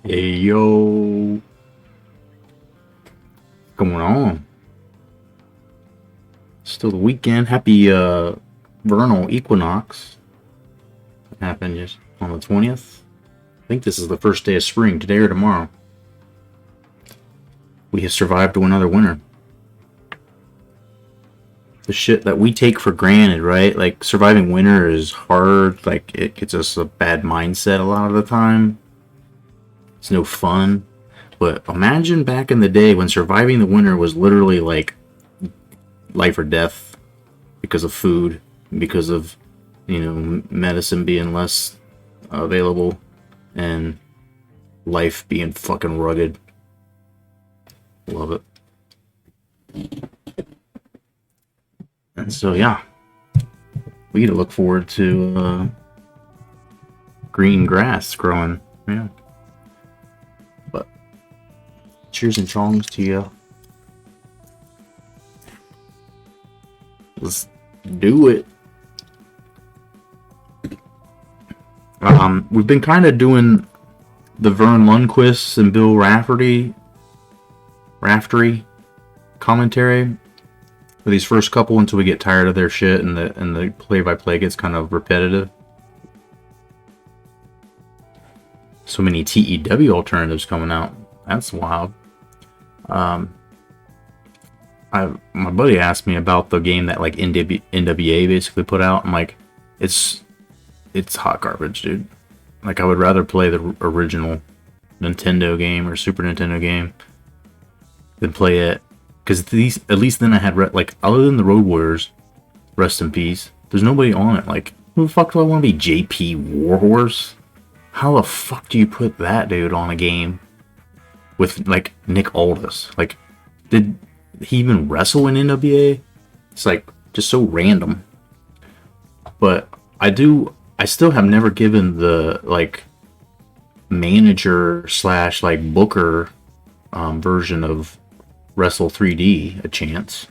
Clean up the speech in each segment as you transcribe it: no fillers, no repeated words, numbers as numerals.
Hey yo, going on? Still the weekend. Happy vernal equinox. Happened just on the 20th. I think this is the first day of spring, today or tomorrow. We have survived to another winter. The shit that we take for granted, right? Like surviving winter is hard. Like it gets us a bad mindset a lot of the time. It's no fun. But imagine back in the day when surviving the winter was literally like life or death because of food, because of, medicine being less available and life being fucking rugged. Love it. And so, yeah, we get to look forward to green grass growing. Yeah. But cheers and chongs to you. Let's do it. We've been kind of doing the Vern Lundquist and Bill Raftery commentary for these first couple until we get tired of their shit and the play-by-play gets kind of repetitive. So many TEW alternatives coming out. That's wild. My buddy asked me about the game that like NWA basically put out. I'm like, it's hot garbage, dude. Like I would rather play the original Nintendo game or Super Nintendo game than play it, because at least then I had like, other than the Road Warriors, rest in peace. There's nobody on it. Like, who the fuck do I want to be? JP Warhorse? How the fuck do you put that dude on a game with like Nick Aldis? Like, did he even wrestle in NWA? It's like just so random. But I still have never given the like manager / like booker version of Wrestle 3D a chance.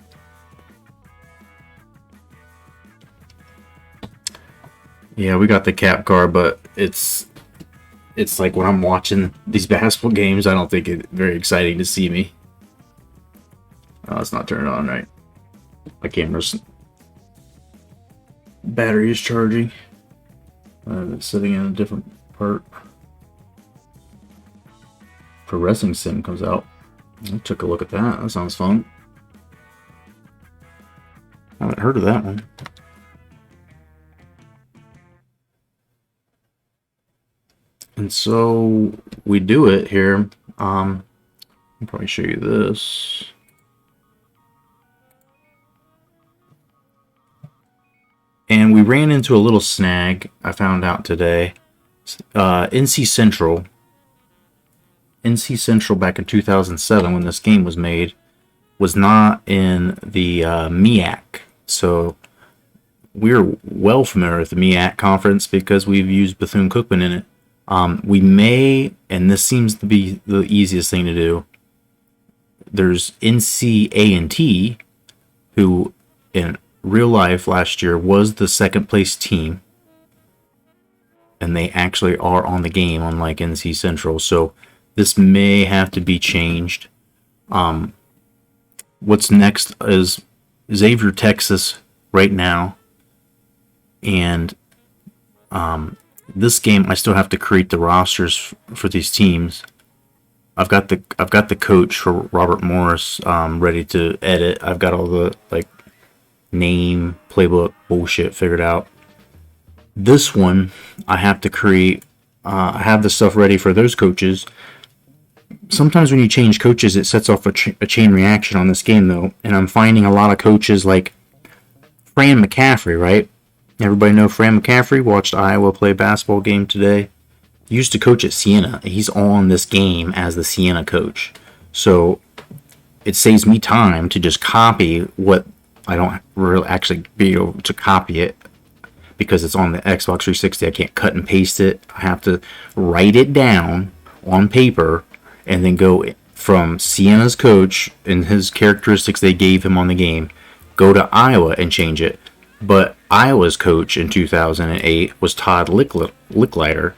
Yeah, we got the cap card, but it's like when I'm watching these basketball games, I don't think it's very exciting to see me. Oh, it's not turned on right. My camera's battery is charging. It's sitting in a different part. Pro Wrestling Sim comes out. I took a look at that. That sounds fun. I haven't heard of that one. And so we do it here. I'll probably show you this. And we ran into a little snag I found out today. NC Central back in 2007 when this game was made was not in the MEAC. So we're well familiar with the MEAC conference because we've used Bethune-Cookman in it. We may, and this seems to be the easiest thing to do, there's NCAA, who in real life last year was the second place team, and they actually are on the game, unlike NC Central. So this may have to be changed. What's next is Xavier, Texas right now, and this game I still have to create the rosters for these teams. I've got the coach for Robert Morris ready to edit. I've got all the like name playbook bullshit figured out. This one I have to create. I have the stuff ready for those coaches. Sometimes when you change coaches, it sets off a chain reaction on this game, though. And I'm finding a lot of coaches like Fran McCaffrey, right? Everybody know Fran McCaffrey? Watched Iowa play a basketball game today. He used to coach at Siena. He's on this game as the Siena coach. So it saves me time to just copy what I don't really actually be able to copy it because it's on the Xbox 360. I can't cut and paste it. I have to write it down on paper and then go from Siena's coach and his characteristics they gave him on the game, go to Iowa and change it. But Iowa's coach in 2008 was Todd Licklider,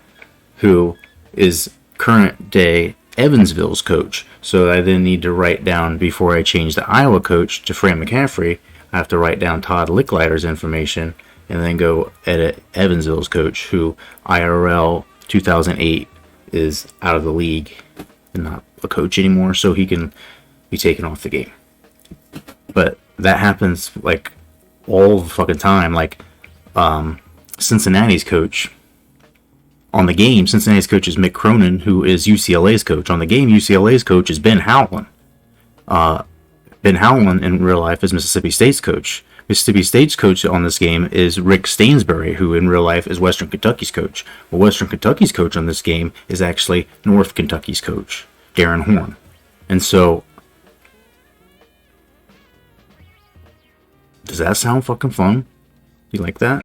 who is current day Evansville's coach. So I then need to write down, before I change the Iowa coach to Fran McCaffrey, I have to write down Todd Licklider's information and then go edit Evansville's coach, who IRL 2008 is out of the league and not a coach anymore, so he can be taken off the game. But that happens like all the fucking time. Like Cincinnati's coach on the game, Cincinnati's coach is Mick Cronin, who is UCLA's coach. On the game, UCLA's coach is Ben Howland. Ben Howland in real life is Mississippi State's coach. Mississippi State's coach on this game is Rick Stansbury, who in real life is Western Kentucky's coach. Well, Western Kentucky's coach on this game is actually North Kentucky's coach, Darren Horn. And so, does that sound fucking fun? You like that?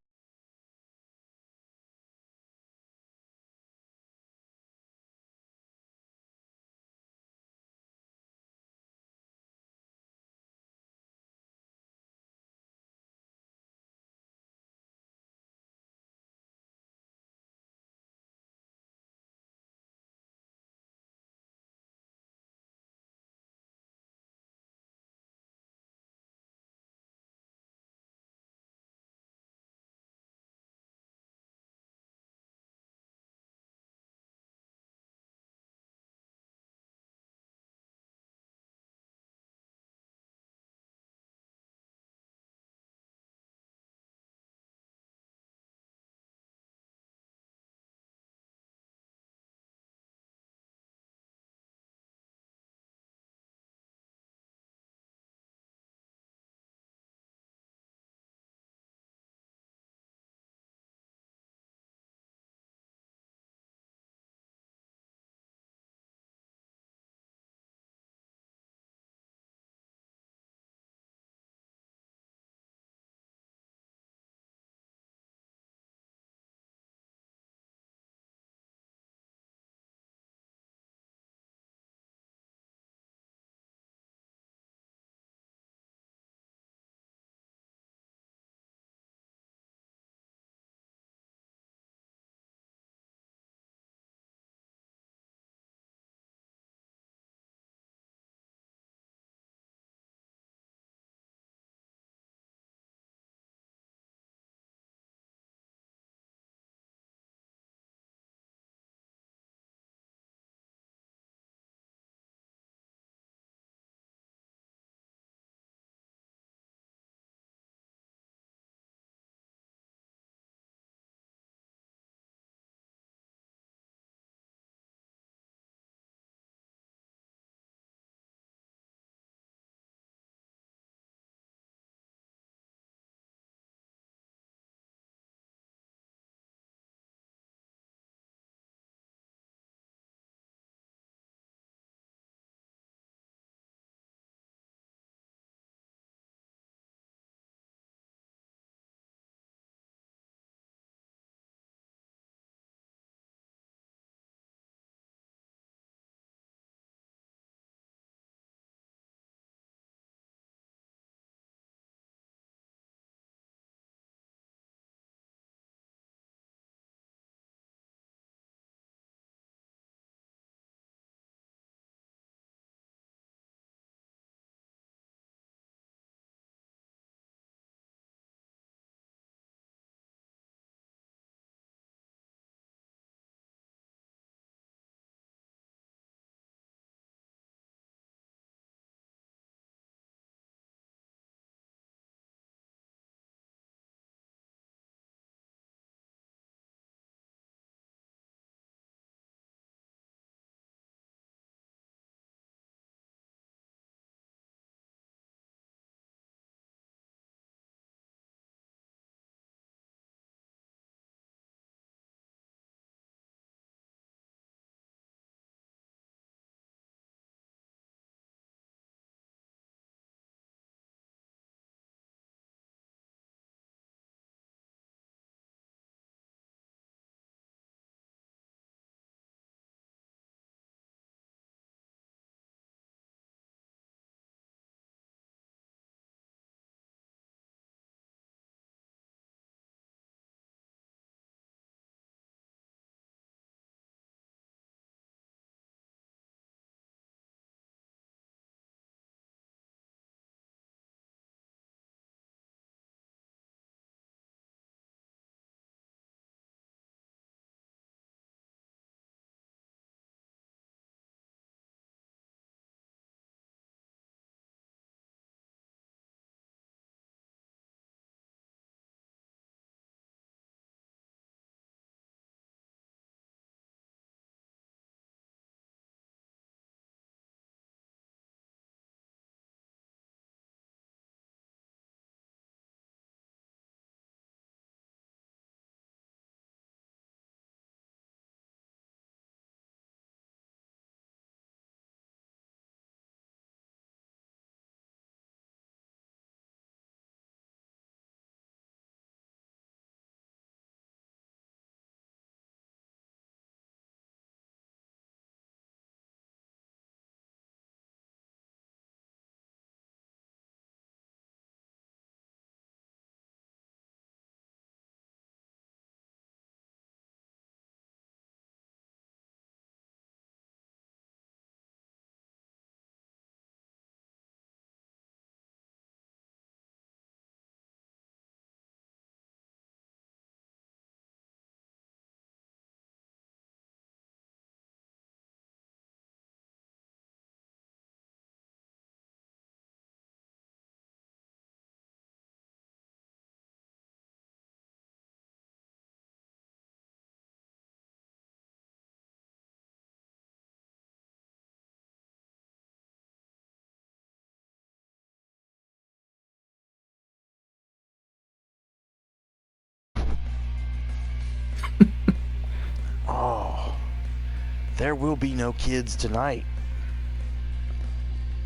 There will be no kids tonight.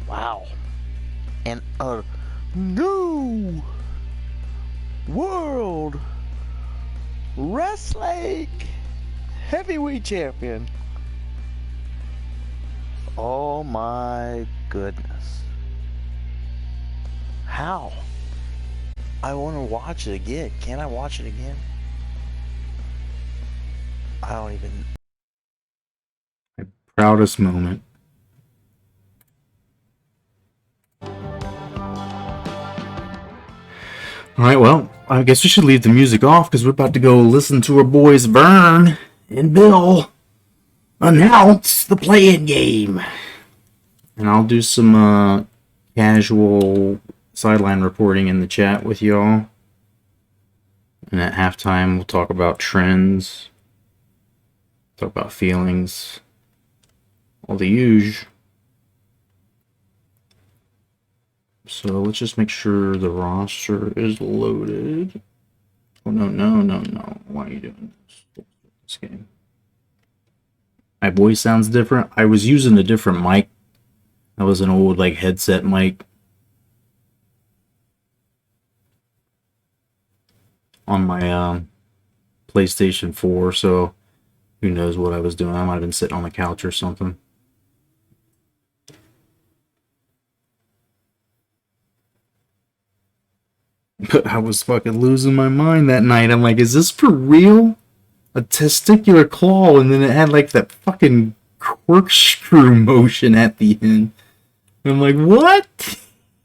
Wow. And a new World Wrestling Heavyweight Champion. Oh my goodness. How? I want to watch it again. Can I watch it again? I don't even. My proudest moment. Alright, well, I guess we should leave the music off because we're about to go listen to our boys Vern and Bill announce the play-in game. And I'll do some casual sideline reporting in the chat with y'all. And at halftime, we'll talk about trends, talk about feelings, all the usual. So let's just make sure the roster is loaded. Oh, no. Why are you doing this game? My voice sounds different. I was using a different mic. That was an old like headset mic on my PlayStation 4, so who knows what I was doing. I might have been sitting on the couch or something. But I was fucking losing my mind that night. I'm like, is this for real? A testicular claw, and then it had like that fucking corkscrew motion at the end. And I'm like, what?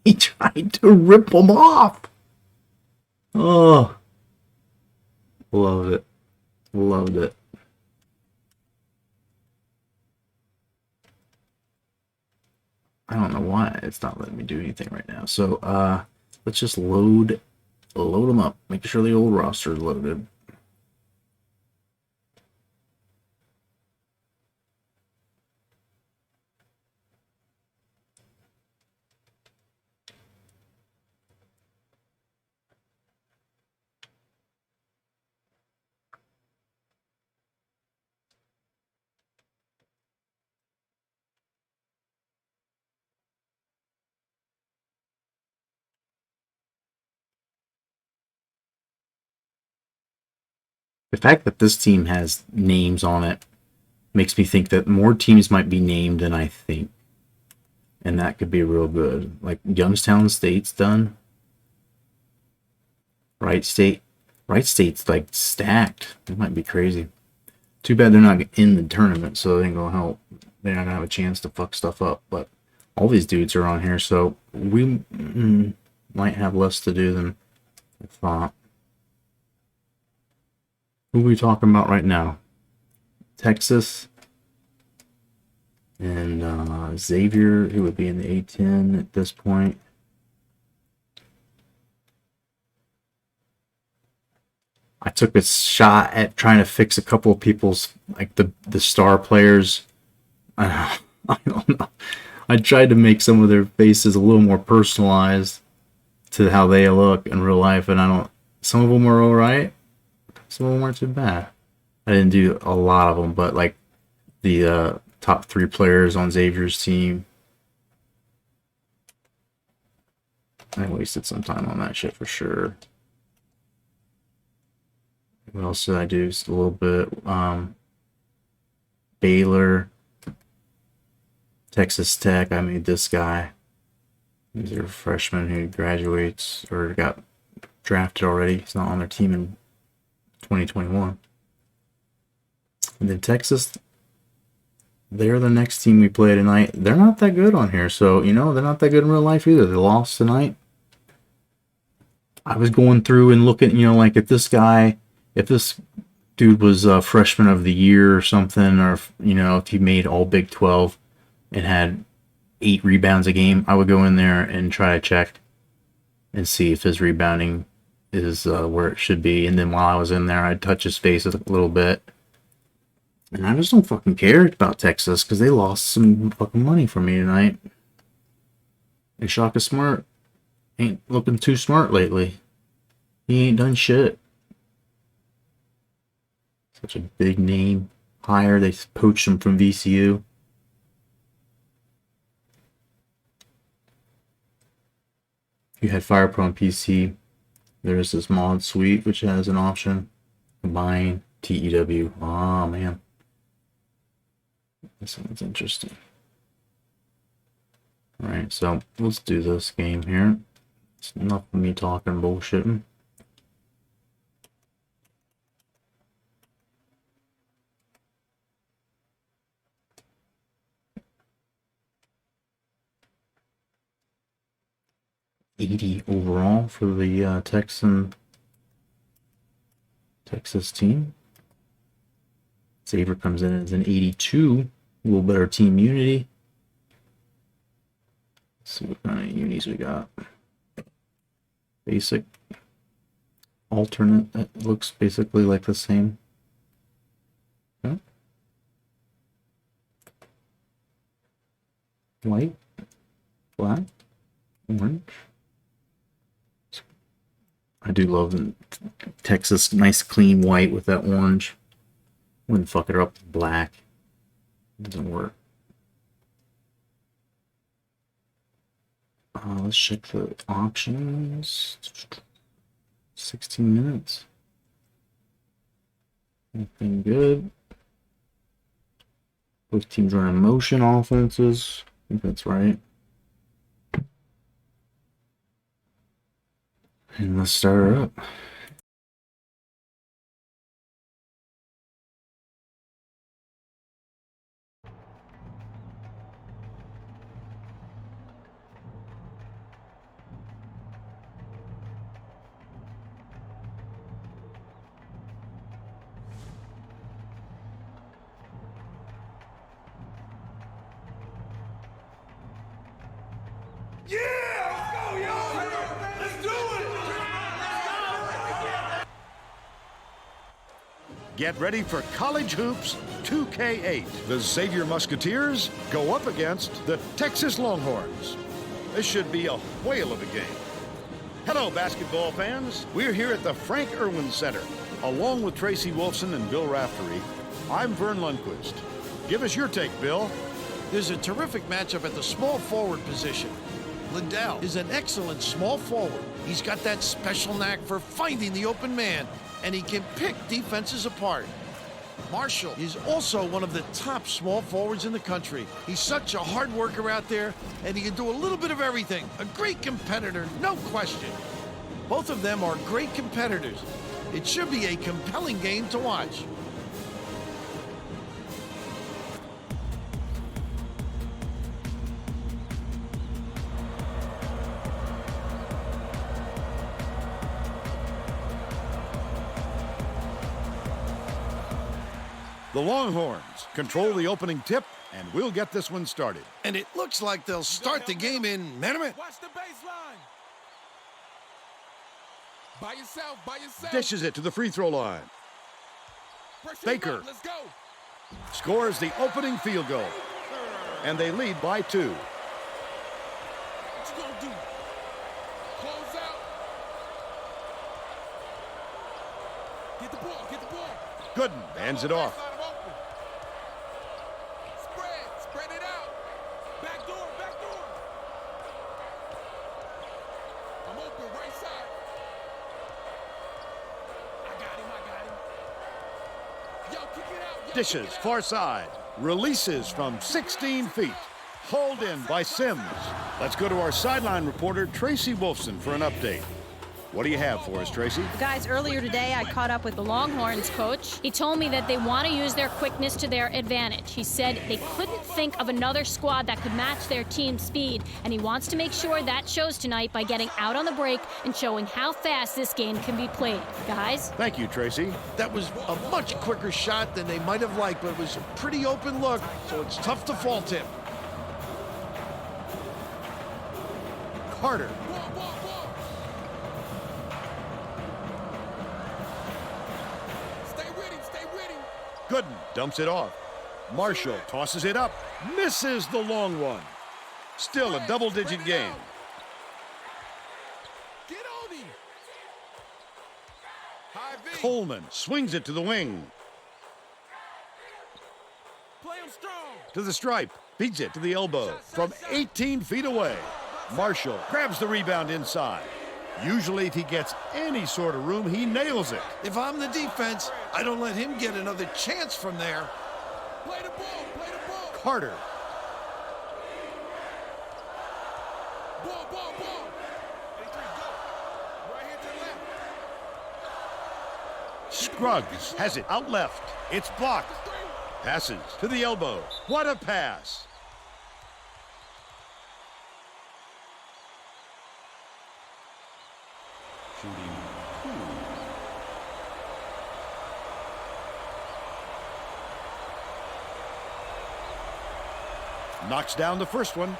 He tried to rip them off. Oh. Loved it. Loved it. I don't know why it's not letting me do anything right now. So, let's just load them up. Make sure the old roster is loaded. The fact that this team has names on it makes me think that more teams might be named than I think. And that could be real good. Like Youngstown State's done. Wright State's like stacked. It might be crazy. Too bad they're not in the tournament, so it ain't gonna help. They're not gonna have a chance to fuck stuff up. But all these dudes are on here, so we might have less to do than I thought. Who are we talking about right now? Texas and Xavier, who would be in the A10 at this point. I took a shot at trying to fix a couple of people's, like the star players. I don't know. I tried to make some of their faces a little more personalized to how they look in real life, and some of them were alright. Some of them weren't too bad. I didn't do a lot of them, but like the top 3 players on Xavier's team, I wasted some time on that shit for sure. What else did I do? Just a little bit. Baylor, Texas Tech. I made this guy. He's a freshman who graduates or got drafted already. He's not on their team in 2021. And then Texas, they're the next team we play tonight. They're not that good on here, so they're not that good in real life either. They lost tonight. I was going through and looking, like if this dude was a freshman of the year or something, or if he made all Big 12 and had 8 rebounds a game, I would go in there and try to check and see if his rebounding is where it should be. And then while I was in there, I'd touch his face a little bit. And I just don't fucking care about Texas because they lost some fucking money for me tonight. And Shaka Smart ain't looking too smart lately. He ain't done shit. Such a big name. higher. They poached him from VCU. If you had Fire Pro on PC, there's this mod suite which has an option. Combine TEW. Oh man. This one's interesting. Alright, so let's do this game here. It's enough of me talking bullshitting. $80 overall for the Texas team. Xavier comes in as an 82. A little better team unity. Let's see what kind of unis we got. Basic. Alternate. That looks basically like the same. Okay. White. Black. Orange. I do love the Texas nice clean white with that orange. Wouldn't fuck it up with black. Doesn't work. Let's check the options. 16 minutes. Anything good? Both teams running motion offenses. I think that's right. And let's start her up. Get ready for College Hoops 2K8. The Xavier Musketeers go up against the Texas Longhorns. This should be a whale of a game. Hello, basketball fans. We're here at the Frank Irwin Center. Along with Tracy Wolfson and Bill Raftery, I'm Vern Lundquist. Give us your take, Bill. There's a terrific matchup at the small forward position. Liddell is an excellent small forward. He's got that special knack for finding the open man, and he can pick defenses apart. Marshall is also one of the top small forwards in the country. He's such a hard worker out there, and he can do a little bit of everything. A great competitor, no question. Both of them are great competitors. It should be a compelling game to watch. The Longhorns control the opening tip, and we'll get this one started. And it looks like they'll start the game in man-to-man. Watch the baseline. By yourself. Dishes it to the free throw line. Baker Let's go. scores the opening field goal, and they lead by 2. What you gonna do? Close out. Get the ball. Gooden hands it off. Side of open. Spread it out. Back door. I'm open, right side. I got him. Yo, kick it out. Dishes far side. Releases from 16 feet. Hauled in by Sims. Let's go to our sideline reporter, Tracy Wolfson, for an update. What do you have for us, Tracy? Guys, earlier today I caught up with the Longhorns coach. He told me that they want to use their quickness to their advantage. He said they couldn't think of another squad that could match their team's speed, and he wants to make sure that shows tonight by getting out on the break and showing how fast this game can be played. Guys? Thank you, Tracy. That was a much quicker shot than they might have liked, but it was a pretty open look, so it's tough to fault him. Carter. Ball. Stay with him. Gooden dumps it off. Marshall tosses it up. Misses the long one. Still a double-digit game. Get on him. High V. Coleman swings it to the wing. To the stripe. Beats it to the elbow from 18 feet away. Marshall grabs the rebound inside. Usually if he gets any sort of room, he nails it. If I'm the defense, I don't let him get another chance from there. Play the ball. Play the ball. Carter. Ball. 83, go. Right here to the left. Scruggs has it out left. It's blocked. Passes to the elbow. What a pass. Shooting 2. Knocks down the first one.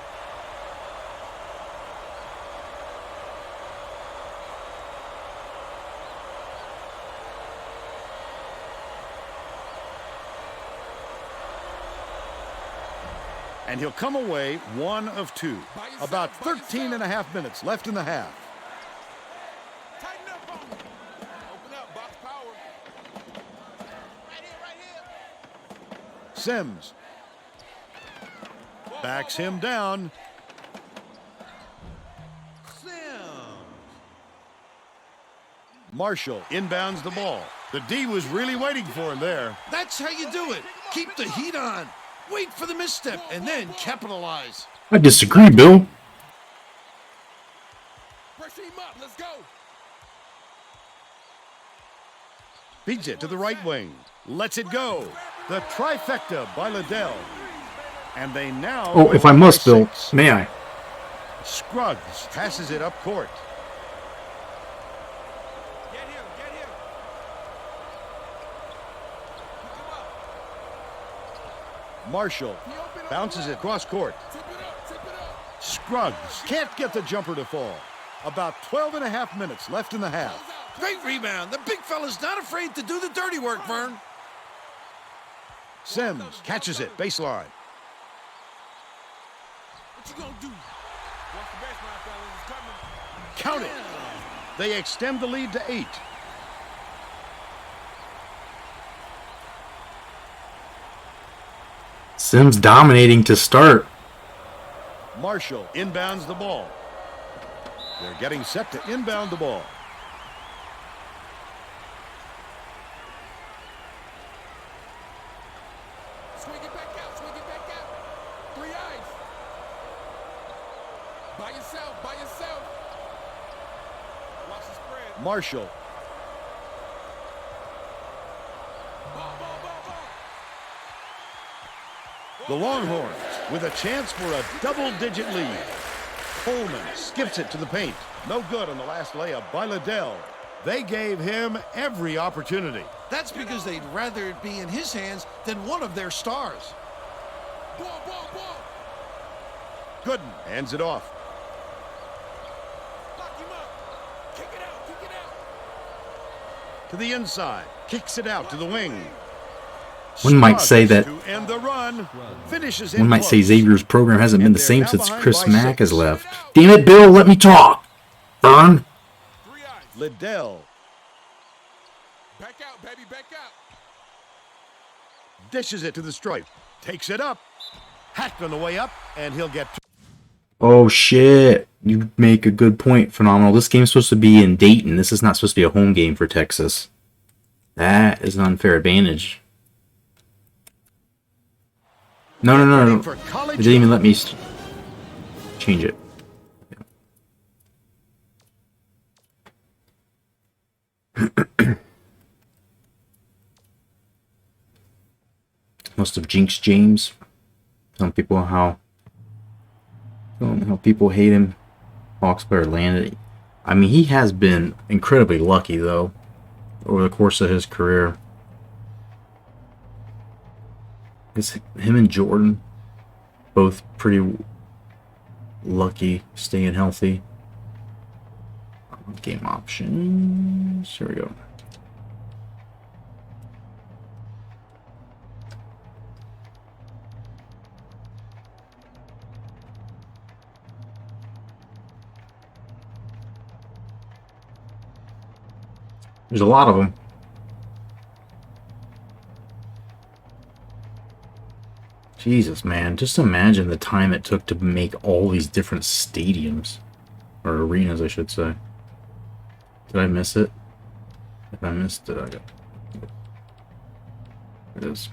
And he'll come away 1 of 2. About 13 and a half minutes left in the half. Tighten up on him. Open up, box power. Right here. Sims backs him down. Marshall inbounds the ball. The D was really waiting for him there. That's how you do it. Keep the heat on. Wait for the misstep and then capitalize. I disagree, Bill. Pressure him up. Let's go. Beats it to the right wing. Lets it go. The trifecta by Liddell. And they now... Oh, if I must, Bill, 6. may I? Scruggs passes it up court. Get him. Pick him up. Marshall bounces it cross court. Tip it up. Scruggs can't get the jumper to fall. About 12 and a half minutes left in the half. Great rebound. The big fella's not afraid to do the dirty work, Vern. Sims catches it, baseline. What you gonna do? Watch the baseline, fellas. It's coming. Count it. They extend the lead to 8. Sims dominating to start. Marshall inbounds the ball. They're getting set to inbound the ball. Swing it back out. 3 eyes. By yourself. Watch the spread. Marshall Ball. The Longhorns with a chance for a double-digit lead. Coleman skips it to the paint. No good on the last layup by Liddell. They gave him every opportunity. That's because they'd rather it be in his hands than one of their stars. Ball. Gooden hands it off. Lock him up. Kick it out. To the inside. Kicks it out to the wing. One might say that- to end the run. Finishes in One might say close. Xavier's program hasn't been And the they're same now since behind Chris by Mack 6. has left. Damn it, Bill, let me talk. Burn. 3 eyes. Liddell Back out, baby. Back out. dishes it to the stripe. Takes it up. Hacked on the way up, and he'll get... Oh, shit. You make a good point, Phenomenal. This game's supposed to be in Dayton. This is not supposed to be a home game for Texas. That is an unfair advantage. No. For college It didn't even let me change it. Must have jinxed James. Some people how people hate him. Hawks player landed. I mean, he has been incredibly lucky though over the course of his career. It's him and Jordan, both pretty lucky staying healthy. Game options. Here we go. There's a lot of them. Jesus, man. Just imagine the time it took to make all these different stadiums. Or arenas, I should say. Did I miss it? If I missed it, I got it is.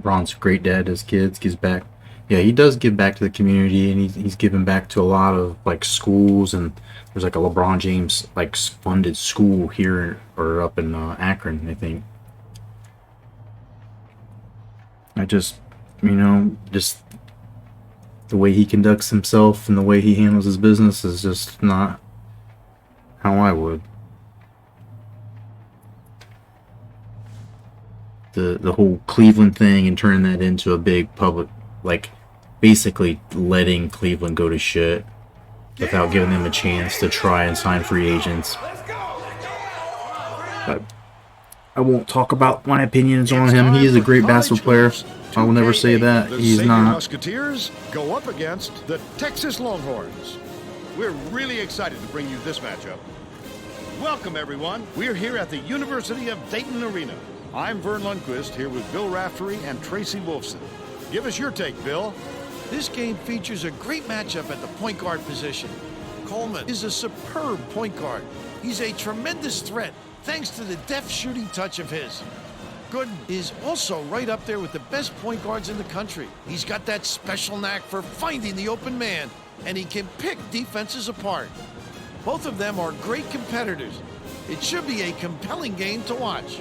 LeBron's a great dad to his kids, gives back. Yeah, he does give back to the community, and he's given back to a lot of like schools, and there's like a LeBron James like funded school here or up in Akron, I think. I just, just the way he conducts himself and the way he handles his business is just not how I would. The whole Cleveland thing and turning that into a big public, like basically letting Cleveland go to shit without giving them a chance to try and sign free agents. But I won't talk about my opinions on him. He is a great basketball player. I will never say that he's Xavier not. Musketeers go up against the Texas Longhorns. We're really excited to bring you this matchup. Welcome, everyone. We're here at the University of Dayton Arena. I'm Vern Lundquist here with Bill Raftery and Tracy Wolfson. Give us your take, Bill. This game features a great matchup at the point guard position. Coleman is a superb point guard. He's a tremendous threat thanks to the deft shooting touch of his. Gooden is also right up there with the best point guards in the country. He's got that special knack for finding the open man, and he can pick defenses apart. Both of them are great competitors. It should be a compelling game to watch.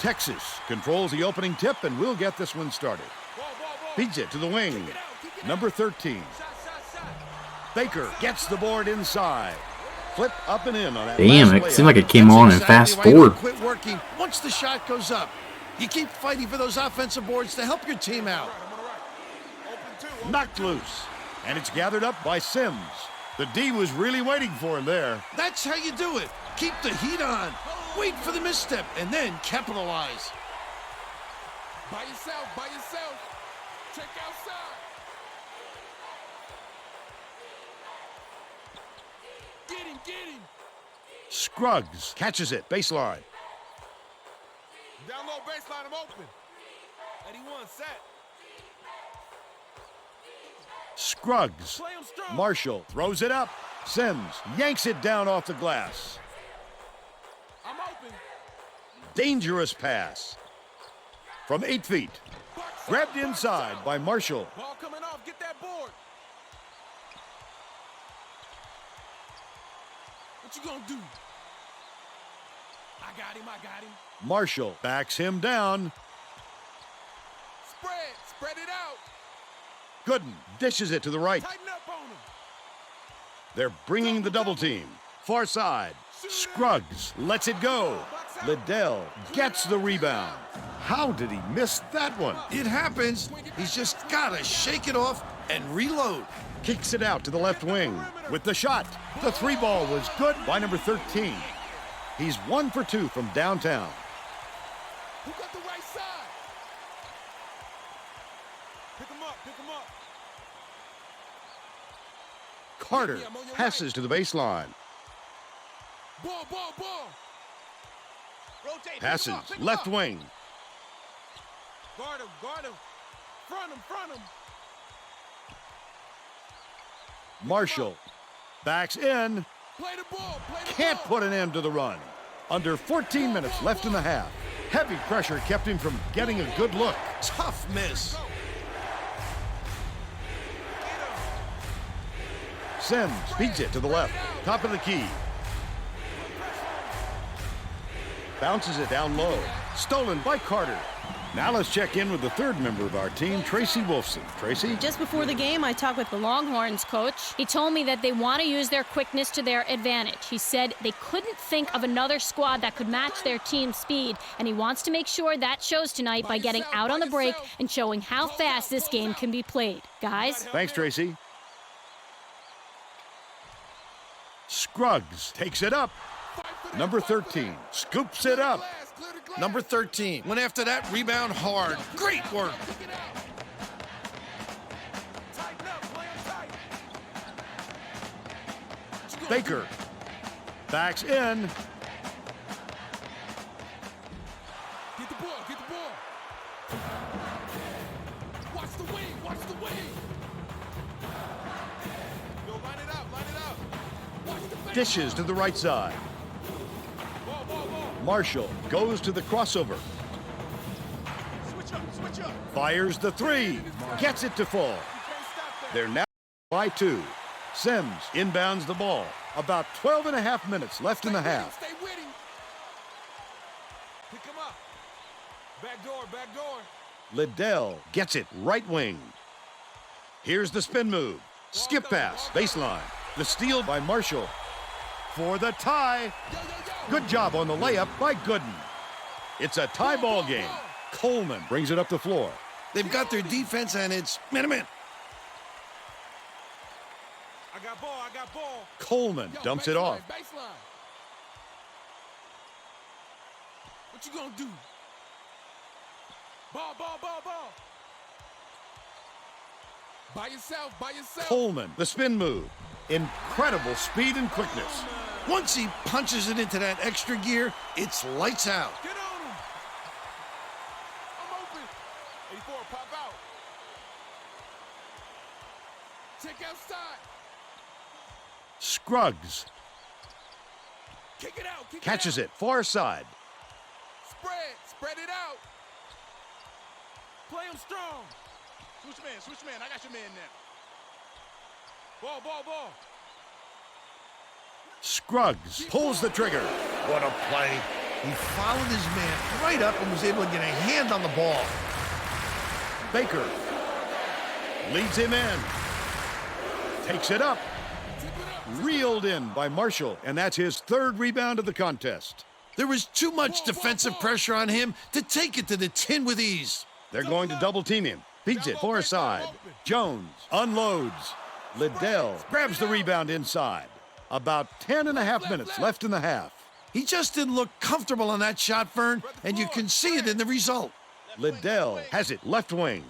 Texas controls the opening tip, and we'll get this one started. Feeds it to the wing. Number 13. Baker gets the board inside. Flip up and in on that. Damn, it seemed like it came on and fast forward. Quit working once the shot goes up. You keep fighting for those offensive boards to help your team out. Knocked loose, and it's gathered up by Sims. The D was really waiting for him there. That's how you do it. Keep the heat on. Wait for the misstep and then capitalize. By yourself. Check outside. Get him. Scruggs catches it, baseline. Down low baseline, I'm open. 81 set. Scruggs. Play him strong. Marshall throws it up. Sims yanks it down off the glass. I'm open. Dangerous pass. From 8 feet. Grabbed inside by Marshall. Ball coming off. Get that board. What you gonna do? I got him. Marshall backs him down. Spread it out. Gooden dishes it to the right. Tighten up on him. They're bringing the double team. Far side. Scruggs lets it go. Liddell gets the rebound. How did he miss that one? It happens. He's just got to shake it off and reload. Kicks it out to the left wing with the shot. The three ball was good by number 13. He's 1 for 2 from downtown. Who got the right side? Pick him up. Carter passes to the baseline. Ball. Rotate. Passes Pick him left up. wing. Guard him. Front him. Marshall backs in. Play the ball. Can't put an end to the run. Under 14 minutes left in the half. Heavy pressure kept him from getting a good look. Tough miss. Sims beats it to the left. Top of the key. Bounces it down low. Stolen by Carter. Now let's check in with the third member of our team, Tracy Wolfson. Tracy? Just before the game, I talked with the Longhorns coach. He told me that they want to use their quickness to their advantage. He said they couldn't think of another squad that could match their team's speed, and he wants to make sure that shows tonight by getting out on the break and showing how fast this game can be played. Guys? Thanks, Tracy. Scruggs takes it up. Number 13 scoops it up. Number 13 went after that rebound hard. Great work. Baker backs in. Get the ball, get the ball. Watch the wing, watch the wing. Yo, line it up, line it up. Watch the back. Dishes to the right side. Ball, ball, ball. Marshall goes to the crossover. Switch up, switch up. Fires the three. Gets it to fall. You can't stop that. They're now by 2. Sims inbounds the ball. About 12 and a half minutes left in the half. Stay with him. Pick him up. Back door, back door. Liddell gets it right wing. Here's the spin move. Skip pass, baseline. The steal by Marshall for the tie. Yo, yo, yo. Good job on the layup by Gooden. It's a tie ball game. Coleman brings it up the floor. They've got their defense, and it's man-to-man. I got ball, I got ball. Coleman Yo, dumps it baseline, off. Baseline. What you gonna do? Ball, ball, ball, ball. By yourself, by yourself. Coleman, the spin move. Incredible speed and quickness. Once he punches it into that extra gear, it's lights out. Get on him. I'm open. 84, pop out. Take outside. Scruggs Kick it out. Kick catches it. it far side. Spread it out. Play him strong. Switch man. I got your man now. Ball, ball, ball. Scruggs pulls the trigger. What a play. He followed his man right up and was able to get a hand on the ball. Baker leads him in. Takes it up. Reeled in by Marshall, and that's his third rebound of the contest. There was too much defensive pressure on him to take it to the tin with ease. They're going to double team him. Feeds it far side. Jones unloads. Liddell grabs the rebound inside. About 10 and a half minutes left in the half. He just didn't look comfortable on that shot, Vern, and you can see it in the result. Liddell has it left wing.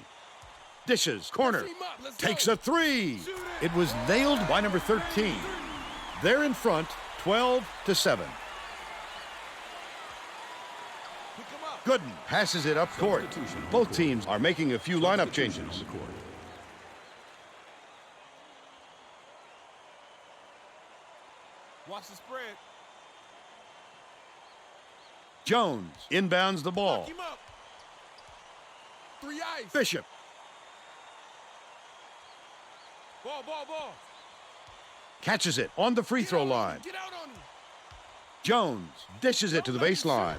Dishes, corner, takes a three. It was nailed by number 13. They're in front, 12-7. Gooden passes it up court. Both teams are making a few lineup changes. Watch the spread. Jones inbounds the ball. Lock him up. 3 ice. Bishop Ball, ball, ball. catches it on the free throw line. Get out on him. Jones dishes it to the baseline.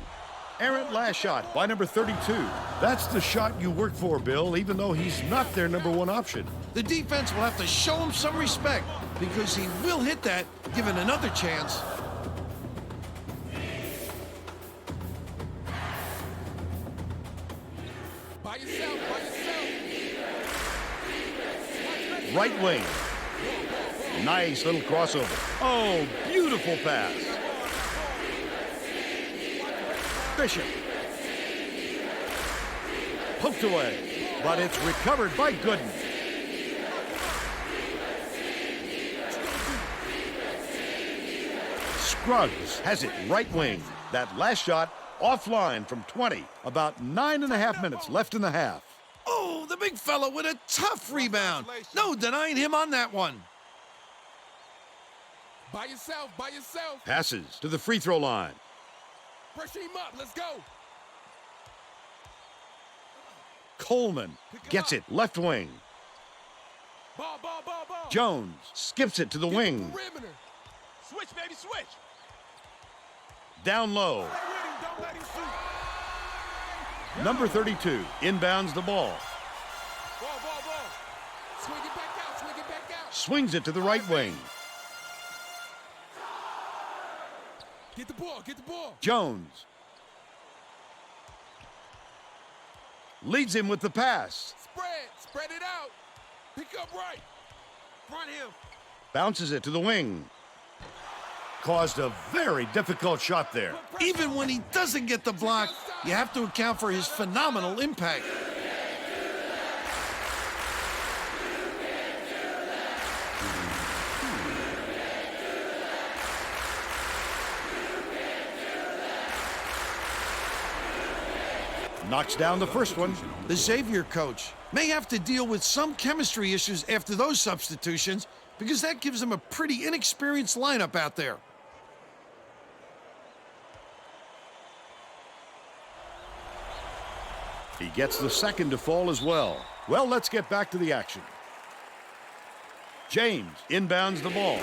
Errant last shot by number 32. That's the shot you work for, Bill, even though he's not their number one option. The defense will have to show him some respect because he will hit that given another chance. By yourself, by yourself. Right wing. Nice little crossover. Oh, beautiful pass. Bishop. Poked away, but it's recovered by Gooden. Scruggs has it right wing. That last shot offline from 20. About 9.5 minutes left in the half. Oh, the big fella with a tough rebound. No denying him on that one. By yourself, by yourself. Passes to the free throw line. Pressure him up. Let's go. Coleman gets it left wing. Ball, ball, ball, ball. Jones skips it to the wing. Perimeter. Switch, baby, switch. Down low. Stay with him. Don't let him shoot. Number 32 inbounds the ball. Ball, ball, ball. Swing it back out, swing it back out. Swings it to the right wing. Get the ball, get the ball. Jones leads him with the pass. Spread it out. Pick up right. Front him. Bounces it to the wing. Caused a very difficult shot there. Even when he doesn't get the block, you have to account for his phenomenal impact. Knocks down the first one. The Xavier coach may have to deal with some chemistry issues after those substitutions because that gives him a pretty inexperienced lineup out there. He gets the second to fall as well. Well, let's get back to the action. James inbounds the ball.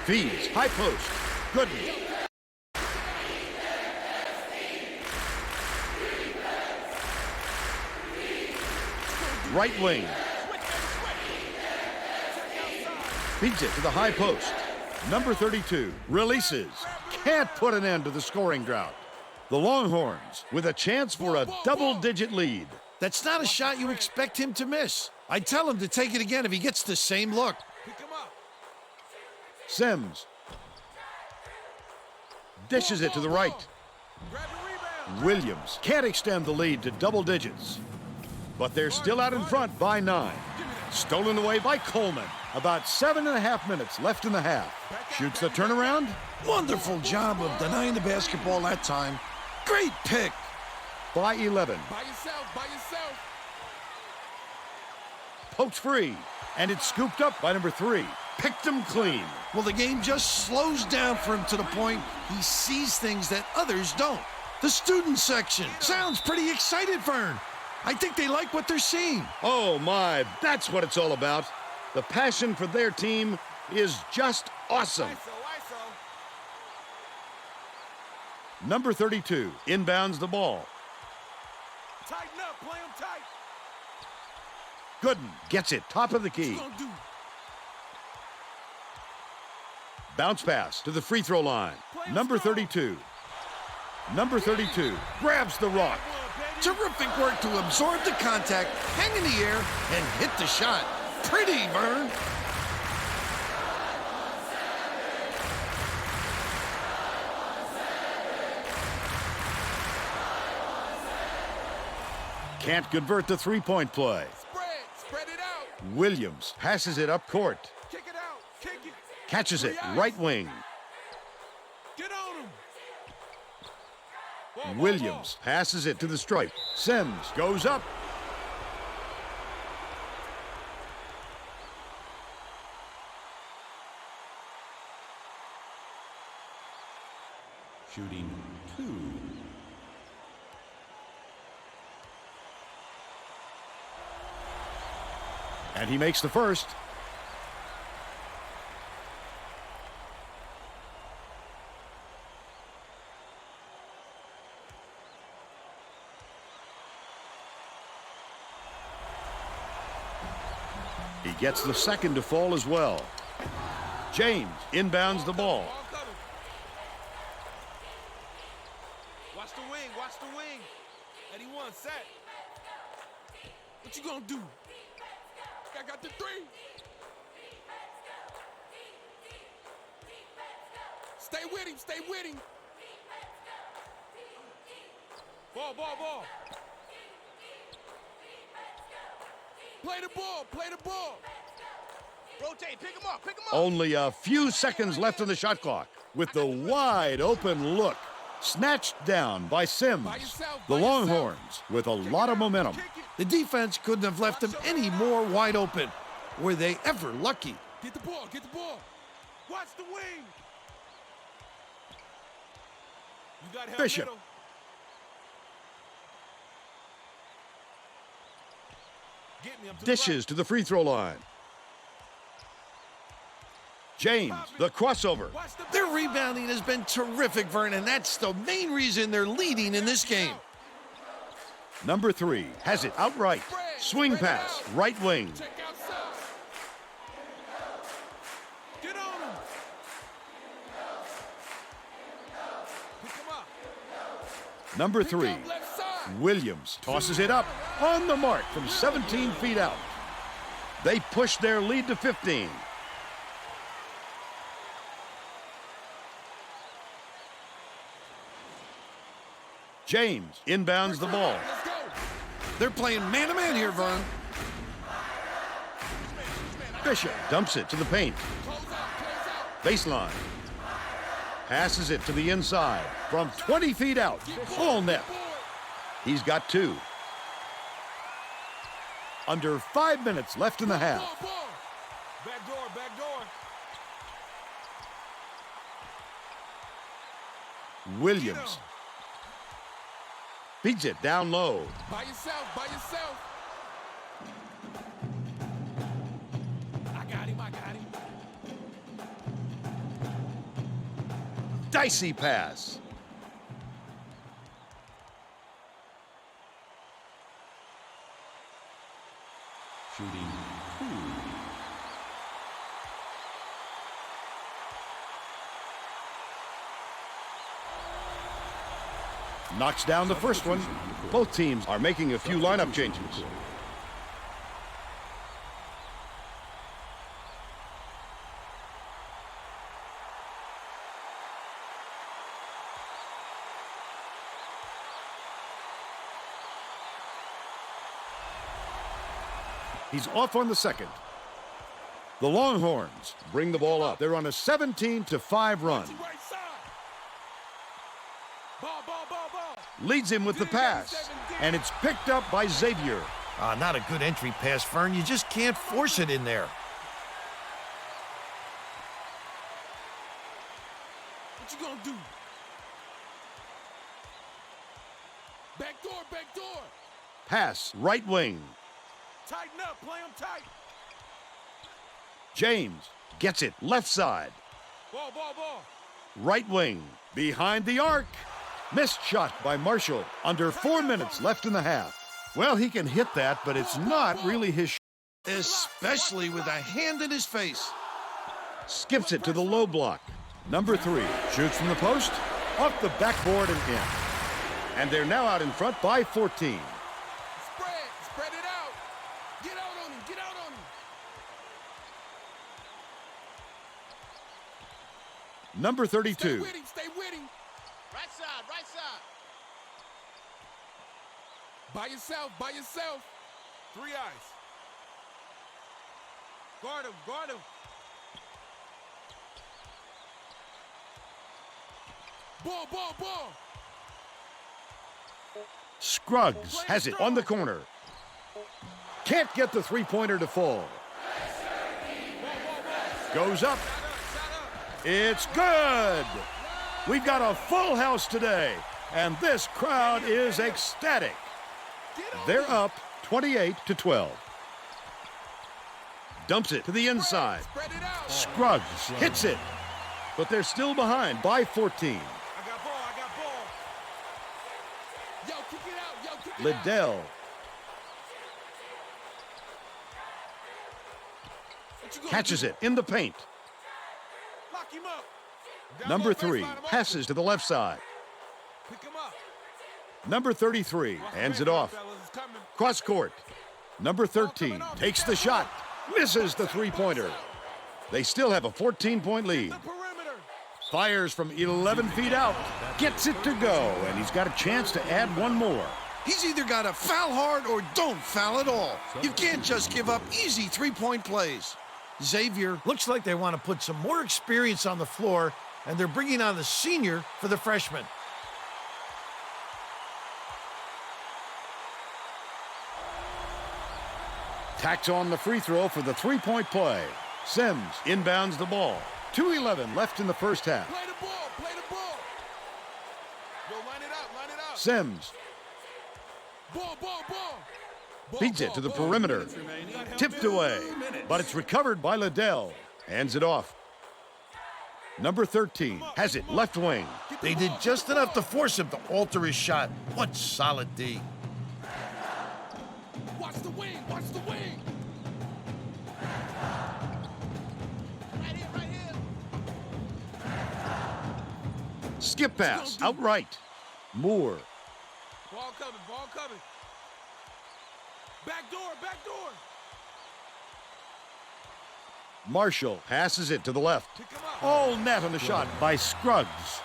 Feeds, high post. Gooden. Right wing. Feeds it to the high post. Number 32 releases. Can't put an end to the scoring drought. The Longhorns with a chance for a double-digit lead. That's not a shot you expect him to miss. I'd tell him to take it again if he gets the same look. Pick him up. Sims dishes it to the right. Grab the rebound. Williams can't extend the lead to double digits, but they're still out in front by 9. Stolen away by Coleman. About 7.5 minutes left in the half. Shoots the turnaround. Wonderful job of denying the basketball that time. Great pick. By 11. By yourself, by yourself. Pokes free, and it's scooped up by number 3. Picked him clean. Well, the game just slows down for him to the point he sees things that others don't. The student section sounds pretty excited, Vern. I think they like what they're seeing. Oh my, that's what it's all about. The passion for their team is just awesome. ISO. Number 32 inbounds the ball. Tighten up, play him tight. Gooden gets it, top of the key. What you gonna do? Bounce pass to the free throw line. Number 32. Number 32 grabs the rock. Terrific work to absorb the contact, hang in the air, and hit the shot. Pretty, Vern. Can't convert the three-point play. Spread it out. Williams passes it up court. Kick it out, kick it. Catches it, right wing. Get on him. Ball, Williams passes it to the stripe. Sims goes up. Shooting 2. And he makes the first. He gets the second to fall as well. James inbounds the ball. Watch the wing, watch the wing. Eddie one set. What you gonna do? I got the 3. Stay with him, stay with him. Ball. Play the ball. Rotate, pick him up. Only a few seconds left on the shot clock. With the wide open look. Snatched down by Sims. The Longhorns with a lot of momentum. The defense couldn't have left them any more wide open. Were they ever lucky? Get the ball. Watch the wing. You got help Bishop. middle. Get me, I'm to the Dishes to the free throw line. James, the crossover. Their rebounding has been terrific, Vern, and that's the main reason they're leading in this game. Number 3 has it outright. Swing pass, right wing. Check outside. Get on him. Pick him up. Number Pick 3, up left side. Williams tosses it up on the mark from 17 feet out. They push their lead to 15. James inbounds the ball. Let's go. They're playing man-to-man here, Vern. Bishop dumps it to the paint. Close out. Baseline. Passes it to the inside from 20 feet out. Full net. He's got 2. Under 5 minutes left in the half. Ball. Back door. Williams beats it down low. By yourself. I got him. Dicey pass. Shooting 2. Knocks down the first one. Both teams are making a few lineup changes. He's off on the second. The Longhorns bring the ball up. They're on a 17-5 run. Right side. Ball. Leads him with the pass. And it's picked up by Xavier. Not a good entry pass, Vern. You just can't force it in there. What you gonna do? Back door. Pass, right wing. Tighten up. Play him tight. James gets it left side. Ball. Right wing. Behind the arc. Missed shot by Marshall. Under 4 minutes left in the half. Well, he can hit that, but it's not really his shot. Especially with a hand in his face. Skips it to the low block. Number 3 shoots from the post, off the backboard and in. And they're now out in front by 14. Spread it out. Get out on him. Number 32. Stay with him. Right side. By yourself. 3 eyes. Guard him. Ball. Scruggs has it on the corner. Can't get the three-pointer to fall. Goes up. It's good. We've got a full house today, and this crowd is ecstatic. They're up 28-12. Dumps it to the inside. Spread it out. Scruggs hits it, but they're still behind by 14. I got ball. Yo, kick it out. Liddell What you gonna catches do? it in the paint. Lock him up. Down Number low, 3 baseline, I'm passes open. to the left side. Pick him up. Number 33 hands it off. Fellas, it's coming. Cross court. Number 13 takes the shot. Misses the three-pointer. They still have a 14-point lead. The perimeter. Fires from 11 feet out. Gets it to go, and he's got a chance to add one more. He's either got to foul hard or don't foul at all. You can't just give up easy three-point plays. Xavier looks like they want to put some more experience on the floor, and they're bringing on the senior for the freshman. Tacks on the free throw for the three-point play. Sims inbounds the ball. 2:11 left in the first half. Play the ball. Yo, line it up. Sims Ball. feeds it to the perimeter. Tipped away, but it's recovered by Liddell. Hands it off. Number 13 has it left wing. They did just enough to force him to alter his shot. What solid D. Watch the wing, watch the wing. Right here, right here. Skip pass, outright. Moore. Ball coming, ball coming. Back door, back door. Marshall passes it to the left. Pick him up. All net on the shot by Scruggs.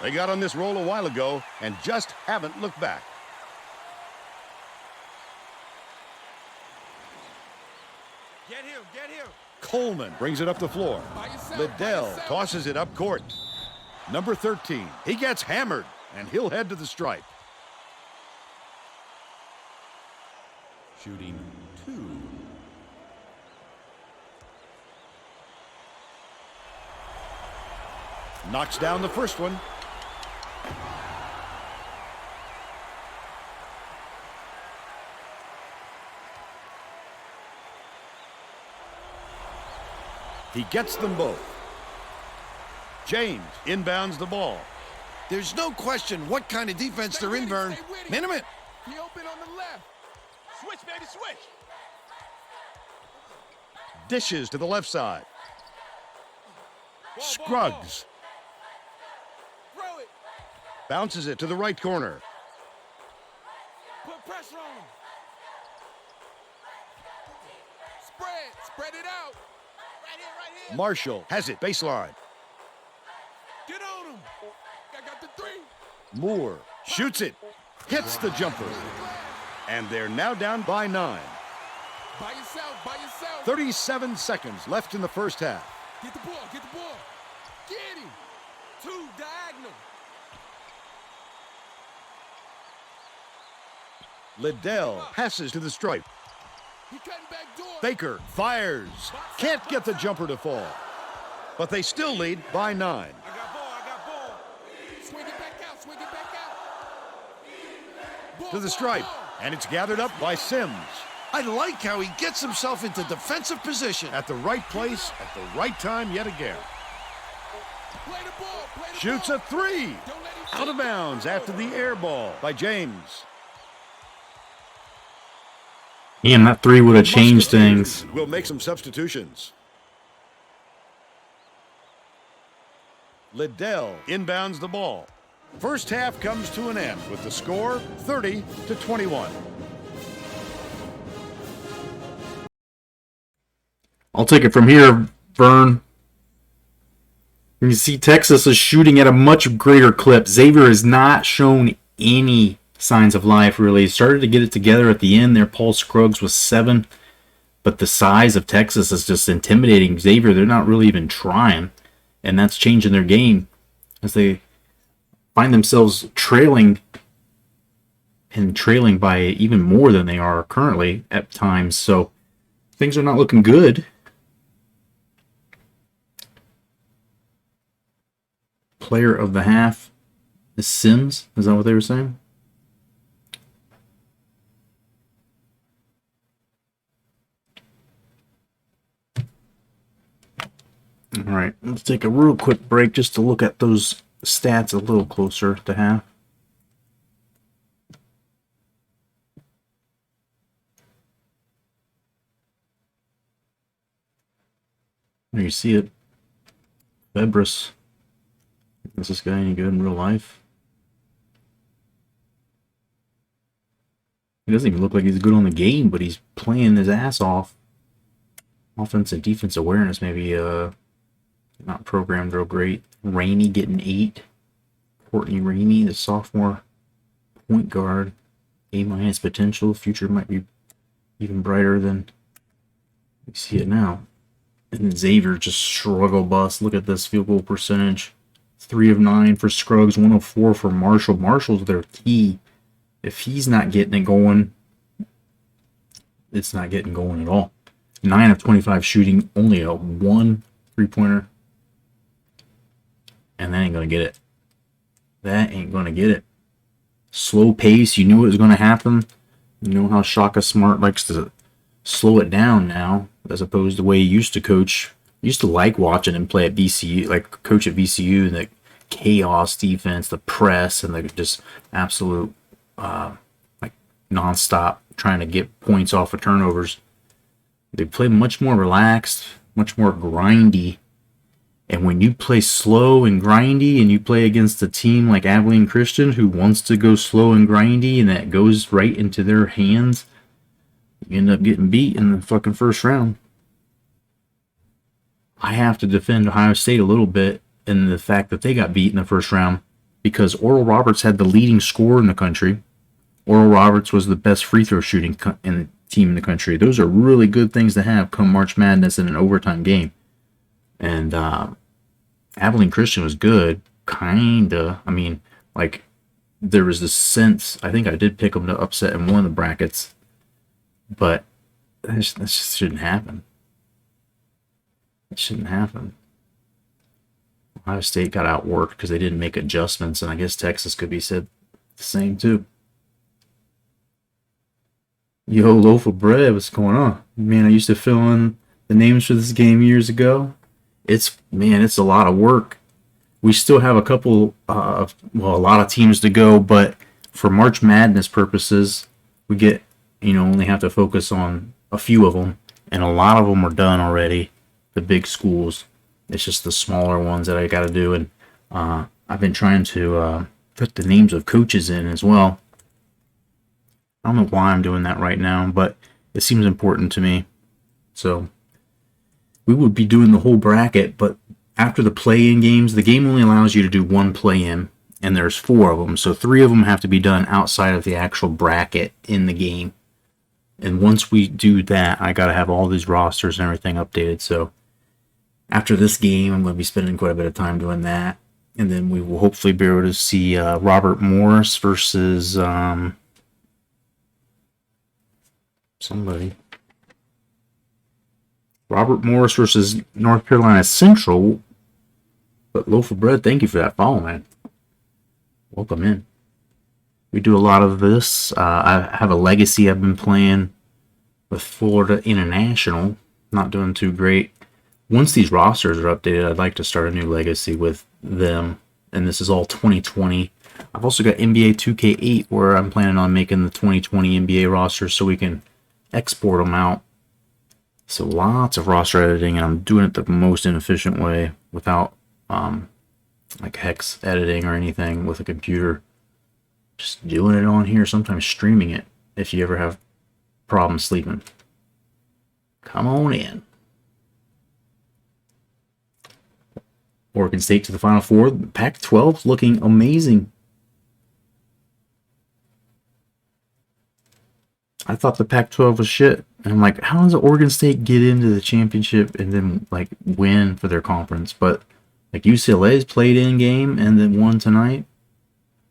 They got on this roll a while ago and just haven't looked back. Get him, get him. Coleman brings it up the floor. By yourself, Liddell by yourself. tosses it up court. Number 13, he gets hammered, and he'll head to the stripe. Shooting 2. Knocks down the first one. He gets them both. James inbounds the ball. There's no question what kind of defense they're in, Vern. Minute. He open on the left. Switch, baby, switch. Dishes to the left side. Ball, Scruggs ball. Throw it. bounces it to the right corner. Put pressure on him. Spread it out. Right here, right here. Marshall has it baseline. Get on him. I got the 3. Moore shoots it, hits the jumper, and they're now down by 9. By yourself, by yourself. 37 seconds left in the first half. Get the ball, get the ball. Get him. 2, diagonal. Liddell passes to the stripe. He cutting back door. Baker fires. Can't get the jumper to fall. But they still lead by 9. I got ball. Swing it back out, swing it back out. Ball, To the ball, stripe. ball. And it's gathered up by Sims. I like how he gets himself into defensive position. At the right place, at the right time yet again. Play the ball, play the Shoots ball. a 3. Don't let him Out of bounds after the air ball by James. And that 3 would have changed things. We'll make some substitutions. Liddell inbounds the ball. First half comes to an end with the score 30-21. I'll take it from here, Vern. You can see Texas is shooting at a much greater clip. Xavier has not shown any signs of life, really. He started to get it together at the end there. Paul Scruggs was 7. But the size of Texas is just intimidating. Xavier, they're not really even trying. And that's changing their game as they find themselves trailing by even more than they are currently at times. So things are not looking good. Player of the half is Sims. Is that what they were saying? All right, let's take a real quick break just to look at those stats a little closer to half. There you see it. Febris. Is this guy any good in real life? He doesn't even look like he's good on the game, but he's playing his ass off. Offense and defense awareness maybe not programmed real great. Rainey getting 8. Courtney Rainey, the sophomore point guard. A- potential. Future might be even brighter than we see it now. And Xavier just struggle bust. Look at this field goal percentage. 3 of 9 for Scruggs, 1 of 4 for Marshall. Marshall's their key. If he's not getting it going, it's not getting going at all. 9 of 25 shooting, only a 1 3-pointer. And that ain't going to get it. That ain't going to get it. Slow pace, you knew it was going to happen. You know how Shaka Smart likes to slow it down now, as opposed to the way he used to coach used to like watching him play at VCU, like coach at VCU, and the chaos defense, the press, and the just absolute like nonstop trying to get points off of turnovers. They play much more relaxed, much more grindy. And when you play slow and grindy and you play against a team like Abilene Christian who wants to go slow and grindy and that goes right into their hands, you end up getting beat in the fucking first round. I have to defend Ohio State a little bit in the fact that they got beat in the first round because Oral Roberts had the leading score in the country. Oral Roberts was the best free throw shooting team in the country. Those are really good things to have come March Madness in an overtime game. And Abilene Christian was good, kinda. I mean, like, there was this sense, I think I did pick them to upset in one of the brackets, but that just shouldn't happen. It shouldn't happen. Ohio State got outworked because they didn't make adjustments, and I guess Texas could be said the same too. Yo, loaf of bread, what's going on? Man, I used to fill in the names for this game years ago. It's a lot of work. We still have a couple a lot of teams to go, but for March Madness purposes, we get, only have to focus on a few of them, and a lot of them are done already, the big schools. It's just the smaller ones that I got to do, and I've been trying to put the names of coaches in as well. I don't know why I'm doing that right now, but it seems important to me. So we would be doing the whole bracket, but after the play-in games, the game only allows you to do one play-in, and there's 4 of them. So 3 of them have to be done outside of the actual bracket in the game. And once we do that, I got to have all these rosters and everything updated. So after this game, I'm going to be spending quite a bit of time doing that. And then we will hopefully be able to see Robert Morris versus somebody. Robert Morris versus North Carolina Central. But Loaf of Bread, thank you for that follow, man. Welcome in. We do a lot of this. I have a legacy I've been playing with Florida International. Not doing too great. Once these rosters are updated, I'd like to start a new legacy with them. And this is all 2020. I've also got NBA 2K8 where I'm planning on making the 2020 NBA roster so we can export them out. So lots of roster editing, and I'm doing it the most inefficient way without like hex editing or anything with a computer. Just doing it on here, sometimes streaming it if you ever have problems sleeping. Come on in. Oregon State to the Final Four. Pac-12 looking amazing. I thought the Pac-12 was shit. And I'm like, how does Oregon State get into the championship and then like win for their conference? But like UCLA's played in game and then won tonight.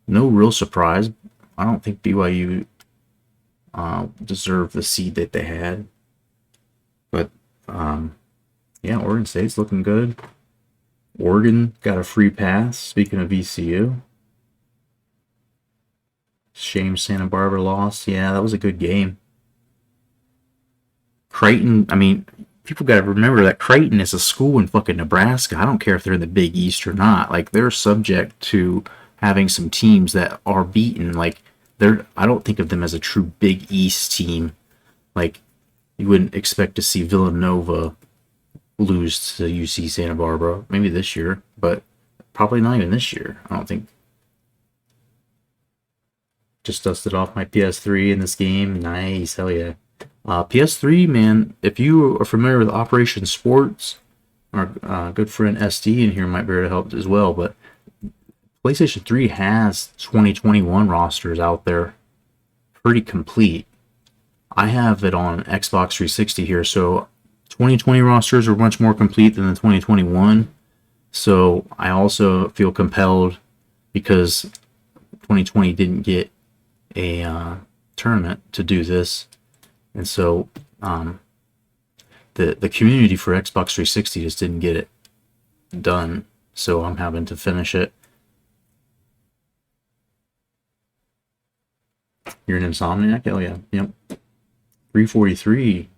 No real surprise. I don't think BYU deserved the seed that they had. But yeah, Oregon State's looking good. Oregon got a free pass. Speaking of VCU. Shame Santa Barbara lost. Yeah, that was a good game. Creighton, I mean, people got to remember that Creighton is a school in fucking Nebraska. I don't care if they're in the Big East or not. Like, they're subject to having some teams that are beaten. Like, I don't think of them as a true Big East team. Like, you wouldn't expect to see Villanova lose to UC Santa Barbara. Maybe this year, but probably not even this year. I don't think. Just dusted off my PS3 in this game. Nice, hell yeah. PS3, man, if you are familiar with Operation Sports, our good friend SD in here might be able to help as well, but PlayStation 3 has 2021 rosters out there. Pretty complete. I have it on Xbox 360 here, so 2020 rosters are much more complete than the 2021. So I also feel compelled because 2020 didn't get a tournament to do this, and so the community for Xbox 360 just didn't get it done, so I'm having to finish it. You're an insomniac? Oh yeah, yep. 343.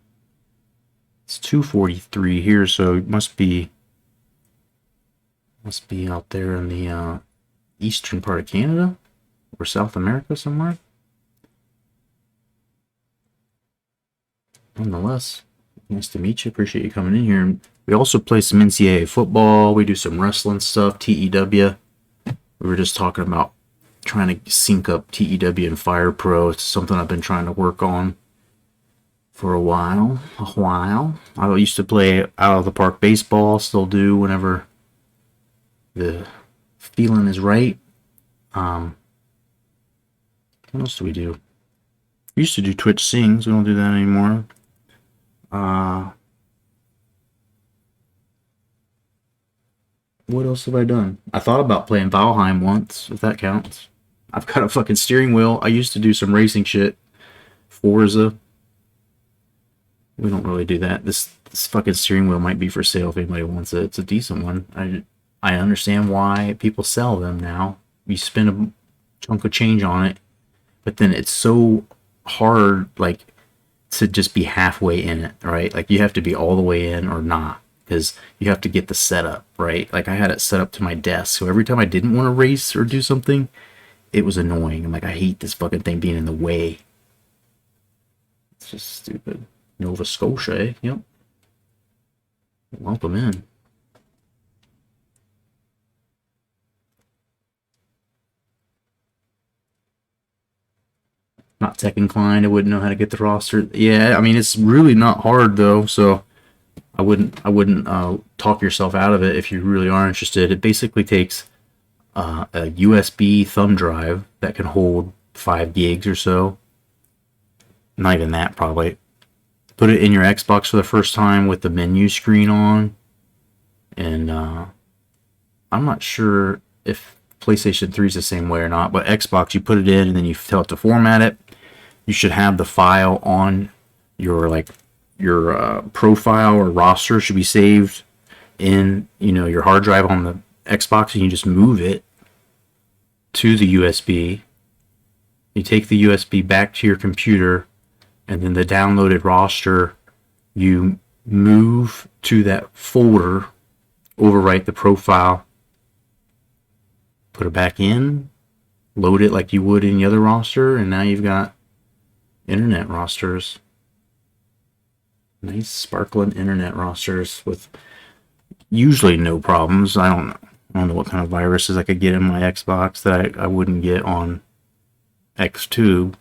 It's 2:43 here, so it must be out there in the eastern part of Canada or South America somewhere. Nonetheless, nice to meet you. Appreciate you coming in here. We also play some NCAA football. We do some wrestling stuff, TEW. We were just talking about trying to sync up TEW and Fire Pro. It's something I've been trying to work on for a while. I used to play out of the park baseball, still do whenever the feeling is right. What else do we do? We used to do Twitch Sings. We don't do that anymore. What else have I done? I thought about playing Valheim once, if that counts. I've got a fucking steering wheel. I used to do some racing shit. Forza. We don't really do that. This fucking steering wheel might be for sale if anybody wants it. It's a decent one. I understand why people sell them now. You spend a chunk of change on it, but then it's so hard, like, to just be halfway in it, right? Like, you have to be all the way in or not, because you have to get the setup, right? Like, I had it set up to my desk, so every time I didn't want to race or do something, it was annoying. I'm like, I hate this fucking thing being in the way. It's just stupid. Nova Scotia, eh? Yep. Welcome in. Not tech inclined. I wouldn't know how to get the roster. Yeah, I mean, it's really not hard though, so I wouldn't talk yourself out of it if you really are interested. It basically takes a USB thumb drive that can hold 5 gigs or so. Not even that, probably. Put it in your Xbox for the first time with the menu screen on, and I'm not sure if PlayStation 3 is the same way or not, but Xbox, you put it in and then you tell it to format it. You should have the file on your profile or roster should be saved in your hard drive on the Xbox, and you just move it to the USB. You take the USB back to your computer, and then the downloaded roster you move to that folder, overwrite the profile, put it back in, load it like you would any other roster, and now you've got internet rosters. Nice sparkling internet rosters with usually no problems. I don't know what kind of viruses I could get in my Xbox that I wouldn't get on X2,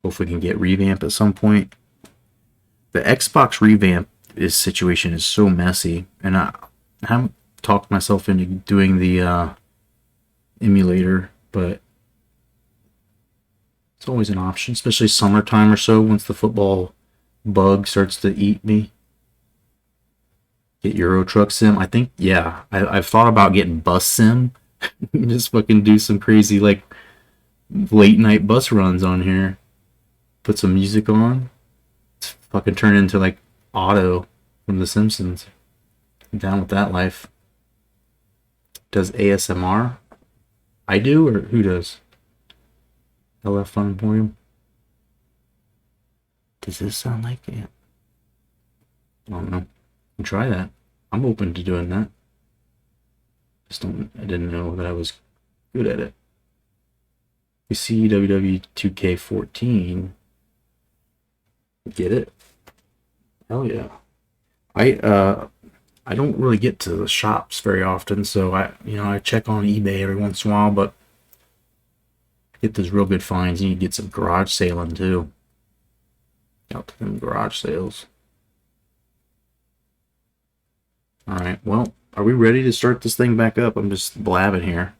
Hopefully we can get revamp at some point. The Xbox revamp situation is so messy, and I haven't talked myself into doing the emulator, but it's always an option, especially summertime or so once the football bug starts to eat me. Get Euro Truck Sim. I think, yeah, I've thought about getting Bus Sim. Just fucking do some crazy, like, late night bus runs on here. Put some music on. Fucking turn into, like, Otto from The Simpsons. I'm down with that life. Does ASMR? I do, or who does? LF Fun Emporium. Does this sound like it? I don't know. I'll try that. I'm open to doing that. I didn't know that I was good at it. You see WW 2K14. Get it? Hell yeah. I don't really get to the shops very often, so I check on eBay every once in a while, but get those real good finds. You need to get some garage sailing too. Out to them garage sales. Alright, well, are we ready to start this thing back up? I'm just blabbing here.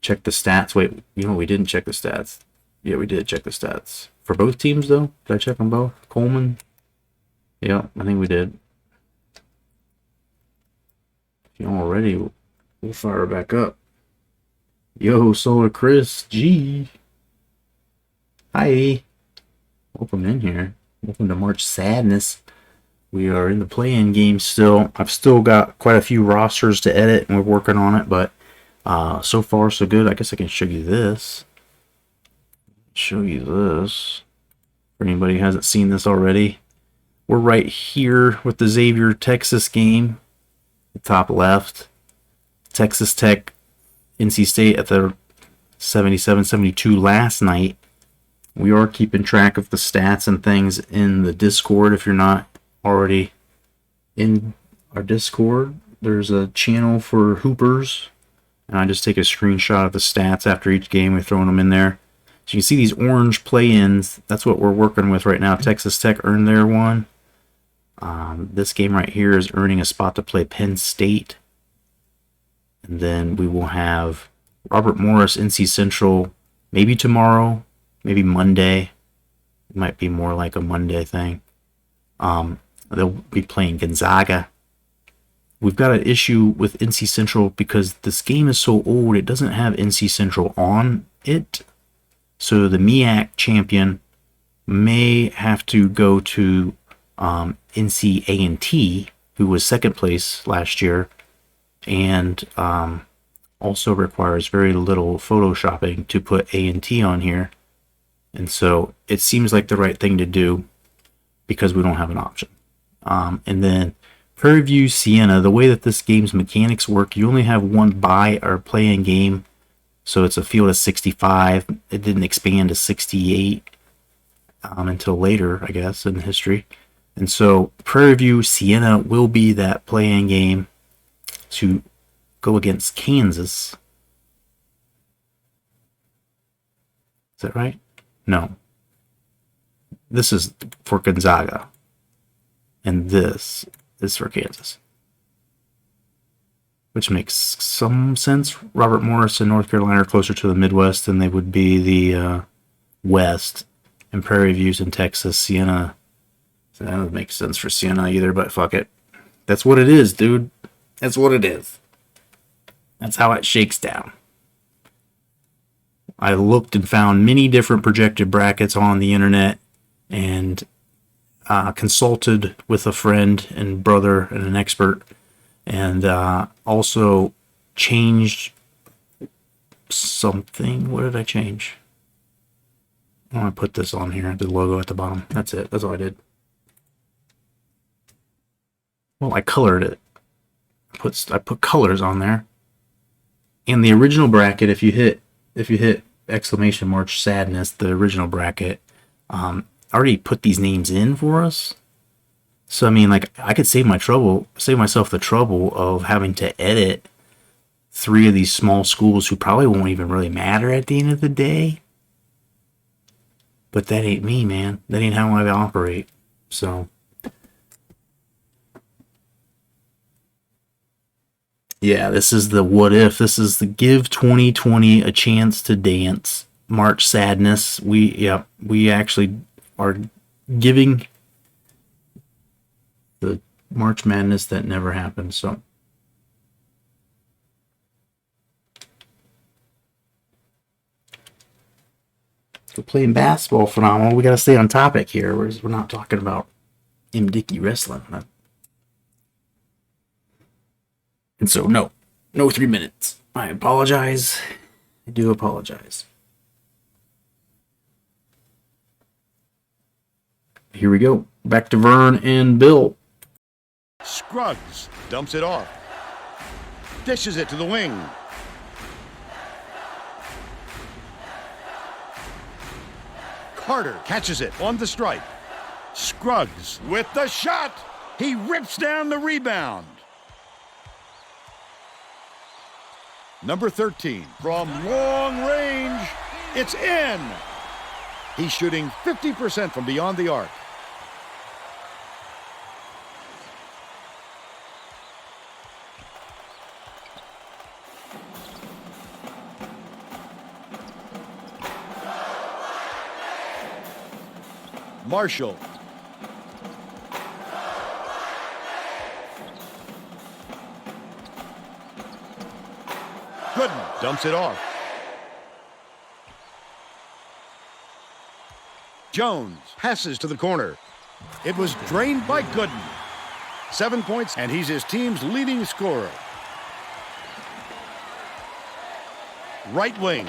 Check the stats. Wait, we didn't check the stats. Yeah, we did check the stats. For both teams, though? Did I check them both? Coleman? Yeah, I think we did. If you all ready, we'll fire it back up. Yo, Solar Chris G. Hi. Welcome in here. Welcome to March Sadness. We are in the play-in game still. I've still got quite a few rosters to edit, and we're working on it, but So far, so good. I guess I can show you this. For anybody who hasn't seen this already. We're right here with the Xavier Texas game. The top left. Texas Tech, NC State at the 77-72 last night. We are keeping track of the stats and things in the Discord. If you're not already in our Discord, there's a channel for Hoopers. And I just take a screenshot of the stats after each game. We're throwing them in there. So you can see these orange play-ins. That's what we're working with right now. Texas Tech earned their one. This game right here is earning a spot to play Penn State. And then we will have Robert Morris, NC Central, maybe tomorrow, maybe Monday. It might be more like a Monday thing. They'll be playing Gonzaga. We've got an issue with NC Central because this game is so old, it doesn't have NC Central on it. So the MEAC champion may have to go to NCAA, who was second place last year, and also requires very little photoshopping to put A&T on here. And so it seems like the right thing to do because we don't have an option. And then Prairie View Siena, the way that this game's mechanics work, you only have one buy or play-in game. So it's a field of 65. It didn't expand to 68 until later, I guess, in history. And so Prairie View Siena will be that play-in game to go against Kansas. Is that right? No. This is for Gonzaga. And this is for Kansas. Which makes some sense. Robert Morris and North Carolina are closer to the Midwest than they would be the West. And Prairie View's in Texas. Siena. So that doesn't make sense for Siena either, but fuck it. That's what it is, dude. That's what it is. That's how it shakes down. I looked and found many different projected brackets on the internet and consulted with a friend and brother and an expert, and also changed something. What did I change? I want to put this on here, the logo at the bottom. That's it. That's all I did. Well, I colored it. I put colors on there. And the original bracket, if you hit exclamation mark sadness, the original bracket, already put these names in for us. So I mean, like, I could save myself the trouble of having to edit 3 of these small schools who probably won't even really matter at the end of the day. But that ain't me, man. That ain't how I operate. So yeah, this is the what if. This is the give 2020 a chance to dance. March Sadness. We actually are giving the March Madness that never happened. So we're playing basketball phenomenal. We got to stay on topic here. We're not talking about M. Dickey wrestling. And so, no 3 minutes. I apologize. I do apologize. Here we go. Back to Vern and Bill. Scruggs dumps it off. Dishes it to the wing. Carter catches it on the stripe. Scruggs with the shot. He rips down the rebound. Number 13 from long range. It's in. He's shooting 50% from beyond the arc. Marshall. Gooden dumps it off. Jones passes to the corner. It was drained by Gooden. 7 points, and he's his team's leading scorer. right wing.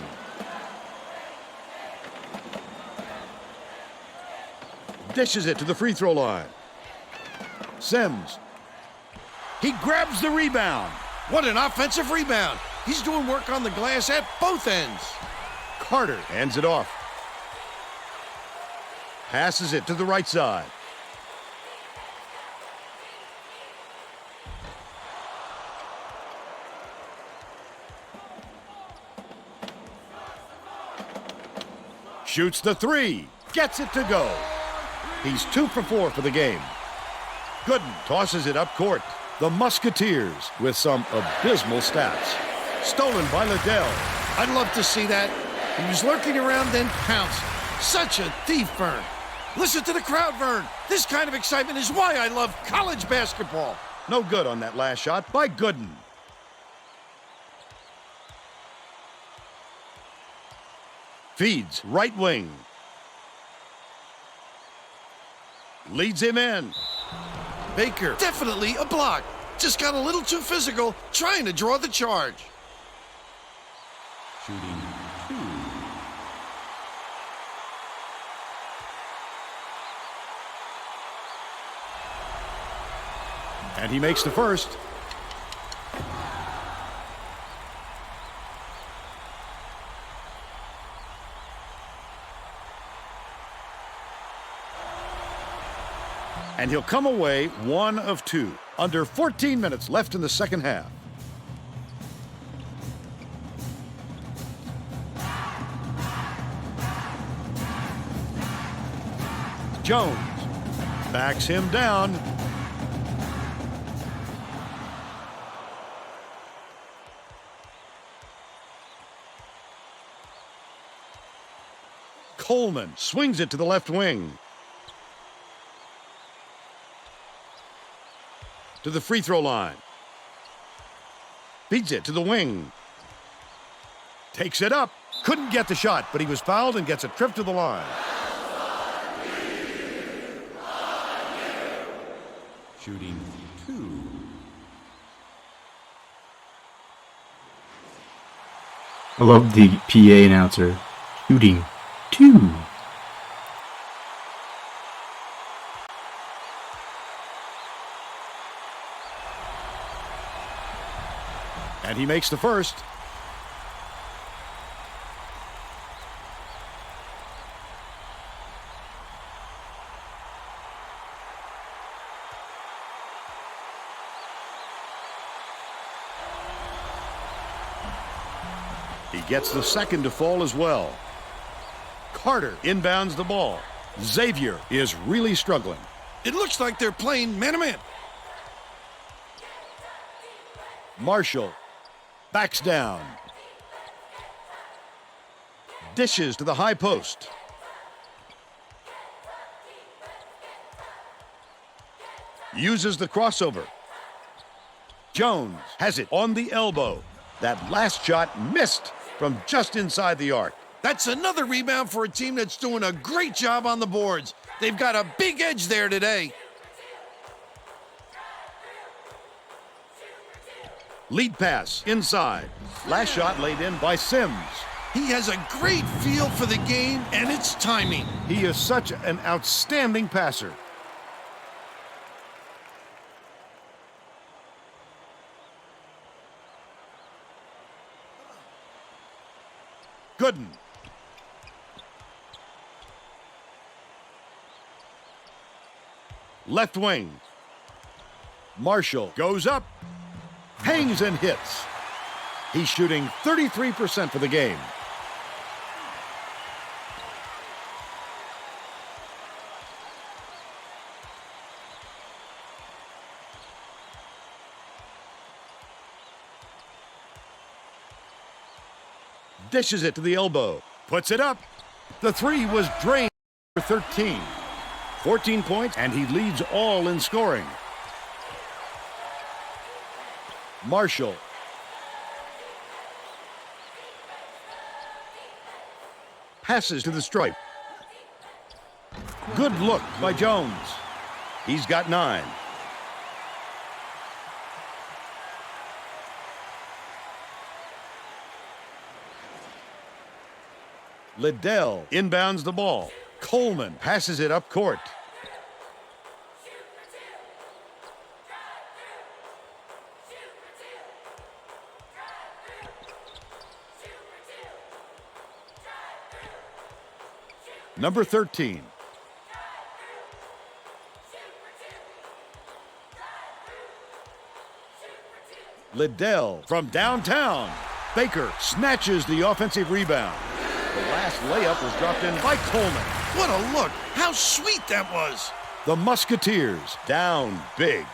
Dishes it to the free throw line. Sims. He grabs the rebound. What an offensive rebound. He's doing work on the glass at both ends. Carter hands it off. Passes it to the right side. Shoots the three. Gets it to go. He's 2 for 4 for the game. Gooden tosses it up court. The Musketeers with some abysmal stats. Stolen by Liddell. I'd love to see that. He was lurking around, then pounced. Such a thief, Vern. Listen to the crowd, Vern. This kind of excitement is why I love college basketball. No good on that last shot by Gooden. Feeds right wing. Leads him in. Baker, definitely a block. Just got a little too physical, trying to draw the charge. Shooting 2. And he makes the first. And he'll come away 1 of 2. Under 14 minutes left in the second half. Jones backs him down. Coleman swings it to the left wing. To the free throw line. Feeds it to the wing. Takes it up. Couldn't get the shot, but he was fouled and gets a trip to the line. Shooting 2. I love the PA announcer. Shooting 2. And he makes the first. He gets the second to fall as well. Carter inbounds the ball. Xavier is really struggling. It looks like they're playing man-to-man. Marshall backs down. Dishes to the high post. Uses the crossover. Jones has it on the elbow. That last shot missed from just inside the arc. That's another rebound for a team that's doing a great job on the boards. They've got a big edge there today. Lead pass inside. Last shot laid in by Sims. He has a great feel for the game and its timing. He is such an outstanding passer. Gooden. Left wing. Marshall goes up, hangs and hits. He's shooting 33% for the game. Dishes it to the elbow. Puts it up. The three was drained for 13. 14 points, and he leads all in scoring. Marshall. Passes to the stripe. Good look by Jones. He's got 9. Liddell inbounds the ball. Coleman passes it up court. Number 13. Liddell from downtown. Baker snatches the offensive rebound. The last layup was dropped in by Coleman. What a look. How sweet that was. The Musketeers down big.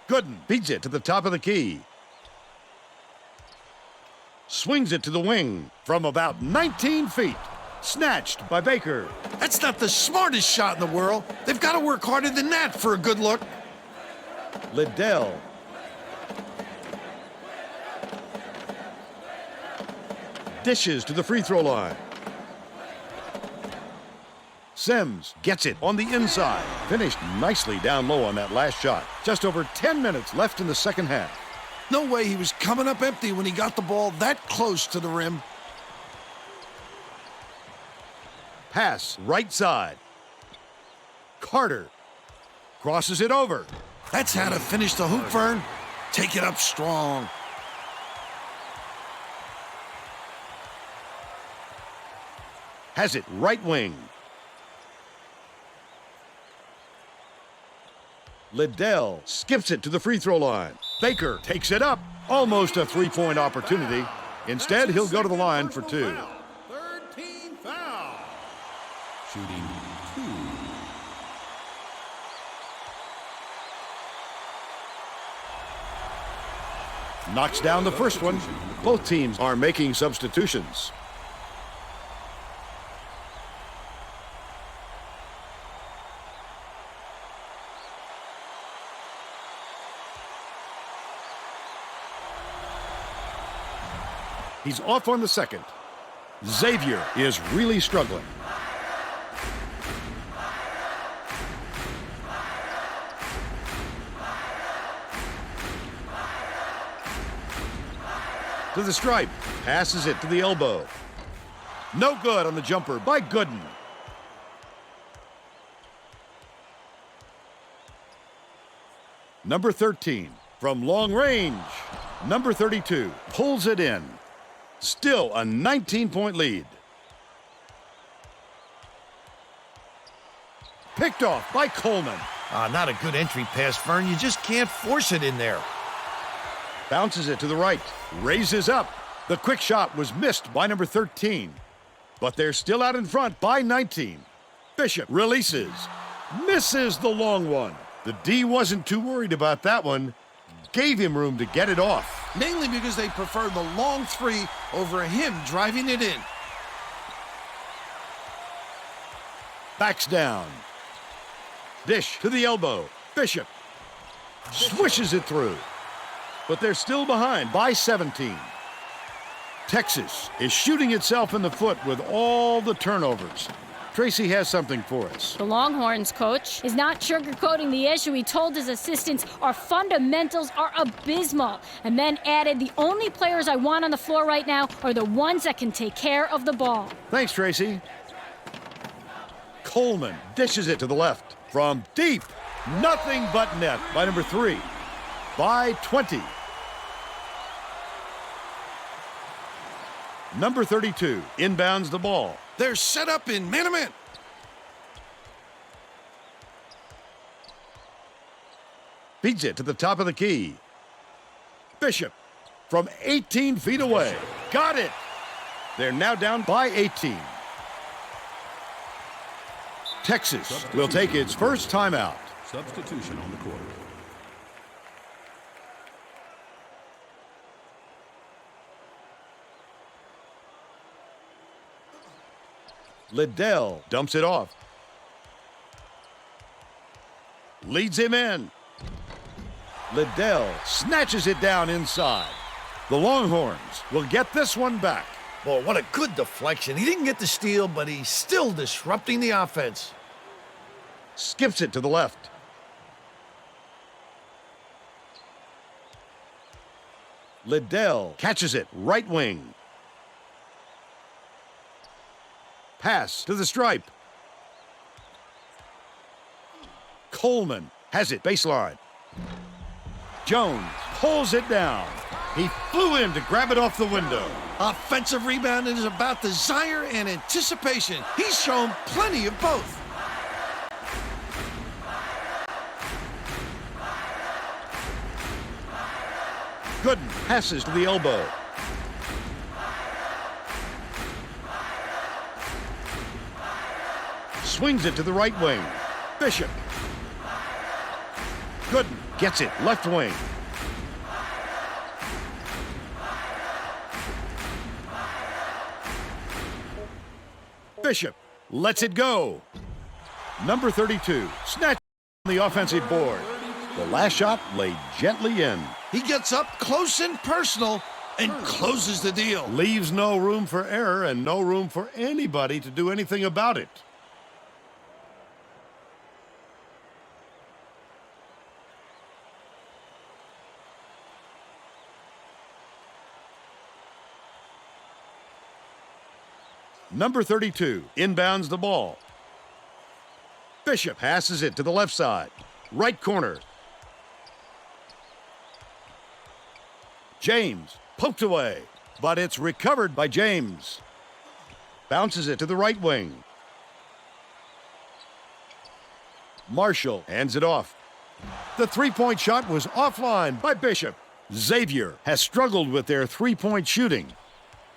Gooden beats it to the top of the key. Swings it to the wing from about 19 feet. Snatched by Baker. That's not the smartest shot in the world. They've got to work harder than that for a good look. Liddell. Dishes to the free throw line. Sims gets it on the inside. Finished nicely down low on that last shot. Just over 10 minutes left in the second half. No way he was coming up empty when he got the ball that close to the rim. Pass right side. Carter crosses it over. That's how to finish the hoop, Vern. Take it up strong. Has it right wing. Liddell skips it to the free throw line. Baker takes it up. Almost a three-point opportunity. Instead, he'll go to the line for two. Third team foul. Shooting 2. Knocks down the first one. Both teams are making substitutions. He's off on the second. Xavier is really struggling. To the stripe. Passes it to the elbow. No good on the jumper by Gooden. Number 13 from long range. Number 32 pulls it in. Still a 19-point lead. Picked off by Coleman. Not a good entry pass, Vern. You just can't force it in there. Bounces it to the right. Raises up. The quick shot was missed by number 13. But they're still out in front by 19. Bishop releases. Misses the long one. The D wasn't too worried about that one. Gave him room to get it off. Mainly because they prefer the long three over him driving it in. Backs down. Dish to the elbow. Bishop swishes it through. But they're still behind by 17. Texas is shooting itself in the foot with all the turnovers. Tracy has something for us. The Longhorns coach is not sugarcoating the issue. He told his assistants, our fundamentals are abysmal, and then added, the only players I want on the floor right now are the ones that can take care of the ball. Thanks, Tracy. Coleman dishes it to the left. From deep, nothing but net by number 3. By 20. Number 32 inbounds the ball. They're set up in man-to-man. Feeds it to the top of the key. Bishop from 18 feet away. Got it. They're now down by 18. Texas will take its first timeout. Substitution on the court. Liddell dumps it off. Leads him in. Liddell snatches it down inside. The Longhorns will get this one back. Boy, what a good deflection. He didn't get the steal, but he's still disrupting the offense. Skips it to the left. Liddell catches it, right wing. Pass to the stripe. Coleman has it, baseline. Jones pulls it down. He flew in to grab it off the window. Offensive rebound is about desire and anticipation. He's shown plenty of both. Gooden passes to the elbow. Swings it to the right wing. Bishop. Gooden gets it, left wing. Bishop lets it go. Number 32, snatch on the offensive board. The last shot laid gently in. He gets up close and personal and closes the deal. Leaves no room for error and no room for anybody to do anything about it. Number 32 inbounds the ball. Bishop passes it to the left side. Right corner. James poked away, but it's recovered by James. Bounces it to the right wing. Marshall hands it off. The three-point shot was offline by Bishop. Xavier has struggled with their three-point shooting.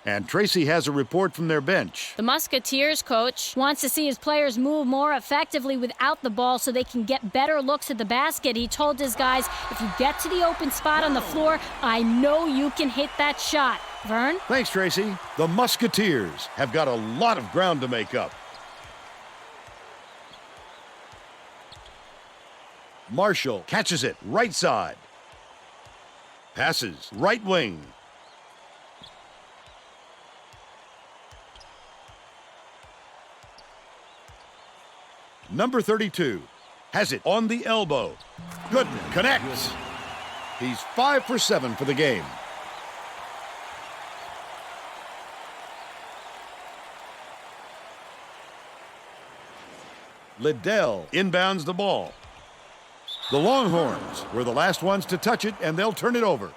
And Tracy has a report from their bench. The Musketeers coach wants to see his players move more effectively without the ball so they can get better looks at the basket. He told his guys, if you get to the open spot on the floor, I know you can hit that shot. Vern? Thanks, Tracy. The Musketeers have got a lot of ground to make up. Marshall catches it, right side. Passes, right wing. Number 32 has it on the elbow. Gooden connects. He's 5 for 7 for the game. Liddell inbounds the ball. The Longhorns were the last ones to touch it, and they'll turn it over.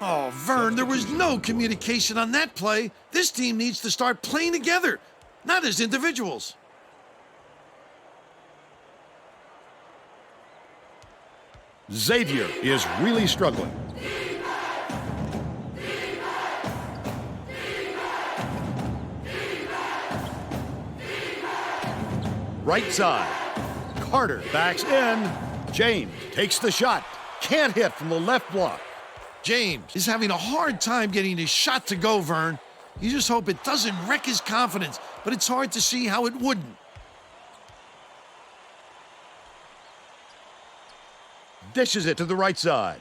Oh, Vern, there was no communication on that play. This team needs to start playing together, not as individuals. Xavier is really struggling. Right side. Carter backs in. James takes the shot. Can't hit from the left block. James is having a hard time getting his shot to go, Vern. You just hope it doesn't wreck his confidence, but it's hard to see how it wouldn't. Dishes it to the right side.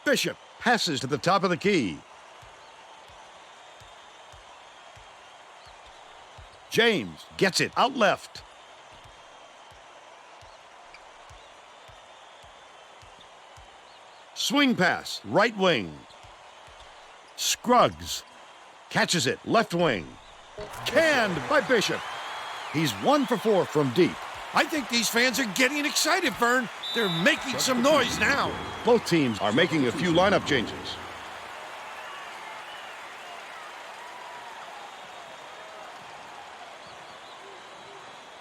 Bishop passes to the top of the key. James gets it out left. Swing pass, right wing. Scruggs catches it, left wing. Canned by Bishop. He's 1 for 4 from deep. I think these fans are getting excited, Vern. They're making some noise now. Both teams are making a few lineup changes.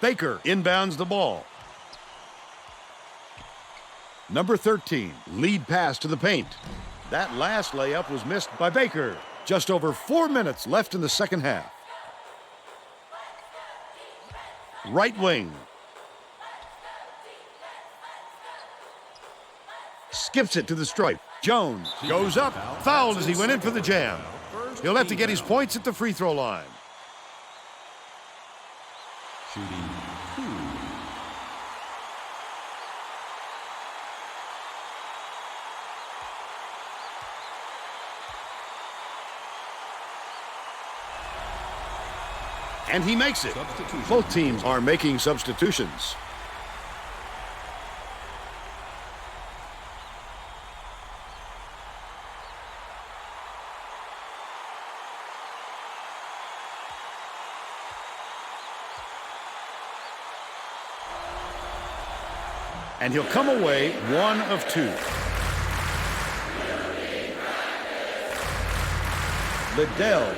Baker inbounds the ball. Number 13, lead pass to the paint. That last layup was missed by Baker. Just over 4 minutes left in the second half. Right wing. Skips it to the stripe. Jones goes up, fouled as he went in for the jam. He'll have to get his points at the free throw line. Shooting 2. And he makes it. Substitution. Both teams are making substitutions. and he'll come away 1 of 2. Liddell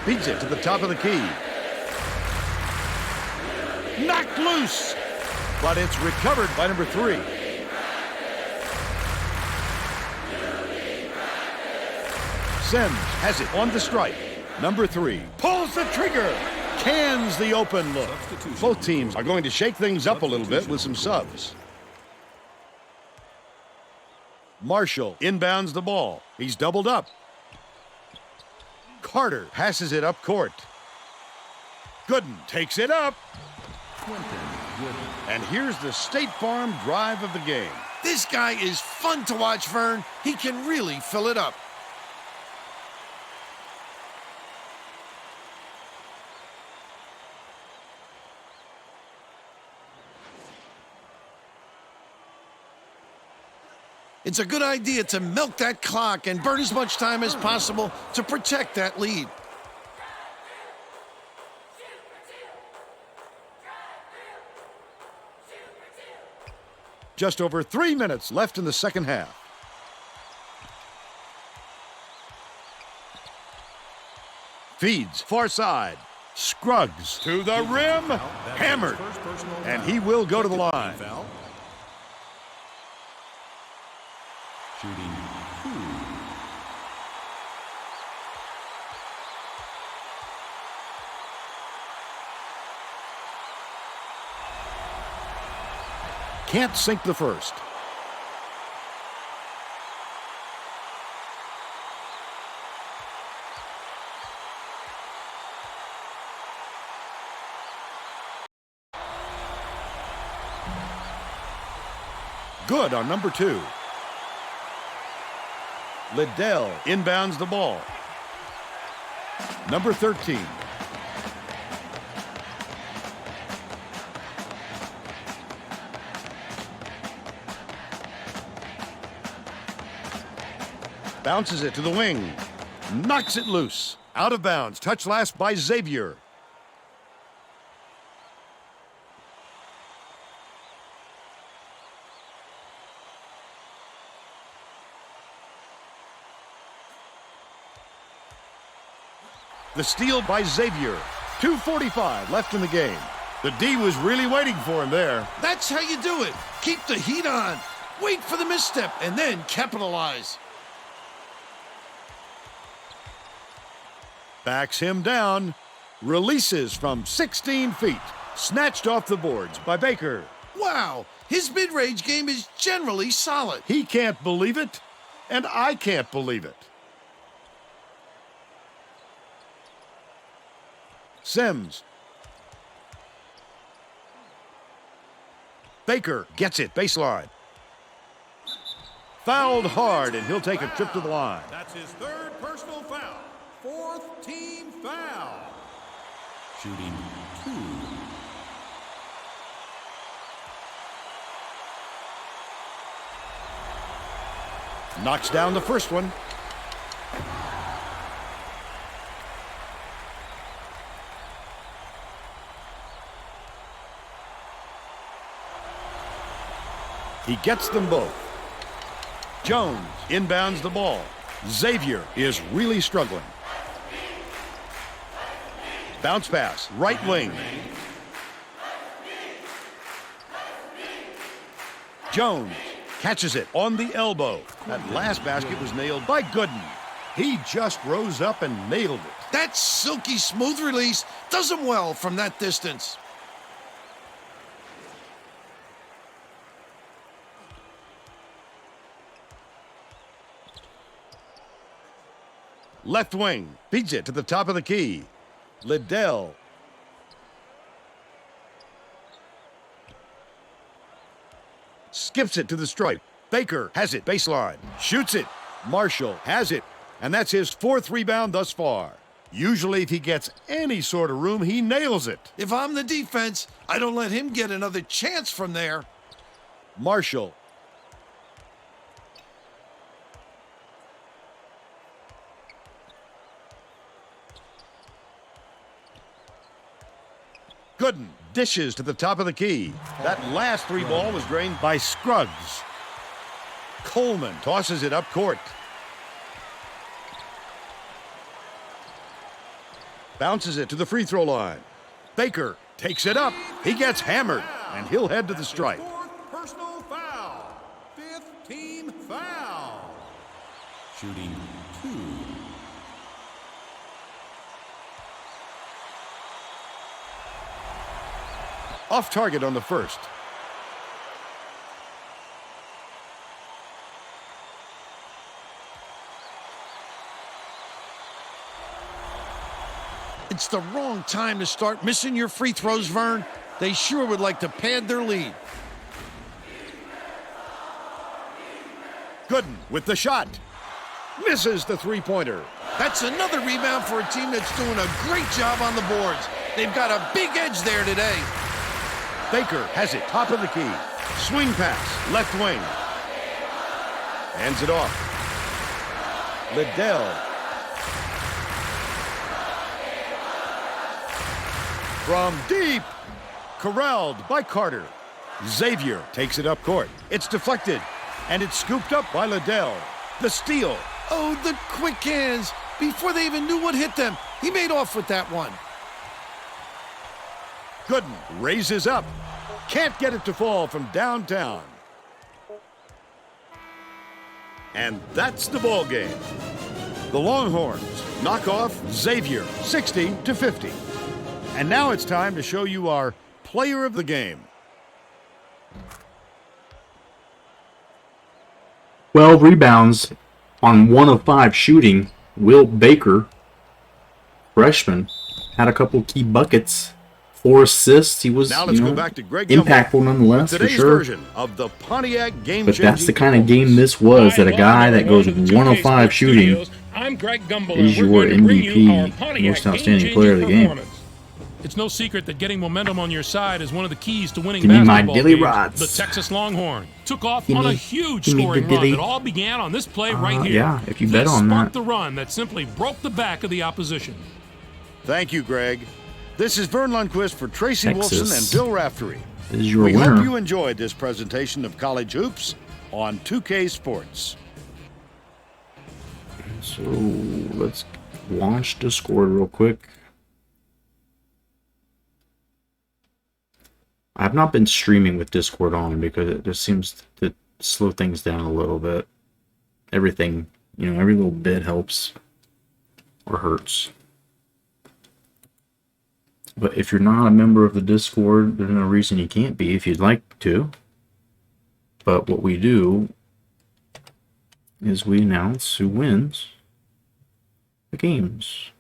beats it to the top of the key. Knocked loose, but it's recovered by number 3. Sims has it on the strike. Number 3 pulls the trigger, cans the open look. Both teams are going to shake things up a little bit with some subs. Marshall inbounds the ball. He's doubled up. Carter passes it up court. Gooden takes it up. And here's the State Farm drive of the game. This guy is fun to watch, Vern. He can really fill it up. It's a good idea to milk that clock and burn as much time as possible to protect that lead. Just over 3 minutes left in the second half. Feeds far side. Scruggs to the rim. Hammered. And he will go to the line. Shooting 2. Can't sink the first. Good on number 2. Liddell inbounds the ball. Number 13. Bounces it to the wing. Knocks it loose. Out of bounds. Touch last by Xavier. The steal by Xavier. 2:45 left in the game. The D was really waiting for him there. That's how you do it. Keep the heat on. Wait for the misstep and then capitalize. Backs him down. Releases from 16 feet. Snatched off the boards by Baker. Wow, his mid-range game is generally solid. He can't believe it, and I can't believe it. Sims. Baker gets it, baseline. Fouled hard, and he'll take a trip to the line. That's his 3rd personal foul. 4th team foul. Shooting 2. Knocks down the first one. He gets them both. Jones inbounds the ball. Xavier is really struggling. Bounce pass, right wing. Jones catches it on the elbow. That last basket was nailed by Gooden. He just rose up and nailed it. That silky smooth release does him well from that distance. Left wing, beats it to the top of the key. Liddell. Skips it to the stripe. Baker has it, baseline. Shoots it. Marshall has it. And that's his 4th rebound thus far. Usually if he gets any sort of room, he nails it. If I'm the defense, I don't let him get another chance from there. Marshall. Gooden dishes to the top of the key. That last three ball was drained by Scruggs. Coleman tosses it up court. Bounces it to the free throw line. Baker takes it up. He gets hammered, and he'll head to the stripe. Fourth personal foul. Fifth team foul. Shooting 2. Off target on the first. It's the wrong time to start missing your free throws, Vern. They sure would like to pad their lead. Gooden with the shot. Misses the three-pointer. That's another rebound for a team that's doing a great job on the boards. They've got a big edge there today. Baker has it top of the key. Swing pass, left wing. Hands it off. Liddell. From deep. Corralled by Carter. Xavier takes it up court. It's deflected, and it's scooped up by Liddell. The steal. Oh, the quick hands. Before they even knew what hit them, he made off with that one. Gooden raises up. Can't get it to fall from downtown. And that's the ball game. The Longhorns knock off Xavier 60-50. And now it's time to show you our player of the game. 12 rebounds on 1 of 5 shooting. Will Baker, freshman, had a couple key buckets. 4 assists. He was, Now let's go back to Greg impactful nonetheless, for today's sure. version of the Pontiac game. But that's the kind of game this was, that a guy that goes 1 of 5 shooting I'm Greg Gumbel, is and your we're going to bring you our MVP, Pontiac most outstanding game-changing player of the game. performance. It's no secret that getting momentum on your side is one of the keys to winning Give me my basketball dilly games. rods. The Texas Longhorn took off Give on me- a huge give me the scoring run dilly. that all began on this play right here. Yeah, if you bet This on sparked that. the run that simply broke the back of the opposition. Thank you, Greg. This is Vern Lundquist for Tracy Texas Wilson and Bill Raftery. Is your We winner. hope you enjoyed this presentation of college hoops on 2K Sports. So let's launch Discord real quick. I have not been streaming with Discord on because it just seems to slow things down a little bit. Everything, every little bit helps or hurts. But if you're not a member of the Discord, there's no reason you can't be if you'd like to. But what we do is we announce who wins the games.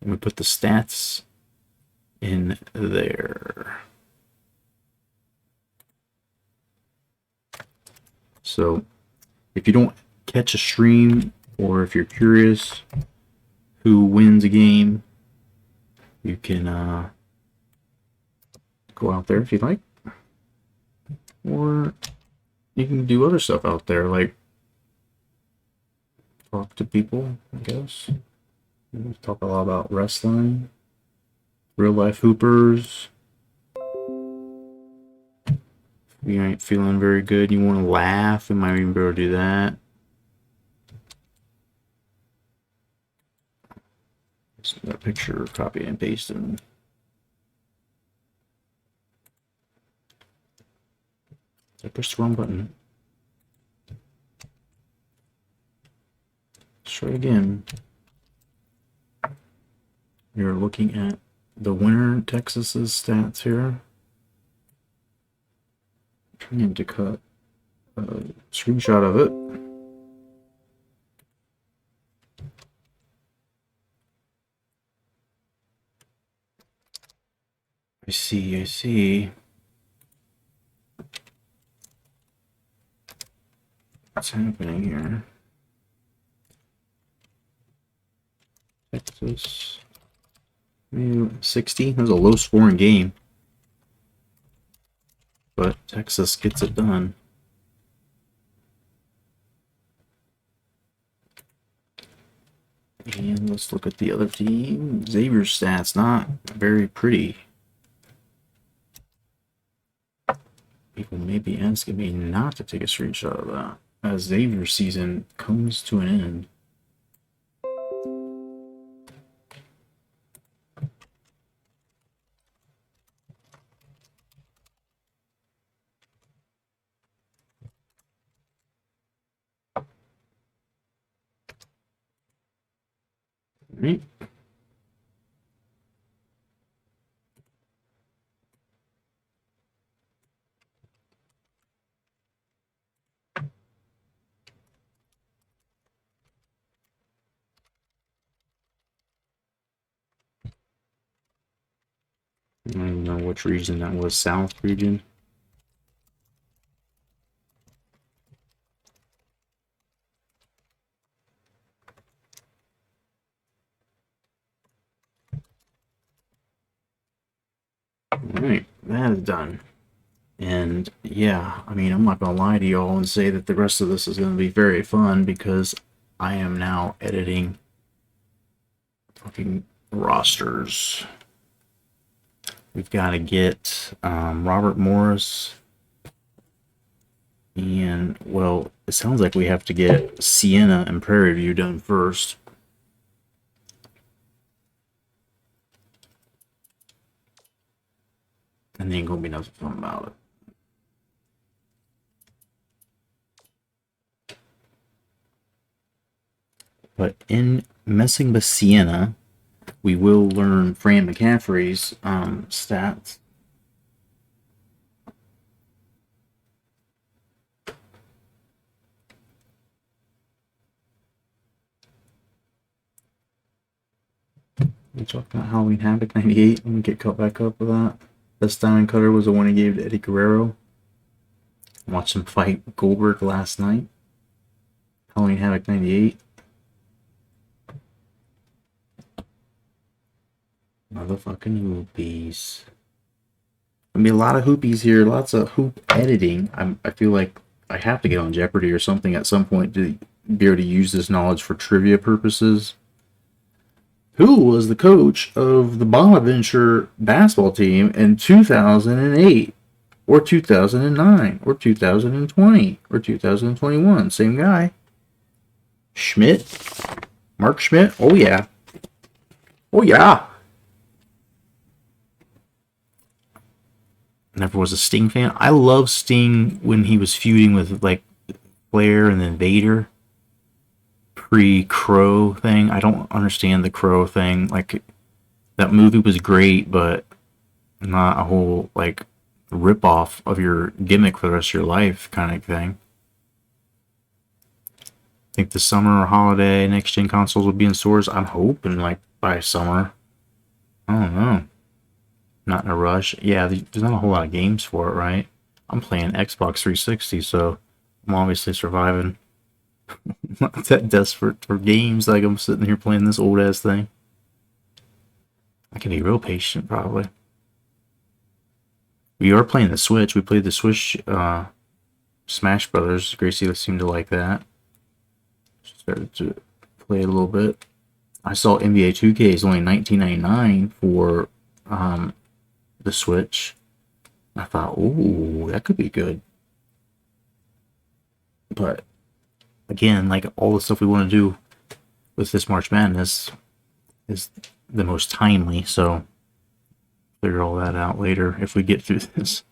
And we put the stats in there. So if you don't catch a stream, or if you're curious who wins a game, you can go out there if you'd like. Or you can do other stuff out there, like talk to people, I guess. We talk a lot about wrestling, real life hoopers. If you ain't feeling very good, you want to laugh, we might even be able to do that. That picture, copy and paste, and I pushed the wrong button. Let's try again. You're looking at the winner Texas's stats here. Trying to cut a screenshot of it. I see. What's happening here? Texas. 60. That was a low scoring game. But Texas gets it done. And let's look at the other team. Xavier's stats, not very pretty. People may be asking me not to take a screenshot of that as Xavier's season comes to an end. Right. I don't know which region that was. South region. Alright, that is done. And yeah, I mean, I'm not gonna lie to y'all and say that the rest of this is gonna be very fun because I am now editing fucking rosters. We've got to get Robert Morris, and well, it sounds like we have to get Sienna and Prairie View done first. And there ain't gonna be nothing fun about it. But in messing with Sienna, we will learn Fran McCaffrey's stats. We talked about Halloween Havoc 98 and we get caught back up with that. Best diamond cutter was the one he gave to Eddie Guerrero. Watched him fight Goldberg last night. Halloween Havoc 98. Motherfucking hoopies. Gonna be a lot of hoopies here, lots of hoop editing. I feel like I have to get on Jeopardy or something at some point to be able to use this knowledge for trivia purposes. Who was the coach of the Bonaventure basketball team in 2008 or 2009 or 2020 or 2021? Same guy. Schmidt? Mark Schmidt? Oh yeah. Oh yeah. Never was a Sting fan. I love Sting when he was feuding with like Flair and then Vader. Pre-Crow thing. I don't understand the Crow thing. Like, that movie was great, but not a whole like rip-off of your gimmick for the rest of your life kind of thing. I think the summer or holiday next gen consoles will be in stores. I'm hoping like by summer. I don't know. Not in a rush. Yeah, there's not a whole lot of games for it, right? I'm playing Xbox 360, so I'm obviously surviving. Not that desperate for games, like I'm sitting here playing this old ass thing. I can be real patient, probably. We are playing the Switch. We played the Switch Smash Brothers. Gracie seemed to like that. Started to play it a little bit. I saw NBA 2K is only $19.99 for the Switch. I thought, ooh, that could be good. But again, like all the stuff we want to do with this March Madness is the most timely, so figure all that out later if we get through this.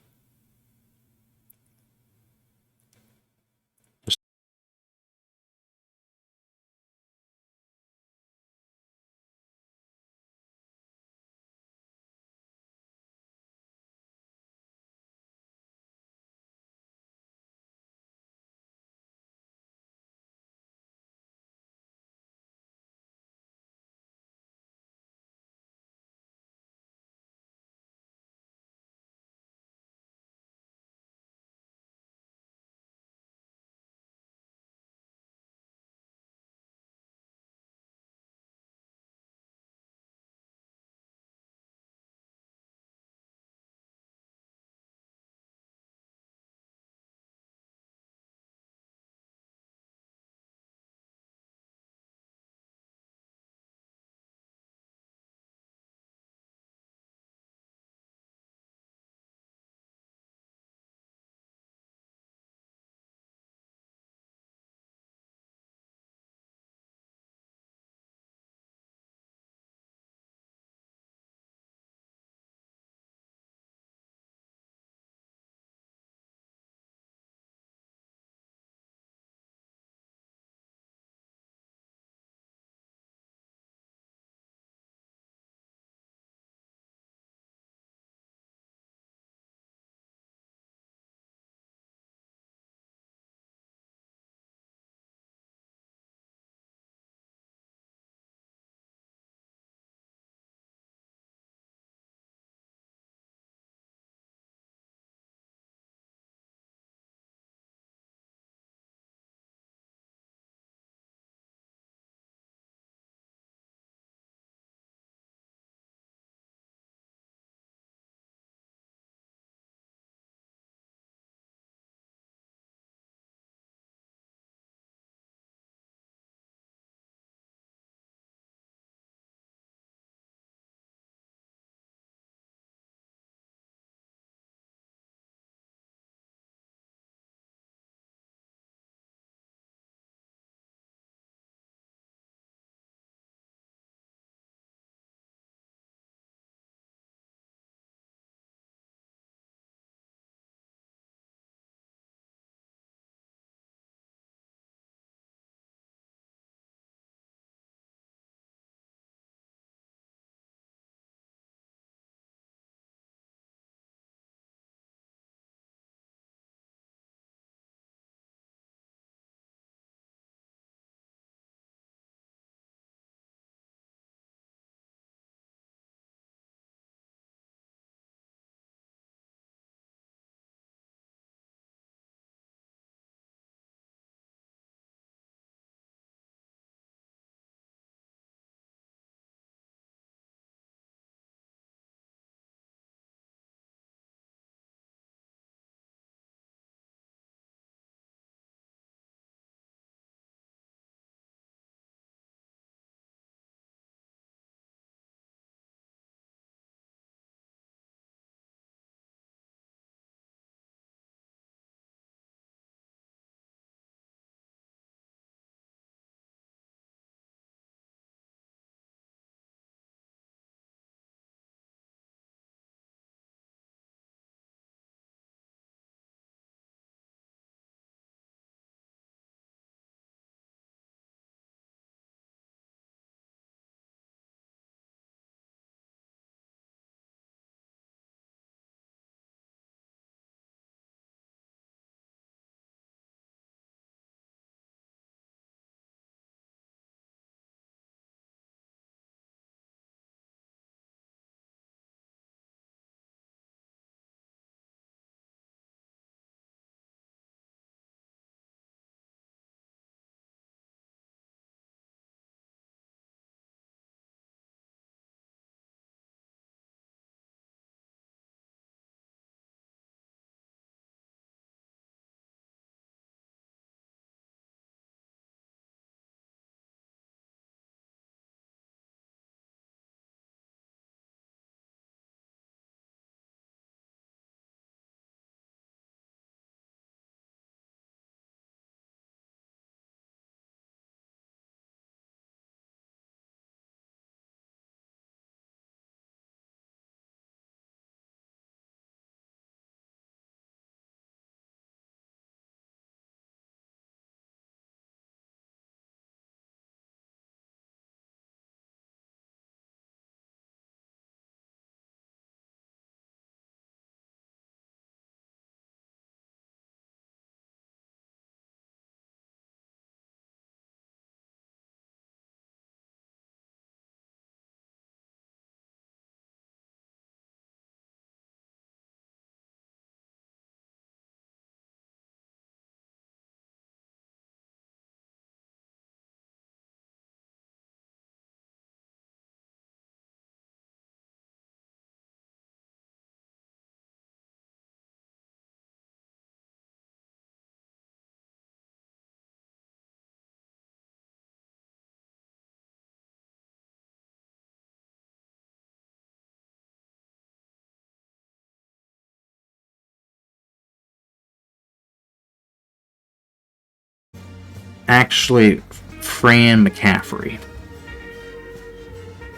actually Fran McCaffrey.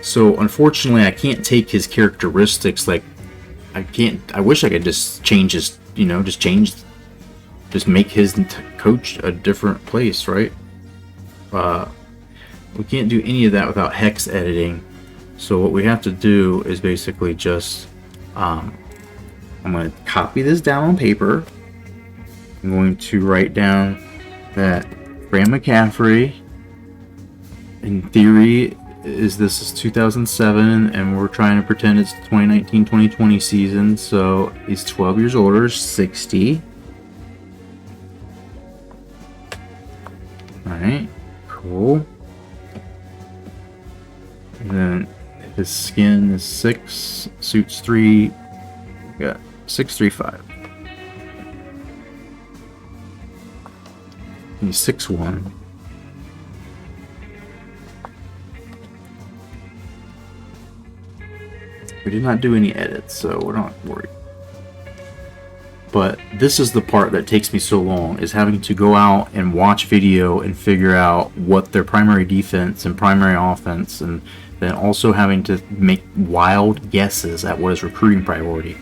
So unfortunately, I can't take his characteristics. Like, I wish I could just change his, just make his coach a different place, right? We can't do any of that without hex editing. So what we have to do is basically just, I'm going to copy this down on paper. I'm going to write down that Fran McCaffrey, in theory, this is 2007, and we're trying to pretend it's 2019-2020 season. So he's 12 years older, 60. All right, cool. And then his skin is 6, suits 3. We got 6'3", 5". He's 6'1". We did not do any edits, so we're not worried. But this is the part that takes me so long, is having to go out and watch video and figure out what their primary defense and primary offense, and then also having to make wild guesses at what is recruiting priority.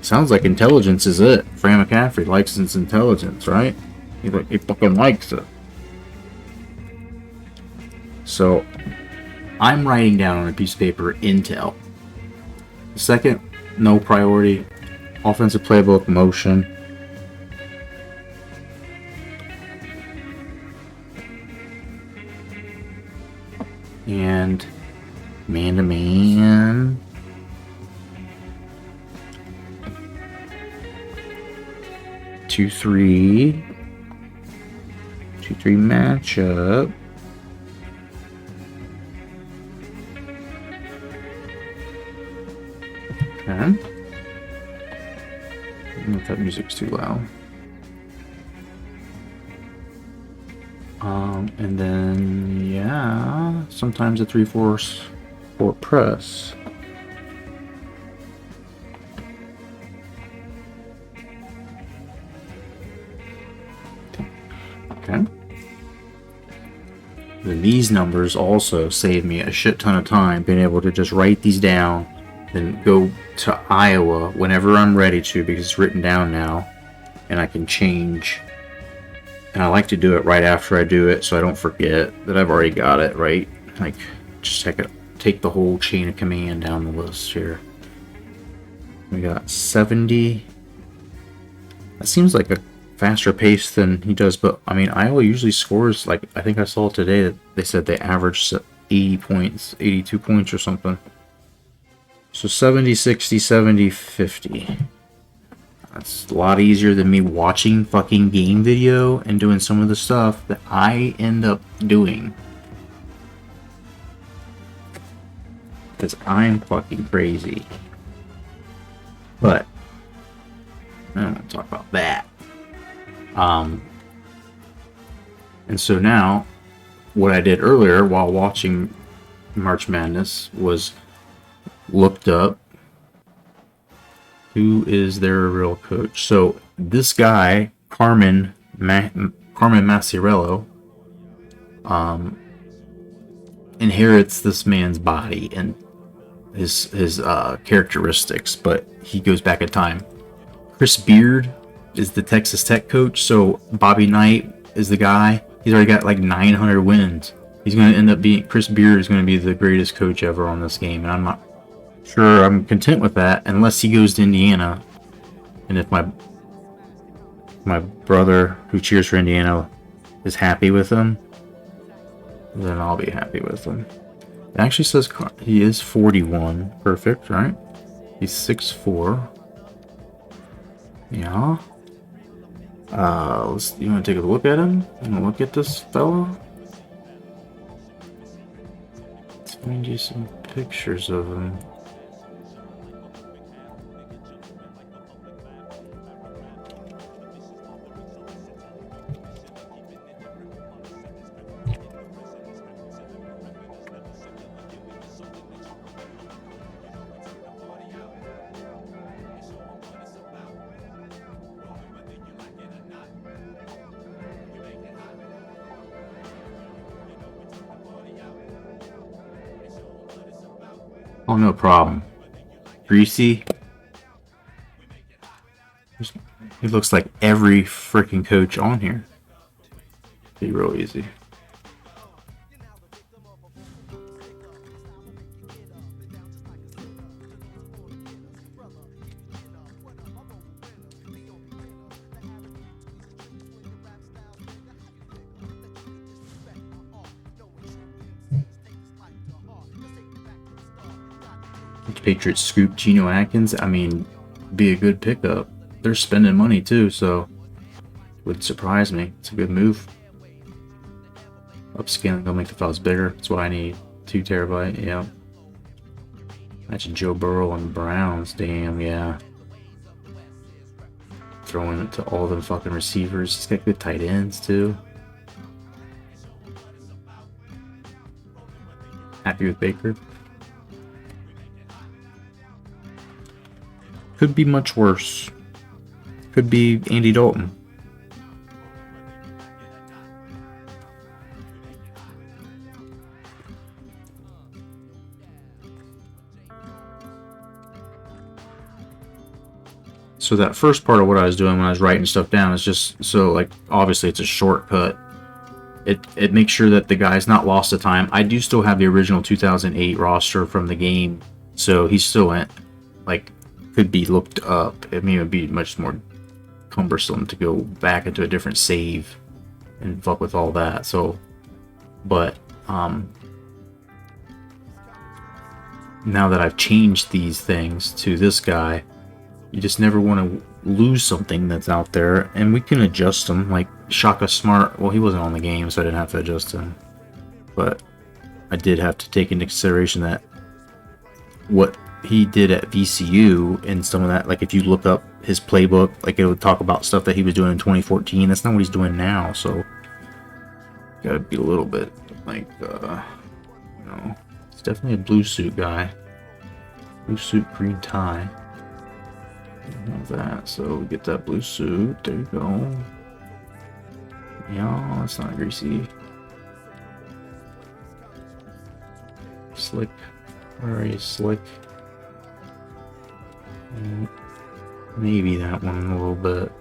Sounds like intelligence is it. Fran McCaffrey likes his intelligence, right? He fucking likes it. So I'm writing down on a piece of paper intel. Second, no priority. Offensive playbook, motion. And man-to-man. 2-3. 2-3 matchup. Okay. I don't know if that music's too loud. And then, yeah, sometimes a 3/4 for press. Okay. Then these numbers also save me a shit ton of time being able to just write these down, then go to Iowa whenever I'm ready to, because it's written down now, and I can change. And I like to do it right after I do it so I don't forget that I've already got it, right? Like, just take the whole chain of command down the list here. We got 70. That seems like a faster pace than he does, but I mean, Iowa usually scores, like, I think I saw today that they said they averaged 80 points, 82 points or something. So 70, 60, 70, 50. That's a lot easier than me watching fucking game video and doing some of the stuff that I end up doing. Because I'm fucking crazy. But I don't want to talk about that. And so now, what I did earlier while watching March Madness was looked up who is their real coach. So this guy, Carmen Maciarello, inherits this man's body and his characteristics, but he goes back in time. Chris Beard is the Texas Tech coach, so Bobby Knight is the guy. He's already got like 900 wins. He's going to end up being, Chris Beard is going to be the greatest coach ever on this game, and I'm not sure I'm content with that unless he goes to Indiana. And if my brother who cheers for Indiana is happy with him, then I'll be happy with him. It actually says he is 41. Perfect, right? He's 6'4". Yeah. You want to take a look at him? You want to look at this fellow? Let's find you some pictures of him. Oh, no problem. Greasy. He looks like every freaking coach on here. Be real easy. Patriots scoop Geno Atkins. I mean, be a good pickup. They're spending money too, so would surprise me. It's a good move. Upscaling will make the files bigger. That's why I need 2 terabyte. Yeah. Imagine Joe Burrow and Browns. Damn, yeah. Throwing it to all them fucking receivers. He's got good tight ends too. Happy with Baker. Could be much worse. Could be Andy Dalton. So that first part of what I was doing when I was writing stuff down is just so, like, obviously it's a shortcut. It makes sure that the guy's not lost to time. I do still have the original 2008 roster from the game, so he's still in, like, could be looked up. I mean, it would be much more cumbersome to go back into a different save and fuck with all that. So, but now that I've changed these things to this guy, you just never want to lose something that's out there, and we can adjust them. Like Shaka Smart, well, he wasn't on the game, so I didn't have to adjust him, but I did have to take into consideration that what he did at VCU and some of that, like if you look up his playbook, like it would talk about stuff that he was doing in 2014. That's not what he's doing now, so gotta be a little bit like, you know, it's definitely a blue suit guy. Blue suit, green tie. Have that, so we get that blue suit. There you go. Yeah, it's not greasy. Slick. Where are you, Slick? Maybe that one a little bit.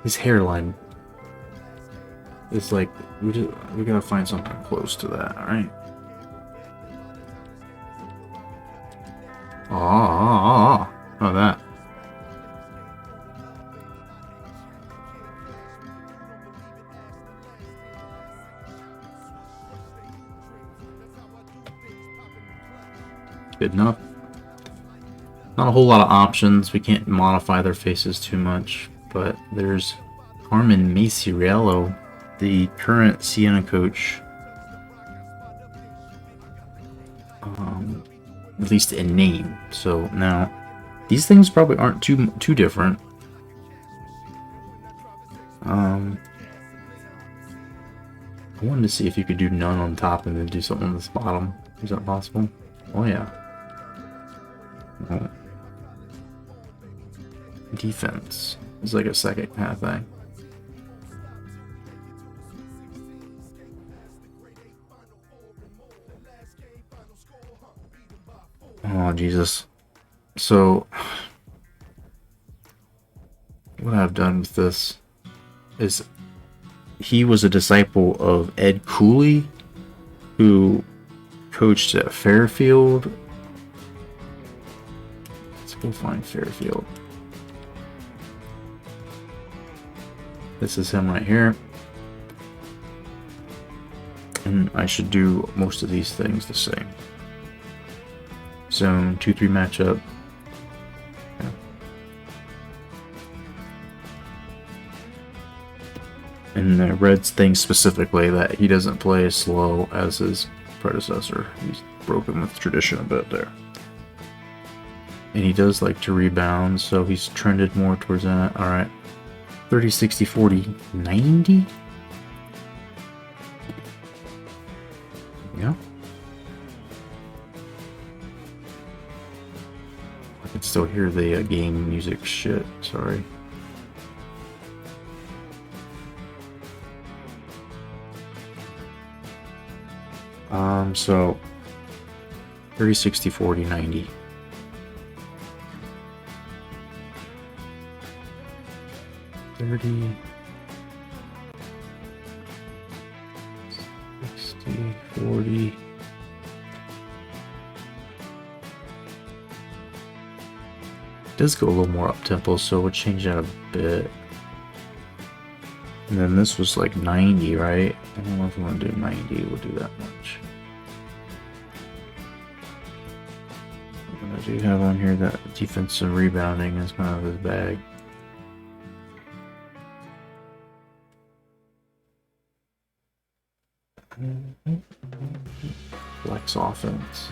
His hairline is like, we gotta find something close to that, alright? Oh, that. Good enough. Not a whole lot of options. We can't modify their faces too much, but there's Carmen Maceriello, the current Siena coach, at least in name. So now, these things probably aren't too different. I wanted to see if you could do none on top and then do something on this bottom. Is that possible? Oh yeah. Oh. Defense. It's like a second kind of thing. Oh, Jesus. So, what I've done with this is he was a disciple of Ed Cooley, who coached at Fairfield. Let's go find Fairfield. This is him right here. And I should do most of these things the same. Zone 2-3 matchup. Yeah. And the Reds thing specifically that he doesn't play as slow as his predecessor. He's broken with tradition a bit there. And he does like to rebound, so he's trended more towards that. Alright. 30, 60, 40, 90? Yeah. can still hear the game music shit. Sorry. So 30, 60, 40, 90. $30, 60, 40. Does go a little more up tempo, so we'll change that a bit. And then this was like 90, right? I don't know if we want to do 90, we'll do that much. And I do have on here that defensive rebounding is kind of his bag. Flex offense.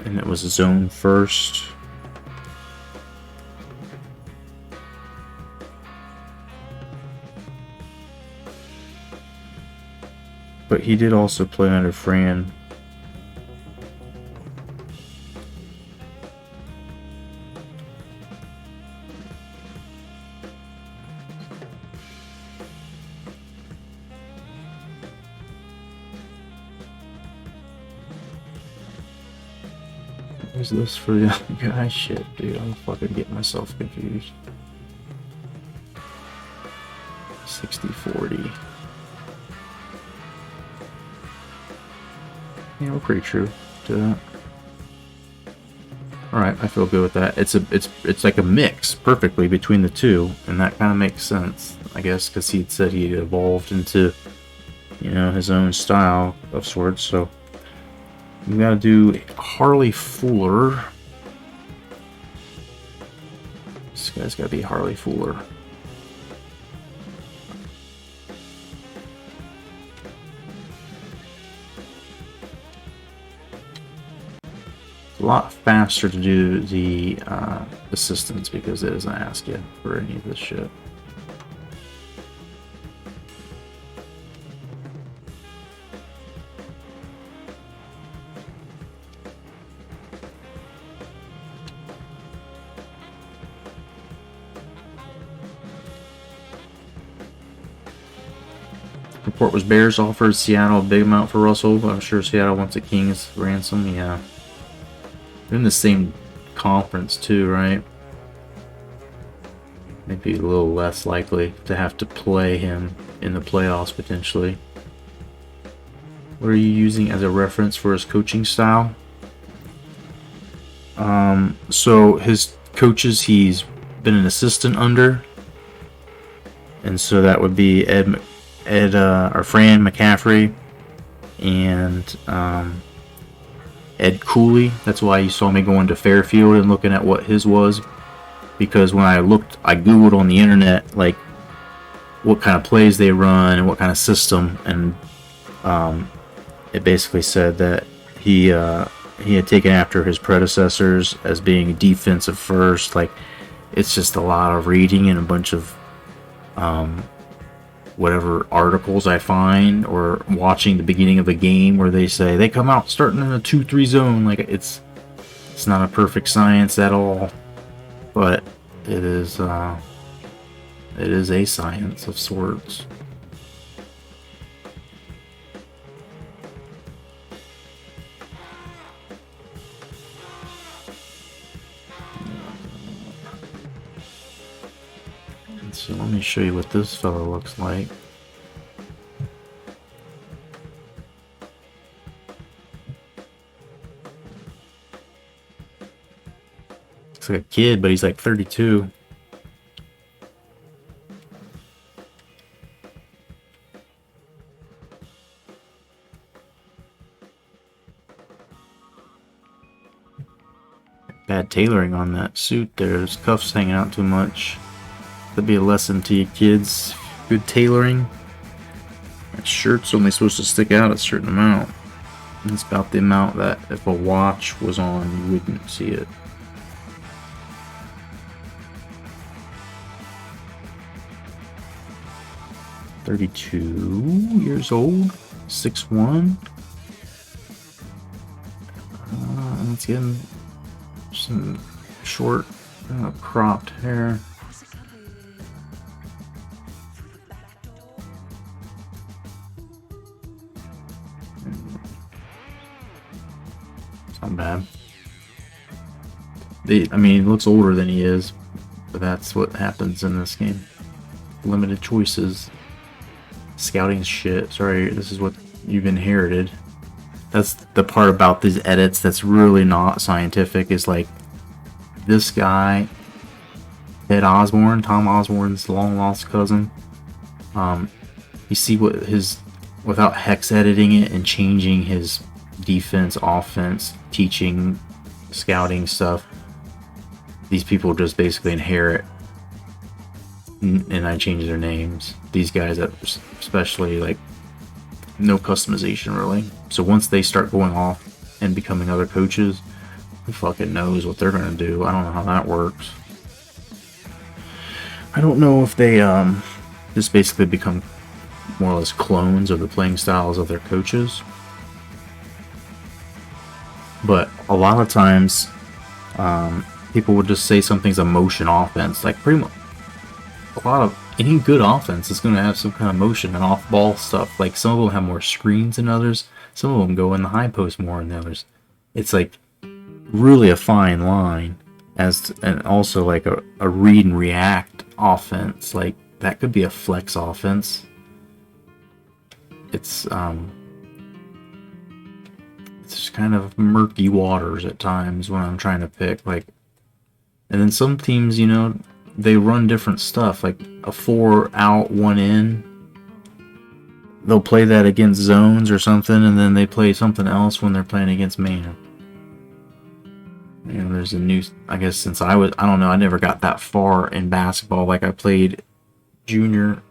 And it was zone first. But he did also play under Fran. What is this for the other guy? Shit, dude, I'm fucking getting myself confused. 60-40. Yeah, we're pretty true to that. Alright, I feel good with that. It's like a mix perfectly between the two, and that kind of makes sense, I guess, because he had said he evolved into, you know, his own style of sorts. So we gotta do Harley Fuller. This guy's gotta be Harley Fuller. A lot faster to do the assistance because it doesn't ask you for any of this shit. Report was Bears offered Seattle a big amount for Russell. I'm sure Seattle wants a King's ransom. Yeah. They're in the same conference too, right? Maybe a little less likely to have to play him in the playoffs potentially. What are you using as a reference for his coaching style? So his coaches he's been an assistant under, and so that would be or Fran McCaffrey and Ed Cooley. That's why you saw me going to Fairfield and looking at what his was, because when I googled on the internet like what kind of plays they run and what kind of system, and it basically said that he had taken after his predecessors as being defensive first. Like, it's just a lot of reading and a bunch of whatever articles I find, or watching the beginning of a game where they say they come out starting in a 2-3 zone. Like, it's not a perfect science at all, but it is a science of sorts. So let me show you what this fellow looks like. Looks like a kid, but he's like 32. Bad tailoring on that suit there. His cuffs hanging out too much. That'd be a lesson to you kids. Good tailoring. That shirt's only supposed to stick out a certain amount. And it's about the amount that if a watch was on, you wouldn't see it. "32 years old, 6'1". Let's get him some short, cropped hair. It's not bad. I mean, he looks older than he is, but that's what happens in this game. Limited choices. Scouting shit. Sorry, this is what you've inherited. That's the part about these edits that's really not scientific, is like this guy, Ed Osborne, Tom Osborne's long lost cousin. You see what his, without hex editing it and changing his defense, offense, teaching, scouting stuff, these people just basically inherit, and I change their names. These guys that especially, like, no customization really. So once they start going off and becoming other coaches, who fucking knows what they're gonna do? I don't know how that works. I don't know if they just basically become more or less clones of the playing styles of their coaches. But a lot of times, people would just say something's a motion offense. Like pretty much a lot of any good offense is going to have some kind of motion and off-ball stuff. Like some of them have more screens than others. Some of them go in the high post more than others. It's like really a fine line, and also like a read and react offense. Like that could be a flex offense. It's just kind of murky waters at times when I'm trying to pick, like, and then some teams, you know, they run different stuff, like a 4 out 1 in. They'll play that against zones or something, and then they play something else when they're playing against man. You know, there's a new, I guess since I don't know, I never got that far in basketball. Like I played junior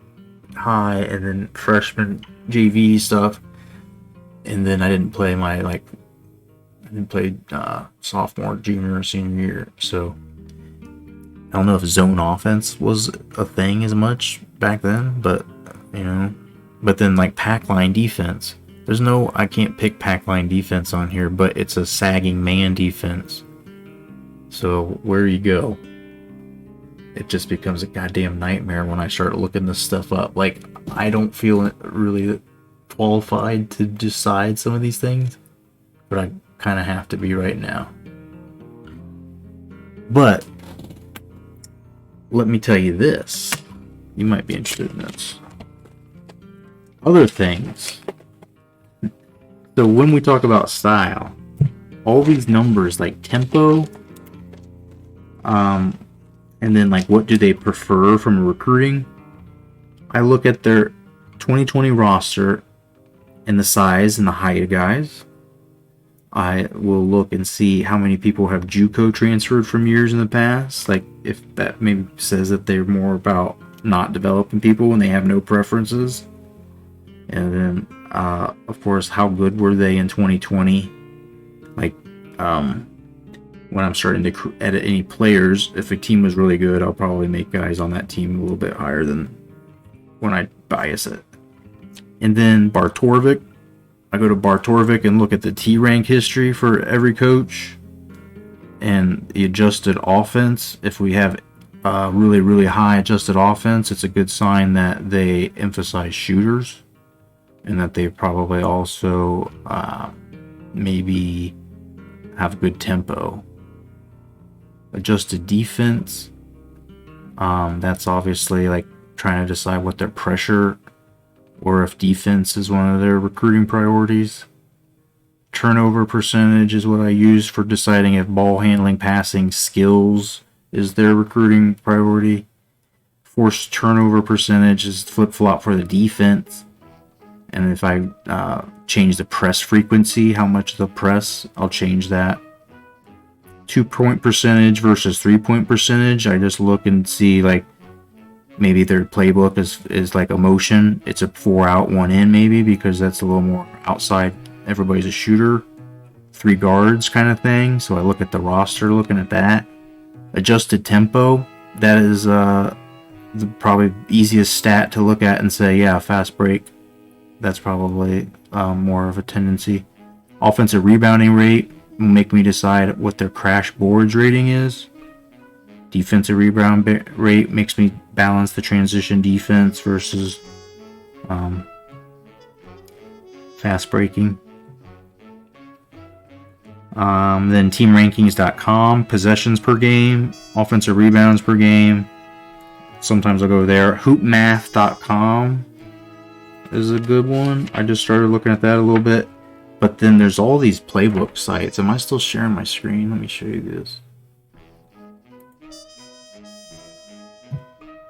high and then freshman JV stuff, and then I didn't play sophomore, junior, or senior year. So I don't know if zone offense was a thing as much back then, but you know, but then like pack line defense. I can't pick pack line defense on here, but it's a sagging man defense. So where you go, it just becomes a goddamn nightmare when I start looking this stuff up. Like I don't feel really qualified to decide some of these things, but I kind of have to be right now. But let me tell you this. You might be interested in this. Other things. So when we talk about style, all these numbers like tempo, and then like what do they prefer from recruiting? I look at their 2020 roster and the size and the height of guys. I will look and see how many people have JUCO transferred from years in the past. Like if that maybe says that they're more about not developing people when they have no preferences. And then, of course, how good were they in 2020? Like, when I'm starting to edit any players, if a team was really good, I'll probably make guys on that team a little bit higher than when I bias it. And then Bartorvik. I go to Bartorvik and look at the T-rank history for every coach and the adjusted offense. If we have really, really high adjusted offense, it's a good sign that they emphasize shooters and that they probably also maybe have good tempo. Adjusted defense, that's obviously like trying to decide what their pressure or if defense is one of their recruiting priorities. Turnover percentage is what I use for deciding if ball handling, passing, skills is their recruiting priority. Forced turnover percentage is flip-flop for the defense. And if I change the press frequency, how much of the press, I'll change that. 2-point percentage versus 3-point percentage, I just look and see like maybe their playbook is like a motion. It's a 4 out 1 in maybe, because that's a little more outside. Everybody's a shooter, 3 guards kind of thing. So I look at the roster, looking at that. Adjusted tempo, that is the probably easiest stat to look at and say, yeah, fast break. That's probably more of a tendency. Offensive rebounding rate, make me decide what their crash boards rating is. Defensive rebound rate makes me balance the transition defense versus fast breaking. Then teamrankings.com, possessions per game, offensive rebounds per game. Sometimes I'll go there. Hoopmath.com is a good one. I just started looking at that a little bit. But then there's all these playbook sites. Am I still sharing my screen? Let me show you this.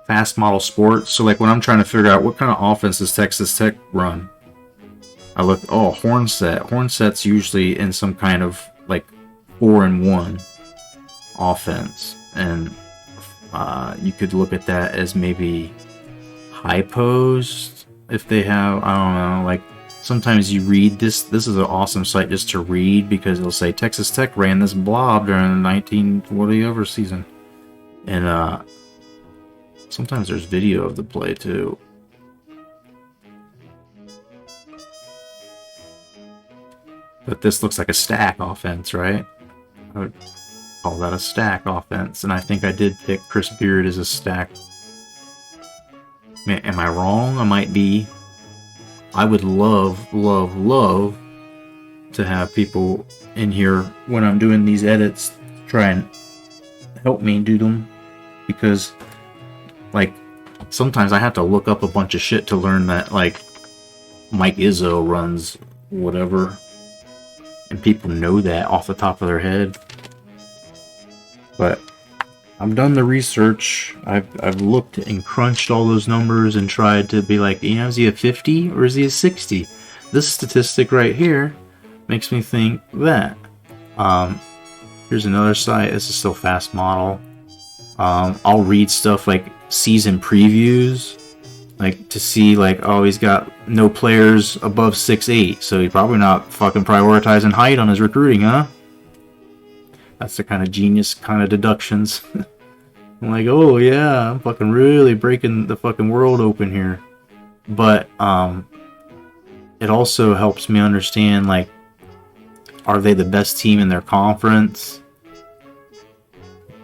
Fast Model Sports. So like when I'm trying to figure out what kind of offense does Texas Tech run, I look, horn set. Horn set's usually in some kind of like 4-1 offense. And you could look at that as maybe high post if they have, I don't know, like sometimes you read this. This is an awesome site just to read because it'll say Texas Tech ran this blob during the whatever season. And sometimes there's video of the play too. But this looks like a stack offense, right? I would call that a stack offense. And I think I did pick Chris Beard as a stack. Am I wrong? I might be. I would love to have people in here when I'm doing these edits try and help me do them. Because, like, sometimes I have to look up a bunch of shit to learn that, like, Mike Izzo runs whatever. And people know that off the top of their head. But I've done the research. I've looked and crunched all those numbers and tried to be like, is he a 50 or is he a 60? This statistic right here makes me think that. Here's another site. This is still Fast Model. I'll read stuff like season previews, like to see like, he's got no players above 6'8", so he's probably not fucking prioritizing height on his recruiting, huh? That's the kind of genius kind of deductions. I'm like, oh yeah, I'm fucking really breaking the fucking world open here. But it also helps me understand, like, are they the best team in their conference?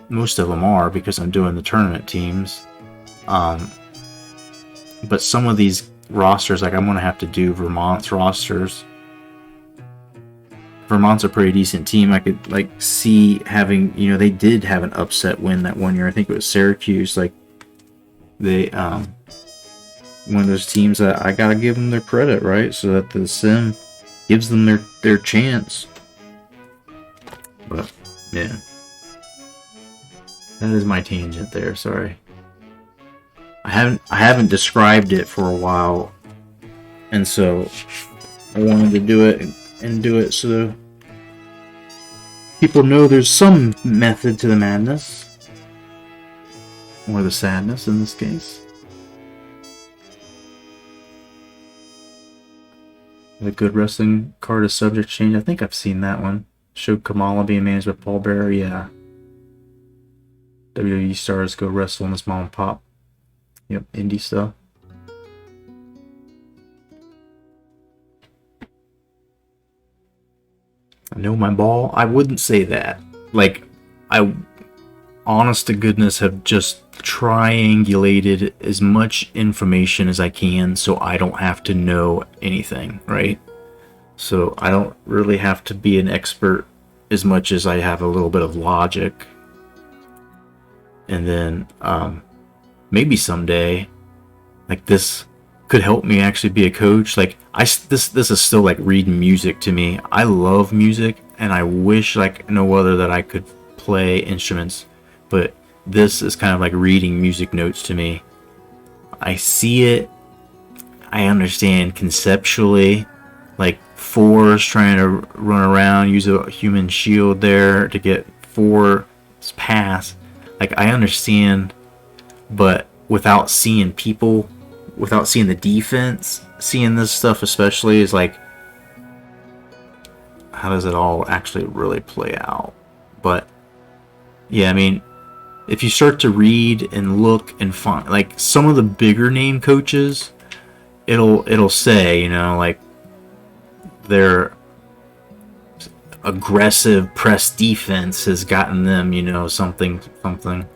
Most of them are, because I'm doing the tournament teams. But some of these rosters, like I'm going to have to do Vermont's rosters. Vermont's a pretty decent team. I could like see having, they did have an upset win that one year. I think it was Syracuse. Like they, one of those teams that I got to give them their credit, right? So that the sim gives them their chance. But yeah, that is my tangent there. Sorry. I haven't described it for a while, and so I wanted to do it and do it so people know there's some method to the madness, or the sadness in this case. The good wrestling card is subject change. I think I've seen that one. Showed Kamala being managed by Paul Bearer. Yeah. WWE stars go wrestle in this mom and pop. Yep, indie stuff. I know my ball. I wouldn't say that. Like, I, honest to goodness, have just triangulated as much information as I can so I don't have to know anything, right? So I don't really have to be an expert as much as I have a little bit of logic. And then, maybe someday, like this could help me actually be a coach. Like this is still like reading music to me. I love music, and I wish like no other that I could play instruments. But this is kind of like reading music notes to me. I see it. I understand conceptually. Like Four's trying to run around, use a human shield there to get Four's pass. Like I understand. But without seeing people, without seeing the defense, seeing this stuff especially is like, how does it all actually really play out? But yeah, I mean, if you start to read and look and find, like some of the bigger name coaches, it'll say, like they're aggressive press defense has gotten them, something.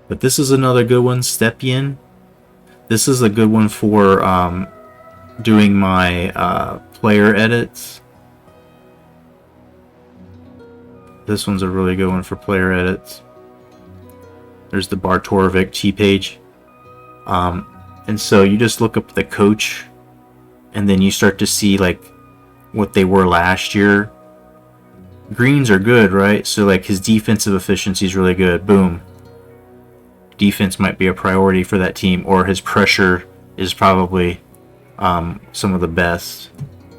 But this is another good one, Stepien. This is a good one for doing my player edits. This one's a really good one for player edits. There's the Bartorovic T page. And so you just look up the coach, and then you start to see like what they were last year. Greens are good, right? So like his defensive efficiency is really good. Boom. Defense might be a priority for that team, or his pressure is probably some of the best.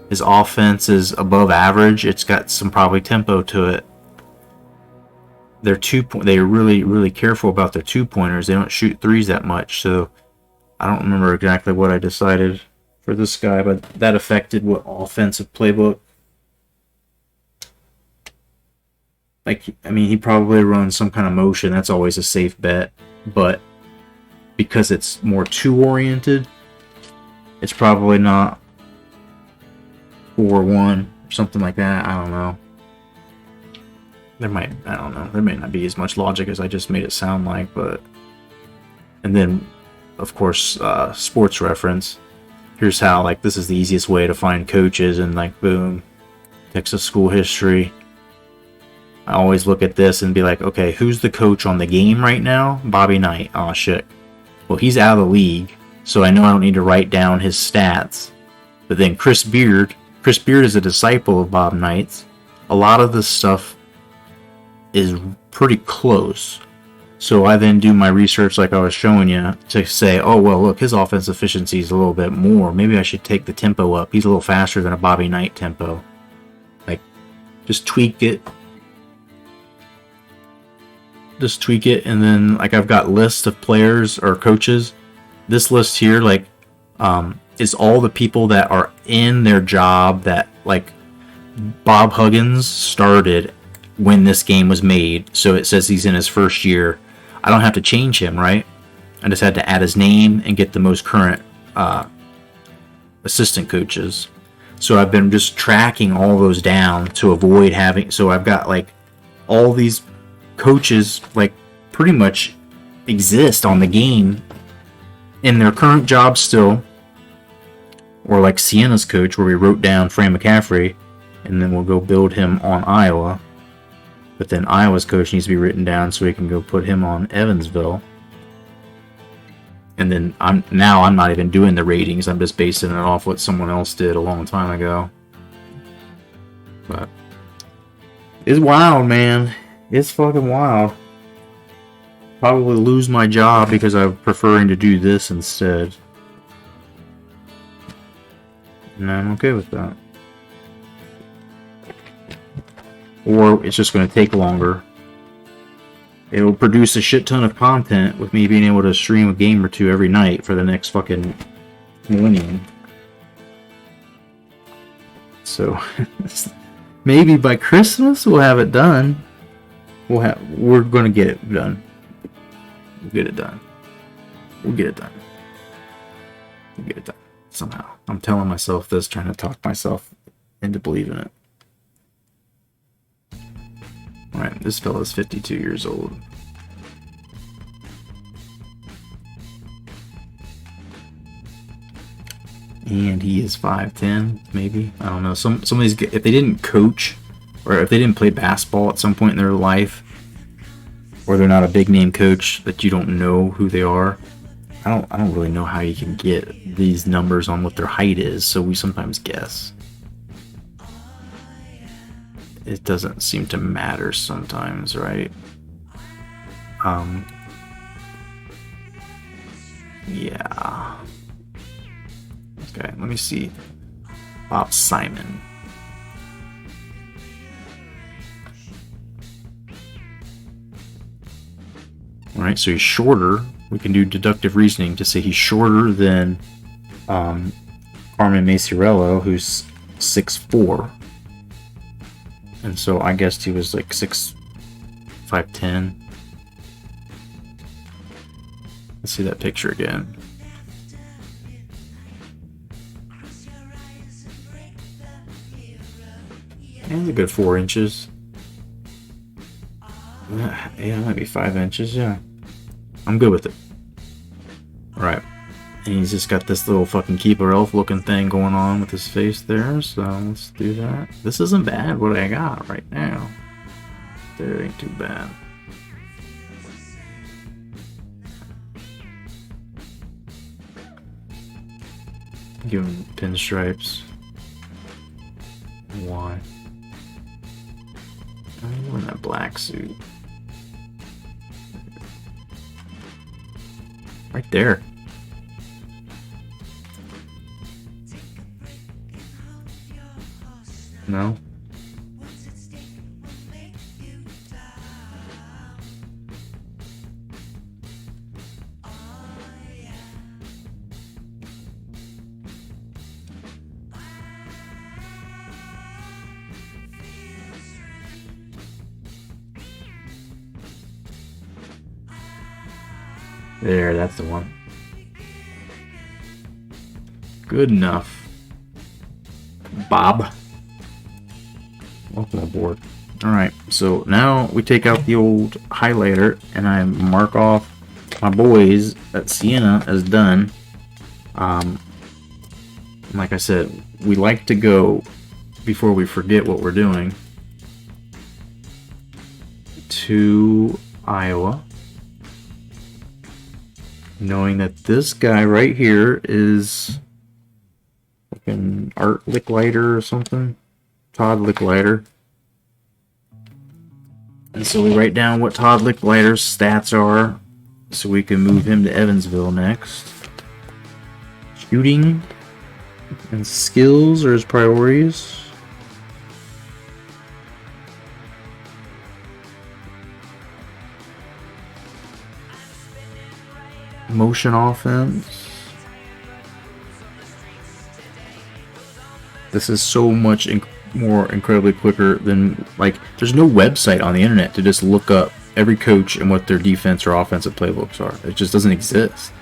His offense is above average. It's got some probably tempo to it. They're really, really careful about their 2-pointers. They don't shoot threes that much, so I don't remember exactly what I decided for this guy, but that affected what offensive playbook. He probably runs some kind of motion. That's always a safe bet, but because it's more 2-oriented, it's probably not 4-1 or something like that. I don't know. There might not be as much logic as I just made it sound like, but... And then, of course, sports reference. Here's how, like, this is the easiest way to find coaches, and, like, boom, Texas school history. I always look at this and be like, okay, who's the coach on the game right now? Bobby Knight. Oh, shit. Well, he's out of the league, so I know I don't need to write down his stats. But then Chris Beard is a disciple of Bob Knight's. A lot of this stuff is pretty close. So I then do my research like I was showing you to say, oh, well, look, his offense efficiency is a little bit more. Maybe I should take the tempo up. He's a little faster than a Bobby Knight tempo. Like, just tweak it. And then, like, I've got lists of players or coaches. This list here, like, is all the people that are in their job that, like, Bob Huggins started when this game was made. So it says he's in his first year. I don't have to change him, right? I just had to add his name and get the most current assistant coaches. So I've been just tracking all those down to avoid having... So I've got, like, all these coaches, like, pretty much exist on the game in their current job still. Or like Sienna's coach, where we wrote down Fran McCaffrey, and then we'll go build him on Iowa. But then Iowa's coach needs to be written down so we can go put him on Evansville. And then I'm not even doing the ratings. I'm just basing it off what someone else did a long time ago. But it's wild, man. It's fucking wild. Probably lose my job because I'm preferring to do this instead. And I'm okay with that. Or it's just going to take longer. It'll produce a shit ton of content with me being able to stream a game or two every night for the next fucking millennium. So maybe by Christmas we'll have it done. We're going to get it done. We'll get it done. We'll get it done. We'll get it done somehow. I'm telling myself this, trying to talk myself into believing it. Alright, this fella's 52 years old. And he is 5'10", maybe. I don't know. Some of these, if they didn't coach, or if they didn't play basketball at some point in their life, or they're not a big name coach that you don't know who they are, I don't really know how you can get these numbers on what their height is, so we sometimes guess. It doesn't seem to matter sometimes, right? Yeah. Okay, let me see. Bob Simon. Alright, so he's shorter. We can do deductive reasoning to say he's shorter than Carmen Maciarello, who's 6'4". And so I guessed he was like 5'10". Let's see that picture again. And a good 4 inches. Yeah, it might be 5 inches, yeah. I'm good with it. Alright. And he's just got this little fucking keeper elf looking thing going on with his face there, so let's do that. This isn't bad what I got right now. That ain't too bad. Give him pinstripes. Why? I'm wearing that black suit. Right there. No? There, that's the one. Good enough. Bob. Welcome aboard. Alright, so now we take out the old highlighter and I mark off my boys that Sienna has done. Like I said, we like to go before we forget what we're doing to Iowa, knowing that this guy right here is fucking Art Licklider or something. Todd Licklider. And so we write down what Todd Licklider's stats are so we can move him to Evansville next. Shooting and skills are his priorities. Motion offense. This is so much more incredibly quicker than, like, there's no website on the internet to just look up every coach and what their defense or offensive playbooks are. It just doesn't exist.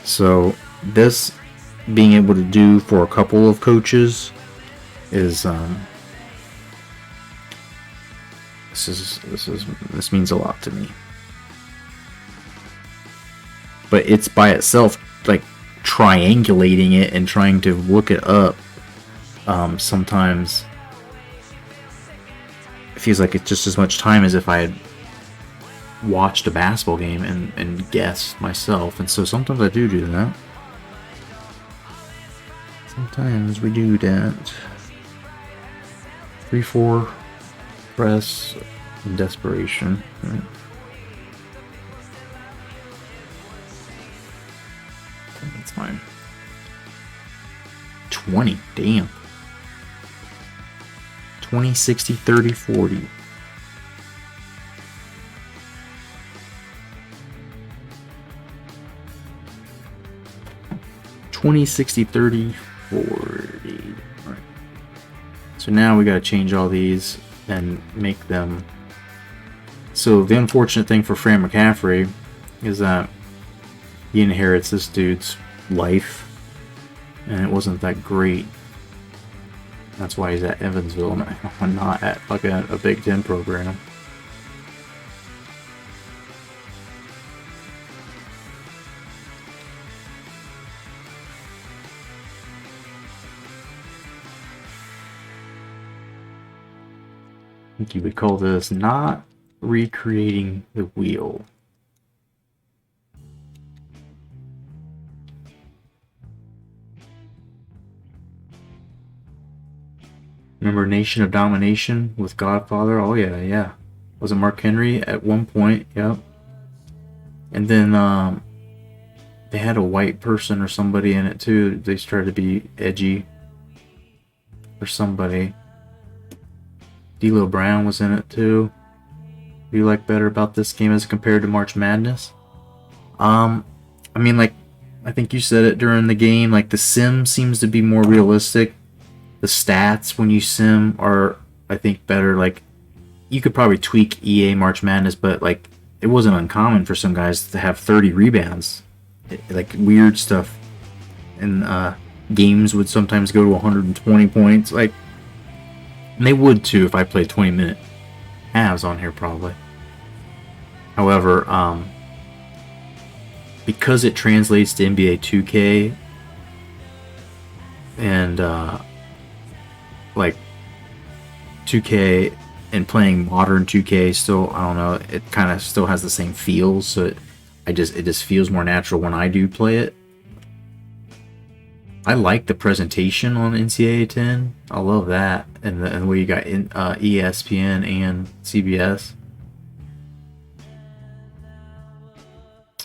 So this being able to do for a couple of coaches is this means a lot to me. But it's by itself, like, triangulating it and trying to look it up, sometimes it feels like it's just as much time as if I had watched a basketball game and guessed myself. And so sometimes I do that. Sometimes we do that. 3-4 press in desperation. Right? That's fine. 20, damn. 20, 60, 30, 40. $20, 60, 30, 40. Right. So now we got to change all these and make them. So the unfortunate thing for Fran McCaffrey is that he inherits this dude's life, and it wasn't that great. That's why he's at Evansville and not at like a Big Ten program. I think you would call this not recreating the wheel. Remember Nation of Domination with Godfather? Oh yeah. Was it Mark Henry at one point? Yep. And then they had a white person or somebody in it too. They started to be edgy. Or somebody. D'Lo Brown was in it too. What do you like better about this game as compared to March Madness? I mean, like, I think you said it during the game, like the sim seems to be more realistic. The stats when you sim are, I think, better. Like, you could probably tweak EA March Madness, but like, it wasn't uncommon for some guys to have 30 rebounds. Like, weird stuff. And games would sometimes go to 120 points. Like, And they would too if I played 20-minute halves on here probably. However, because it translates to NBA 2K and like 2K and playing modern 2K still, I don't know, it kind of still has the same feels, so it just feels more natural when I do play it. I like the presentation on NCAA 10. I love that, and the way you got ESPN and CBS.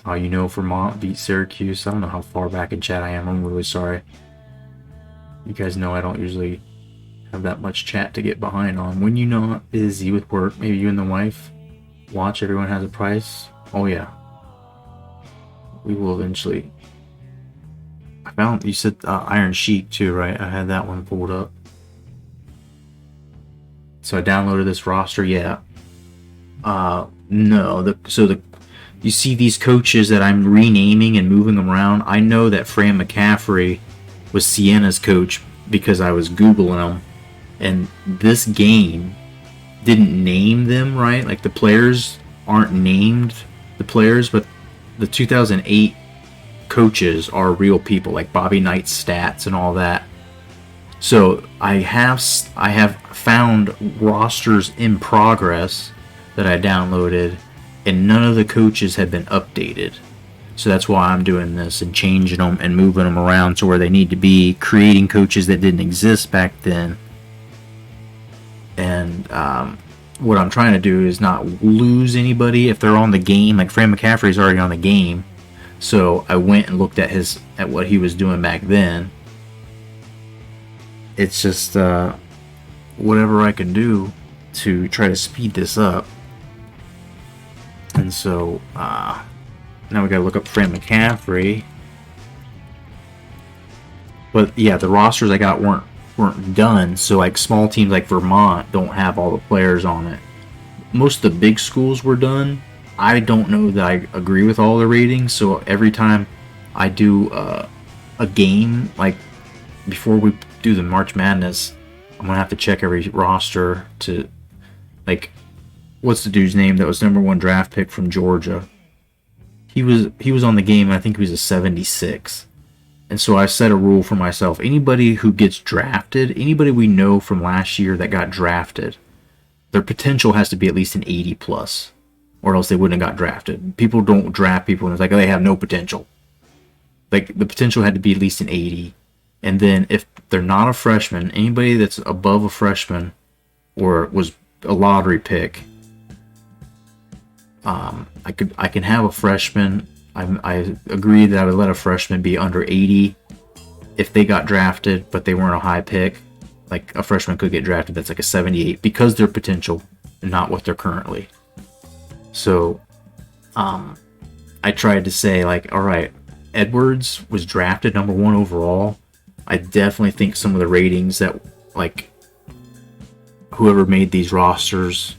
Oh, you know, Vermont beat Syracuse. I don't know how far back in chat I am. I'm really sorry. You guys know I don't usually have that much chat to get behind on. When you're not busy with work, maybe you and the wife watch Everyone Has a Price. Oh yeah, we will eventually. I found, you said Iron Sheik too, right? I had that one pulled up. So I downloaded this roster. Yeah. No. You see these coaches that I'm renaming and moving them around. I know that Fran McCaffrey was Sienna's coach because I was Googling them. And this game didn't name them, right? Like the players aren't named the players, but the 2008 coaches are real people, like Bobby Knight's stats and all that. So I have found rosters in progress that I downloaded, and none of the coaches have been updated. So that's why I'm doing this and changing them and moving them around to where they need to be, creating coaches that didn't exist back then. And what I'm trying to do is not lose anybody if they're on the game. Like Fran McCaffrey's already on the game, so I went and looked at what he was doing back then. It's just whatever I can do to try to speed this up. And so now we gotta look up Fran McCaffrey. But yeah, the rosters I got weren't done. So like small teams like Vermont don't have all the players on it. Most of the big schools were done. I don't know that I agree with all the ratings. So every time I do a game, like before we do the March Madness, I'm gonna have to check every roster to, like, what's the dude's name that was #1 draft pick from Georgia? He was on the game, and I think he was a 76. And so I set a rule for myself. Anybody who gets drafted, anybody we know from last year that got drafted, their potential has to be at least an 80 plus, or else they wouldn't have got drafted. People don't draft people and it's like, oh, they have no potential. Like, the potential had to be at least an 80. And then if they're not a freshman, anybody that's above a freshman or was a lottery pick, I can have a freshman. I agree that I would let a freshman be under 80 if they got drafted, but they weren't a high pick. Like a freshman could get drafted that's like a 78 because their potential and not what they're currently. So I tried to say, like, all right, Edwards was drafted #1 overall. I definitely think some of the ratings that, like, whoever made these rosters,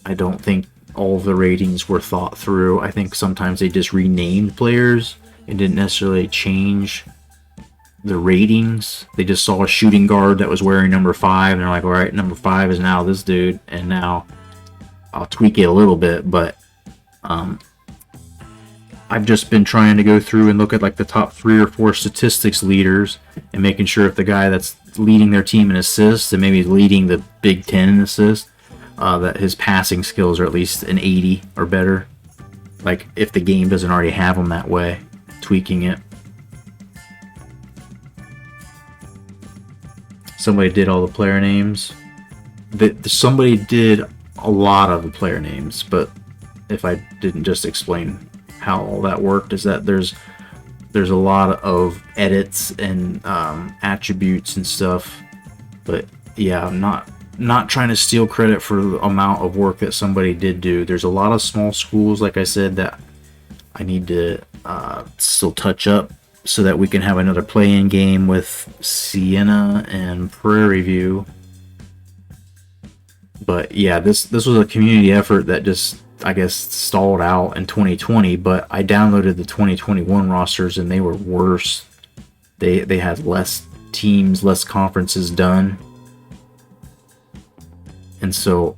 I don't think all of the ratings were thought through. I think sometimes they just renamed players and didn't necessarily change the ratings. They just saw a shooting guard that was wearing #5 and they're like, all right, #5 is now this dude, and now I'll tweak it a little bit. But I've just been trying to go through and look at like the top 3 or 4 statistics leaders and making sure if the guy that's leading their team in assists and maybe leading the Big Ten in assists, that his passing skills are at least an 80 or better. Like if the game doesn't already have them that way, tweaking it. Somebody did all the player names. Somebody did a lot of the player names, but if I didn't just explain how all that worked, is that there's a lot of edits and attributes and stuff. But yeah, I'm not trying to steal credit for the amount of work that somebody did do. There's a lot of small schools, like I said, that I need to still touch up so that we can have another play-in game with Siena and Prairie View. But yeah, this was a community effort that just, I guess, stalled out in 2020, but I downloaded the 2021 rosters and they were worse. They had less teams, less conferences done. And so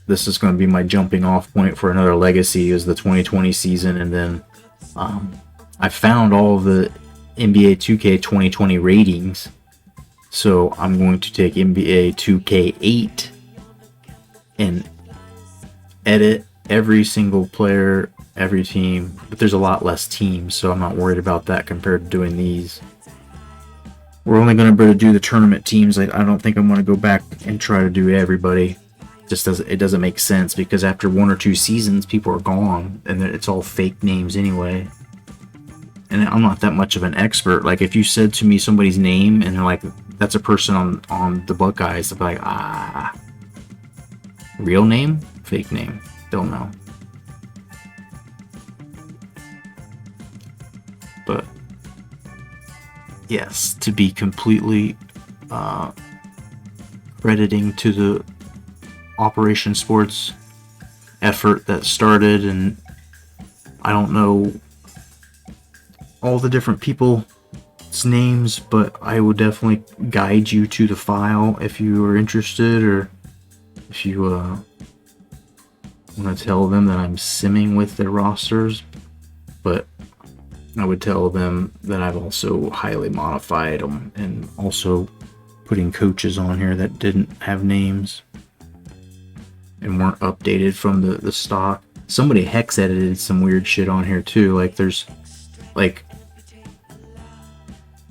this is going to be my jumping off point for another legacy is the 2020 season. And then I found all of the NBA 2K 2020 ratings. So I'm going to take NBA 2K8 and edit every single player, every team. But there's a lot less teams, so I'm not worried about that compared to doing these. We're only going to be able to do the tournament teams. I don't think I'm going to go back and try to do everybody. It doesn't make sense because after 1 or 2 seasons, people are gone, and it's all fake names anyway. And I'm not that much of an expert. Like if you said to me somebody's name and they're like, "That's a person on the Buckeyes," I'd be like, real name, fake name, don't know. But yes, to be completely crediting to the Operation Sports effort that started, and I don't know all the different people's names, but I would definitely guide you to the file if you are interested, or if you want to tell them that I'm simming with their rosters. But I would tell them that I've also highly modified them and also putting coaches on here that didn't have names and weren't updated from the stock. Somebody hex edited some weird shit on here too. Like there's like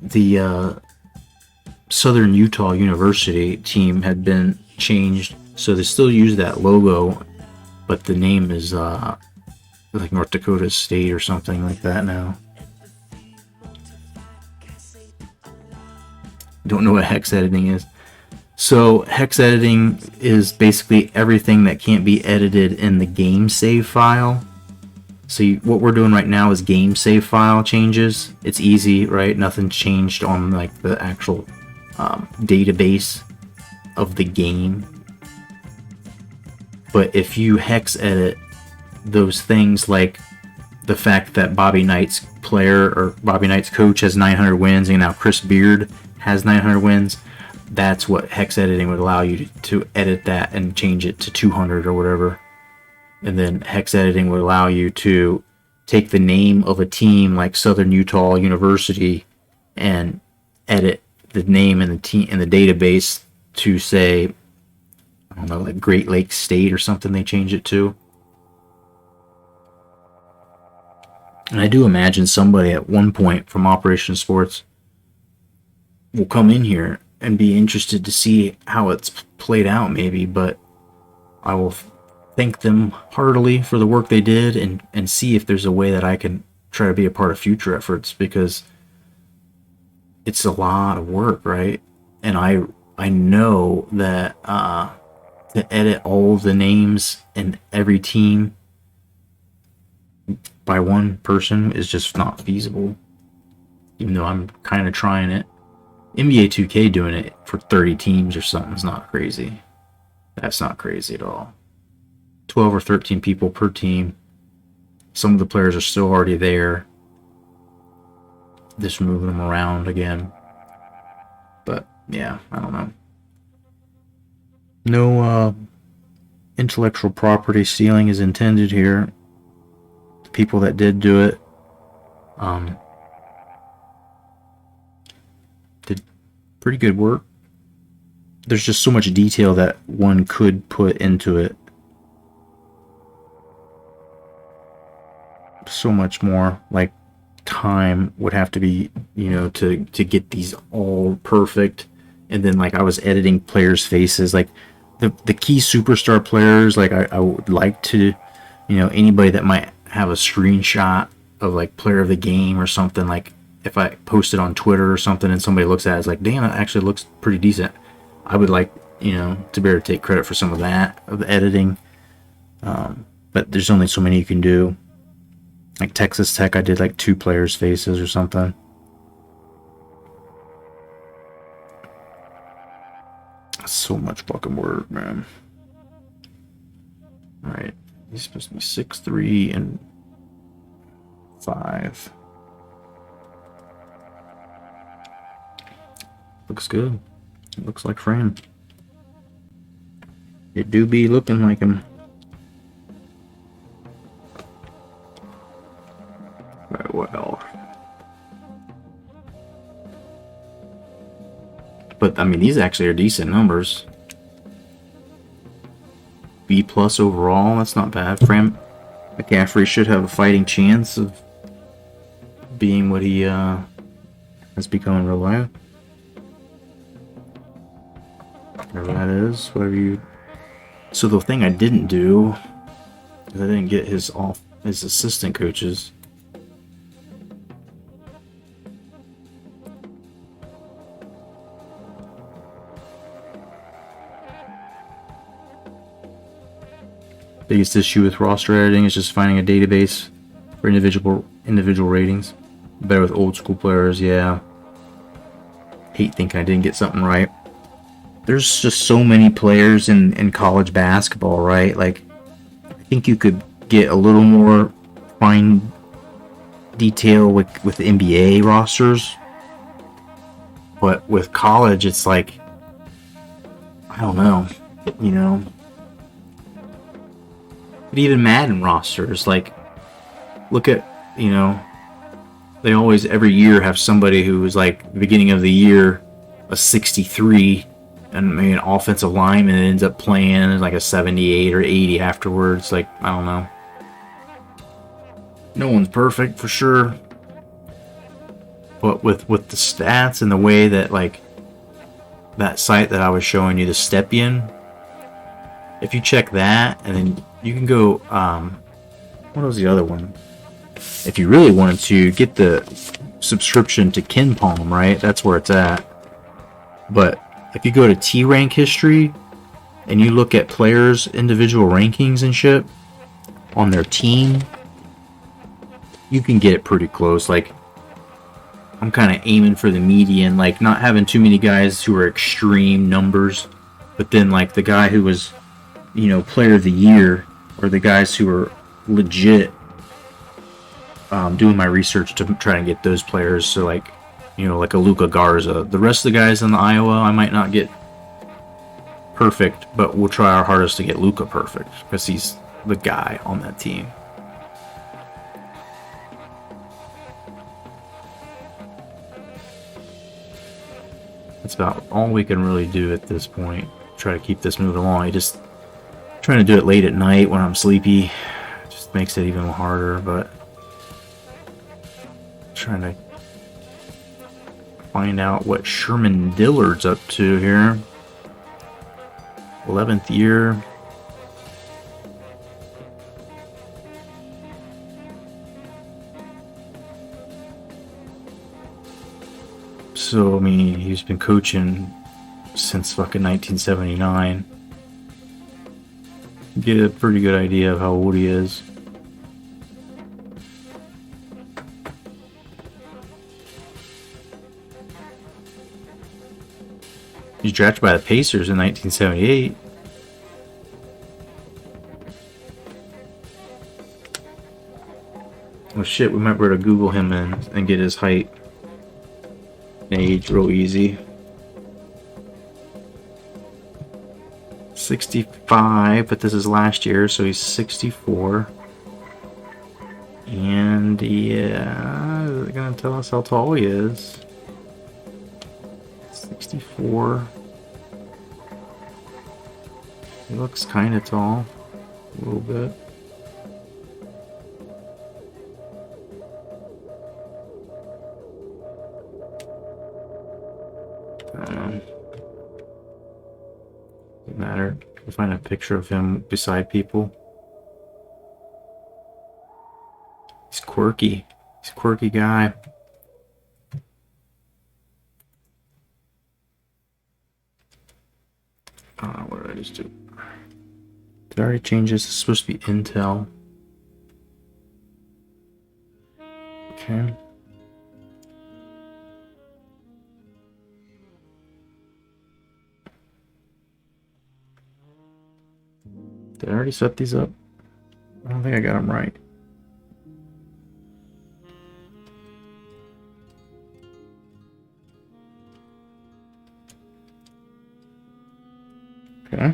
the Southern Utah University team had been changed, so they still use that logo, but the name is like North Dakota State or something like that now. Don't know what hex editing is. So hex editing is basically everything that can't be edited in the game save file. So what we're doing right now is game save file changes. It's easy, right? Nothing's changed on like the actual database of the game. But if you hex edit those things, like the fact that Bobby Knight's player or Bobby Knight's coach has 900 wins and now Chris Beard has 900 wins, that's what hex editing would allow you to edit that and change it to 200 or whatever. And then hex editing would allow you to take the name of a team like Southern Utah University and edit the name in the team in the database to say, I don't know, like Great Lakes State or something they change it to. And I do imagine somebody at one point from Operation Sports will come in here and be interested to see how it's played out maybe, but I will thank them heartily for the work they did and see if there's a way that I can try to be a part of future efforts, because it's a lot of work, right? And I know that to edit all the names in every team by one person is just not feasible, even though I'm kind of trying it. NBA 2K doing it for 30 teams or something is not crazy. That's not crazy at all. 12 or 13 people per team. Some of the players are still already there. Just moving them around again. But yeah, I don't know. No intellectual property stealing is intended here. The people that did do it did pretty good work. There's just so much detail that one could put into it. So much more, like time would have to be, to get these all perfect. And then like I was editing players' faces, like the key superstar players, like I would like to, anybody that might have a screenshot of like player of the game or something, like if I post it on Twitter or something and somebody looks at it, it's like, damn, it actually looks pretty decent. I would like, to be able to take credit for some of that, of the editing. But there's only so many you can do. Like Texas Tech, I did like 2 players' faces or something. That's so much fucking work, man. Alright. He's supposed to be 6'3" and 5. Looks good. It looks like Fran. It do be looking like him. Right, well. But, I mean, these actually are decent numbers. B plus overall, that's not bad. Fran McCaffrey should have a fighting chance of being what he has become in real life. Whatever that is, whatever you... So the thing I didn't do is I didn't get his assistant coaches. Biggest issue with roster editing is just finding a database for individual ratings. Better with old school players, yeah. Hate thinking I didn't get something right. There's just so many players in college basketball, right? Like, I think you could get a little more fine detail with NBA rosters. But with college, it's like, I don't know, you know. But even Madden rosters, like, look at, you know, they always every year have somebody who is like beginning of the year a 63 and maybe an offensive lineman ends up playing like a 78 or 80 afterwards. Like, I don't know. No one's perfect for sure. But with the stats and the way that, like, that site that I was showing you, the Stepien, if you check that and then you can go, what was the other one? If you really wanted to get the subscription to KenPom, right? That's where it's at. But if you go to T-Rank history and you look at players' individual rankings and shit on their team, you can get it pretty close. Like, I'm kind of aiming for the median, like not having too many guys who are extreme numbers, but then like the guy who was, you know, player of the year, or the guys who are legit. Doing my research to try and get those players. So, like, you know, like a Luka Garza. The rest of the guys in the Iowa, I might not get perfect, but we'll try our hardest to get Luka perfect because he's the guy on that team. That's about all we can really do at this point. Try to keep this moving along. I just trying to do it late at night when I'm sleepy just makes it even harder, but trying to find out what Sherman Dillard's up to here. 11th year. So, I mean, he's been coaching since fucking 1979. Get a pretty good idea of how old he is. He was drafted by the Pacers in 1978. Oh shit, we might be able to Google him and get his height and age real easy. 65, but this is last year, so he's 64. And yeah, is it gonna tell us how tall he is? 64. He looks kind of tall, a little bit. I don't know. Doesn't matter. We'll find a picture of him beside people. He's quirky. He's a quirky guy. What did I just do? Did I already change this? It's supposed to be Intel. Okay. Did I already set these up? I don't think I got them right. Okay.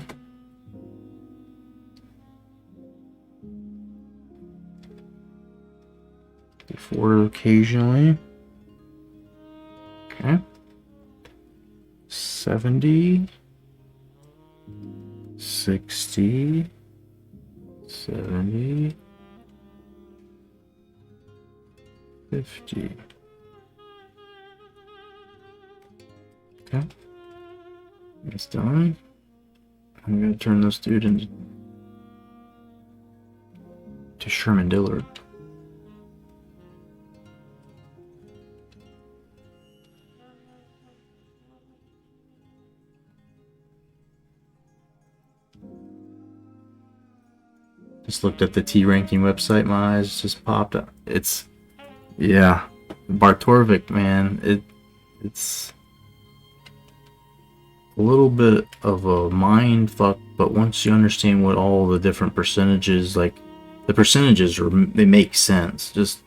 64 occasionally. Okay. 70. 60. 70. 50. Okay. That's done. I'm gonna turn this dude into Sherman Dillard. Just looked at the T ranking website, my eyes just popped up. It's, yeah, Bartorvik, man. It's a little bit of a mind fuck, but once you understand what all the different percentages, like the percentages they make sense. Just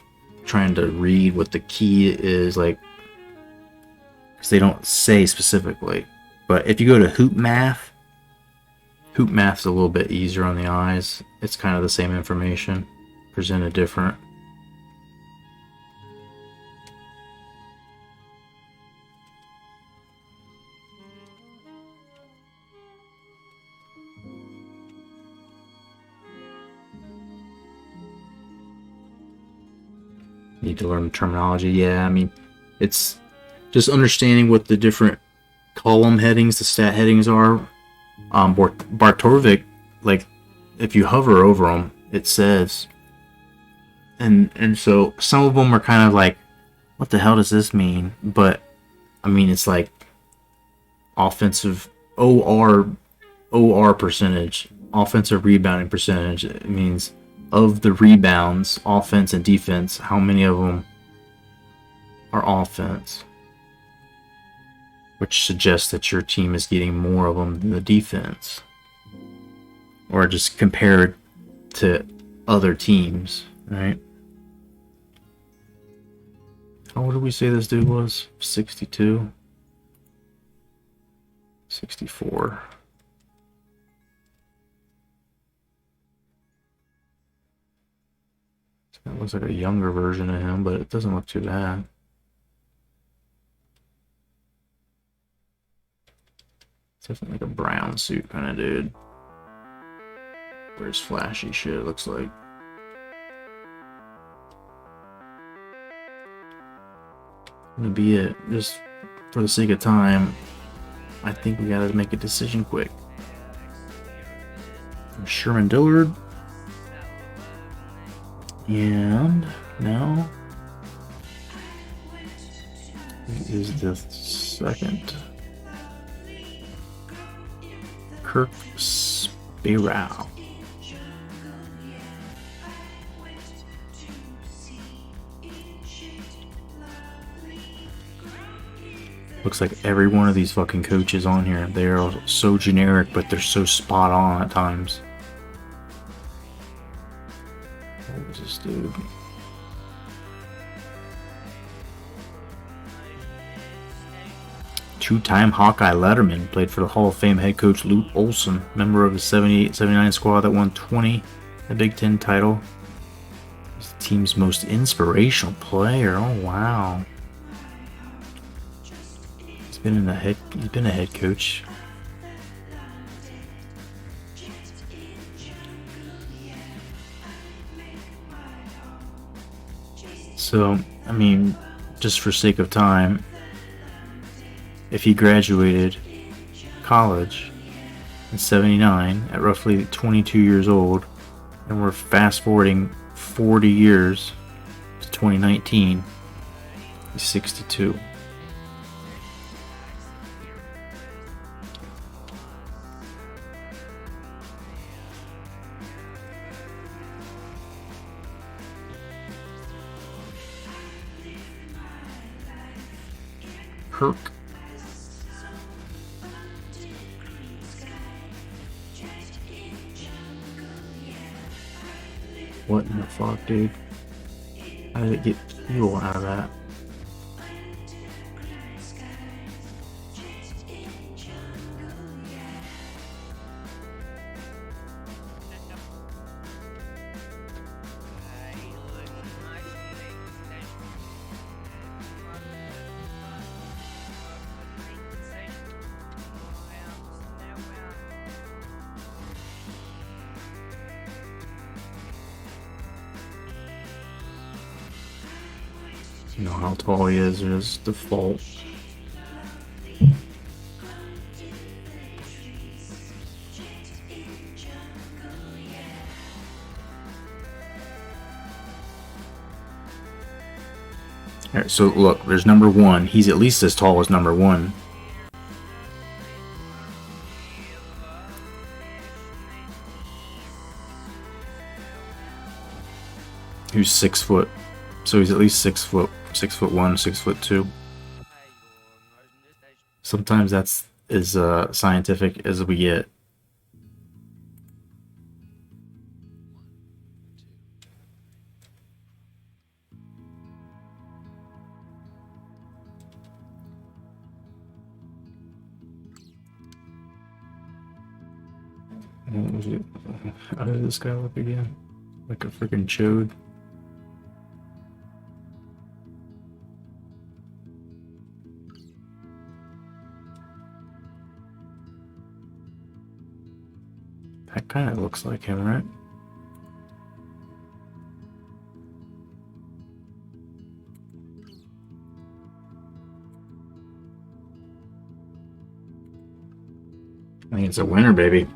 trying to read what the key is, like, because they don't say specifically. But if you go to Hoop Math's a little bit easier on the eyes. It's kind of the same information, presented different. Need to learn the terminology. Yeah, I mean, it's just understanding what the different column headings, the stat headings are. Bartorvik, like, if you hover over them, it says, and so some of them are kind of like, what the hell does this mean? But I mean, it's like offensive OR percentage, offensive rebounding percentage. It means of the rebounds, offense and defense, how many of them are offense, which suggests that your team is getting more of them than the defense, or just compared to other teams, right? How old did we say this dude was? 62? 64. That looks like a younger version of him, but it doesn't look too bad. It's definitely like a brown suit kind of dude. Wears flashy shit, it looks like. Gonna be it. Just for the sake of time, I think we gotta make a decision quick. Sherman Dillard. And now is the second. Kirk Spirau. Looks like every one of these fucking coaches on here, they are so generic, but they're so spot on at times. What was this dude? Two-time Hawkeye letterman, played for the Hall of Fame head coach Lute Olson, member of the 78-79 squad that won 20, the Big Ten title. He's the team's most inspirational player. Oh wow. He's been a head coach. So, I mean, just for sake of time, if he graduated college in 79 at roughly 22 years old, and we're fast forwarding 40 years to 2019, he's 62. Kirk. What in the fuck, dude? How did it get fuel out of that? You know how tall he is, there's default. Alright, so look, there's number 1. He's at least as tall as number 1. Who's 6 foot. So he's at least 6 foot, 6'1", 6'2". Sometimes that's as scientific as we get. How did this guy look again? Like a freaking chode. That kind of looks like him, right? I think it's a winner, baby.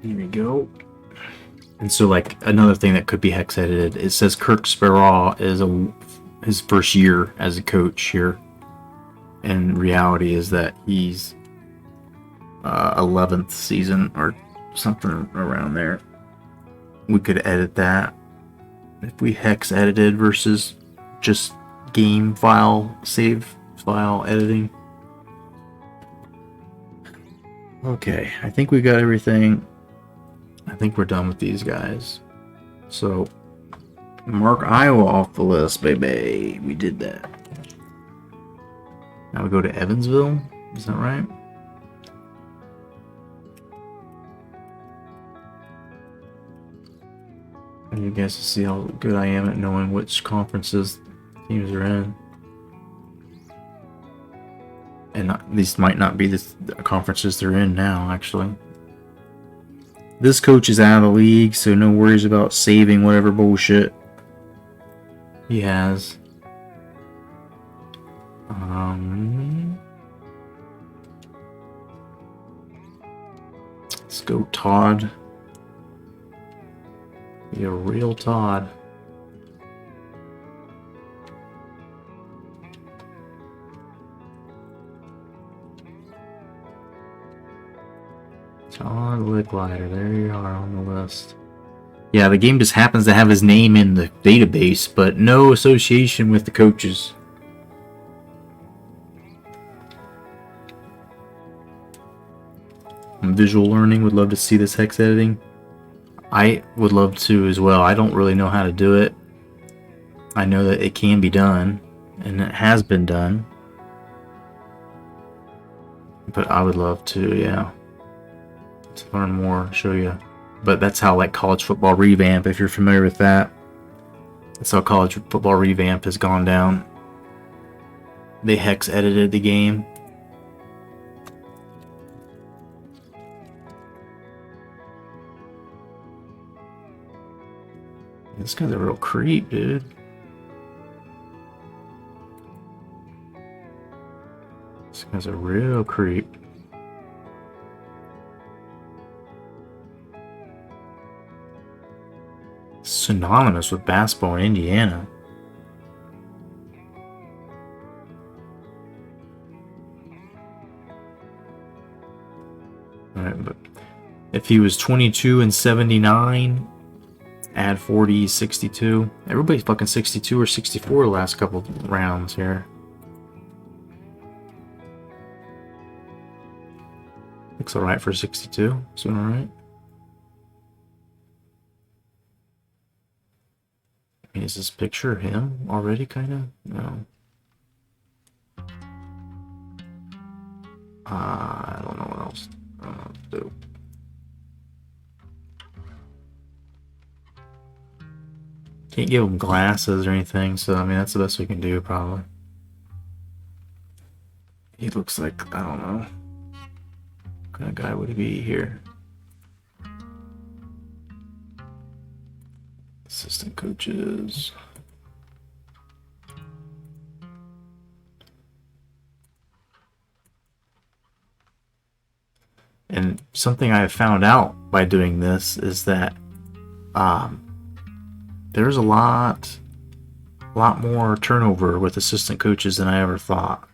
Here we go. And so, like, another thing that could be hex edited, it says Kirk Sparrow is his first year as a coach here. And reality is that he's 11th season or something around there. We could edit that if we hex edited versus just game file, save file editing. Okay, I think we got everything. I think we're done with these guys. So, mark Iowa off the list, baby. We did that. Now we go to Evansville. Is that right? And you guys will see how good I am at knowing which conferences teams are in. And these might not be the conferences they're in now, actually. This coach is out of the league, so no worries about saving whatever bullshit he has. Let's go Todd. Be a real Todd. Todd Licklider, there you are on the list. Yeah, the game just happens to have his name in the database, but no association with the coaches. Visual learning, would love to see this hex editing. I would love to as well. I don't really know how to do it. I know that it can be done, and it has been done. But I would love to, yeah. To learn more, show you. But that's how, like, college football revamp, if you're familiar with that. That's how college football revamp has gone down. They hex edited the game. This guy's a real creep, dude. This guy's a real creep. Synonymous with basketball in Indiana. Alright, but if he was 22 and 79, add 40, 62. Everybody's fucking 62 or 64 the last couple rounds here. Looks alright for 62. It's doing alright. Is this picture of him already, kind of? No. I don't know what else to do. Can't give him glasses or anything, so I mean that's the best we can do, probably. He looks like, I don't know. What kind of guy would he be here? Assistant coaches. And something I have found out by doing this is that there's a lot more turnover with assistant coaches than I ever thought.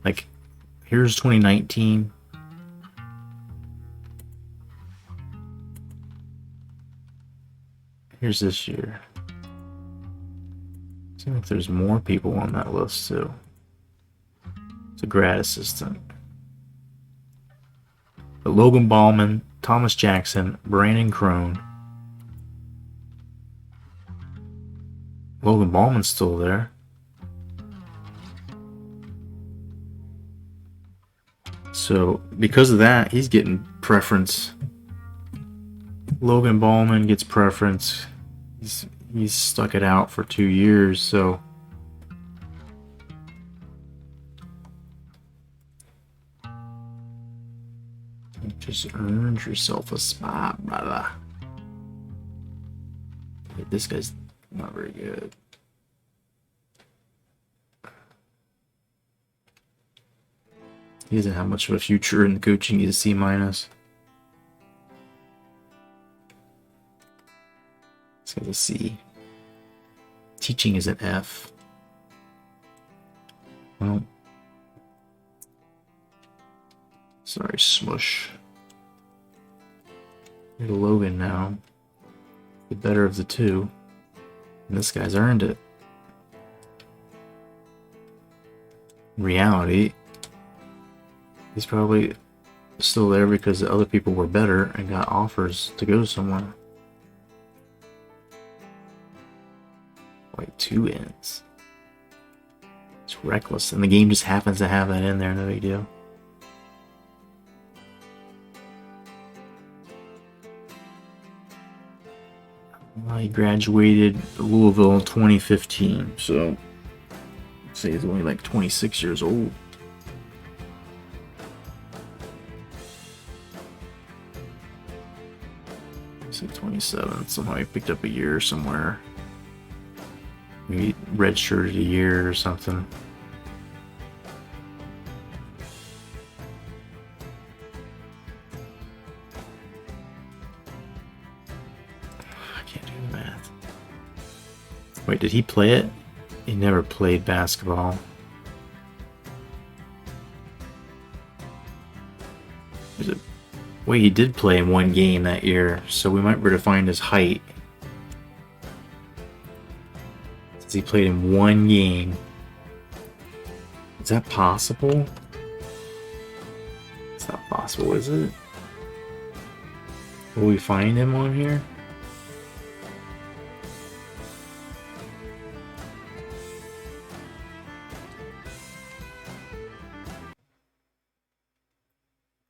Like, here's 2019. Here's this year. Seems like there's more people on that list too. It's a grad assistant. But Logan Ballman, Thomas Jackson, Brandon Crone. Logan Ballman's still there. So because of that, he's getting preference. Logan Ballman gets preference. He's stuck it out for 2 years, so you just earned yourself a spot, brother. This guy's not very good. He doesn't have much of a future in coaching. He's a C minus. This guy's a C. Teaching is an F. Well, sorry, Smush. You're Logan now. The better of the two. And this guy's earned it. In reality, he's probably still there because the other people were better and got offers to go somewhere. Like 2 ends. It's reckless, and the game just happens to have that in there. No big deal. Well, he graduated Louisville in 2015, so I'd say he's only like 26 years old. Say 27. Somehow he picked up a year somewhere. Maybe redshirted a year or something. I can't do the math. Wait, did he play it? He never played basketball. Wait, he did play in 1 game that year, so we might be able to find his height. Since he played in 1 game. Is that possible? It's not possible, is it? Will we find him on here?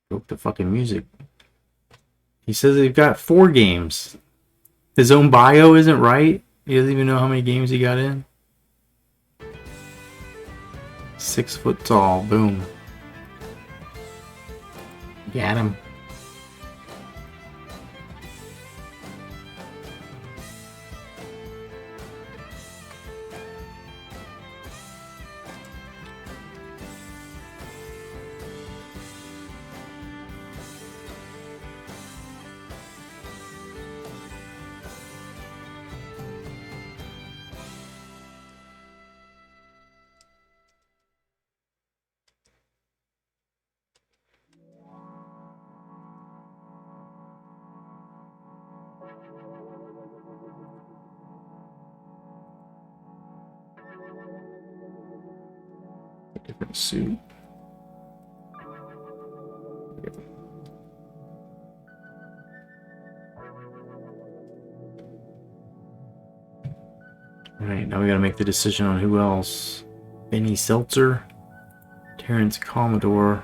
Broke the fucking music. He says they've got 4 games. His own bio isn't right. He doesn't even know how many games he got in. 6 foot tall. Boom. Got him. Different suit. Alright, now we gotta make the decision on who else. Benny Seltzer, Terrence Commodore.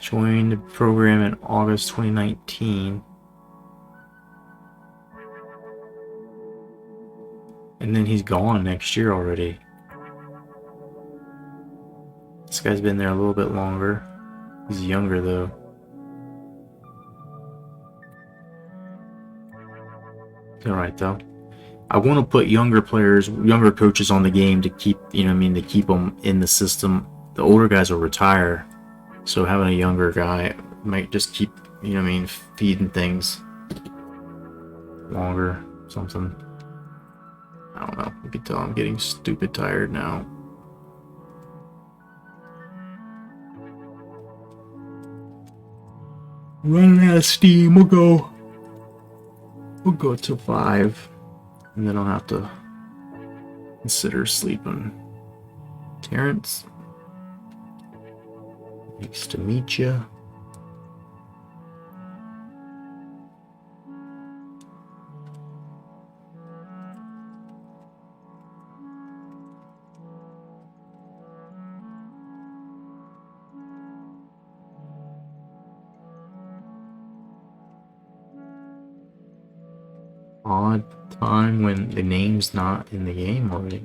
Joined the program in August 2019. And then he's gone next year already. This guy's been there a little bit longer. He's younger though. All right, though. I want to put younger players, younger coaches on the game to keep, to keep them in the system. The older guys will retire, so having a younger guy might just keep, feeding things longer, something. I don't know. You can tell I'm getting stupid tired now. Running out of steam. We'll go to 5, and then I'll have to consider sleeping. Terrence, nice to meet you. Odd time when the name's not in the game already.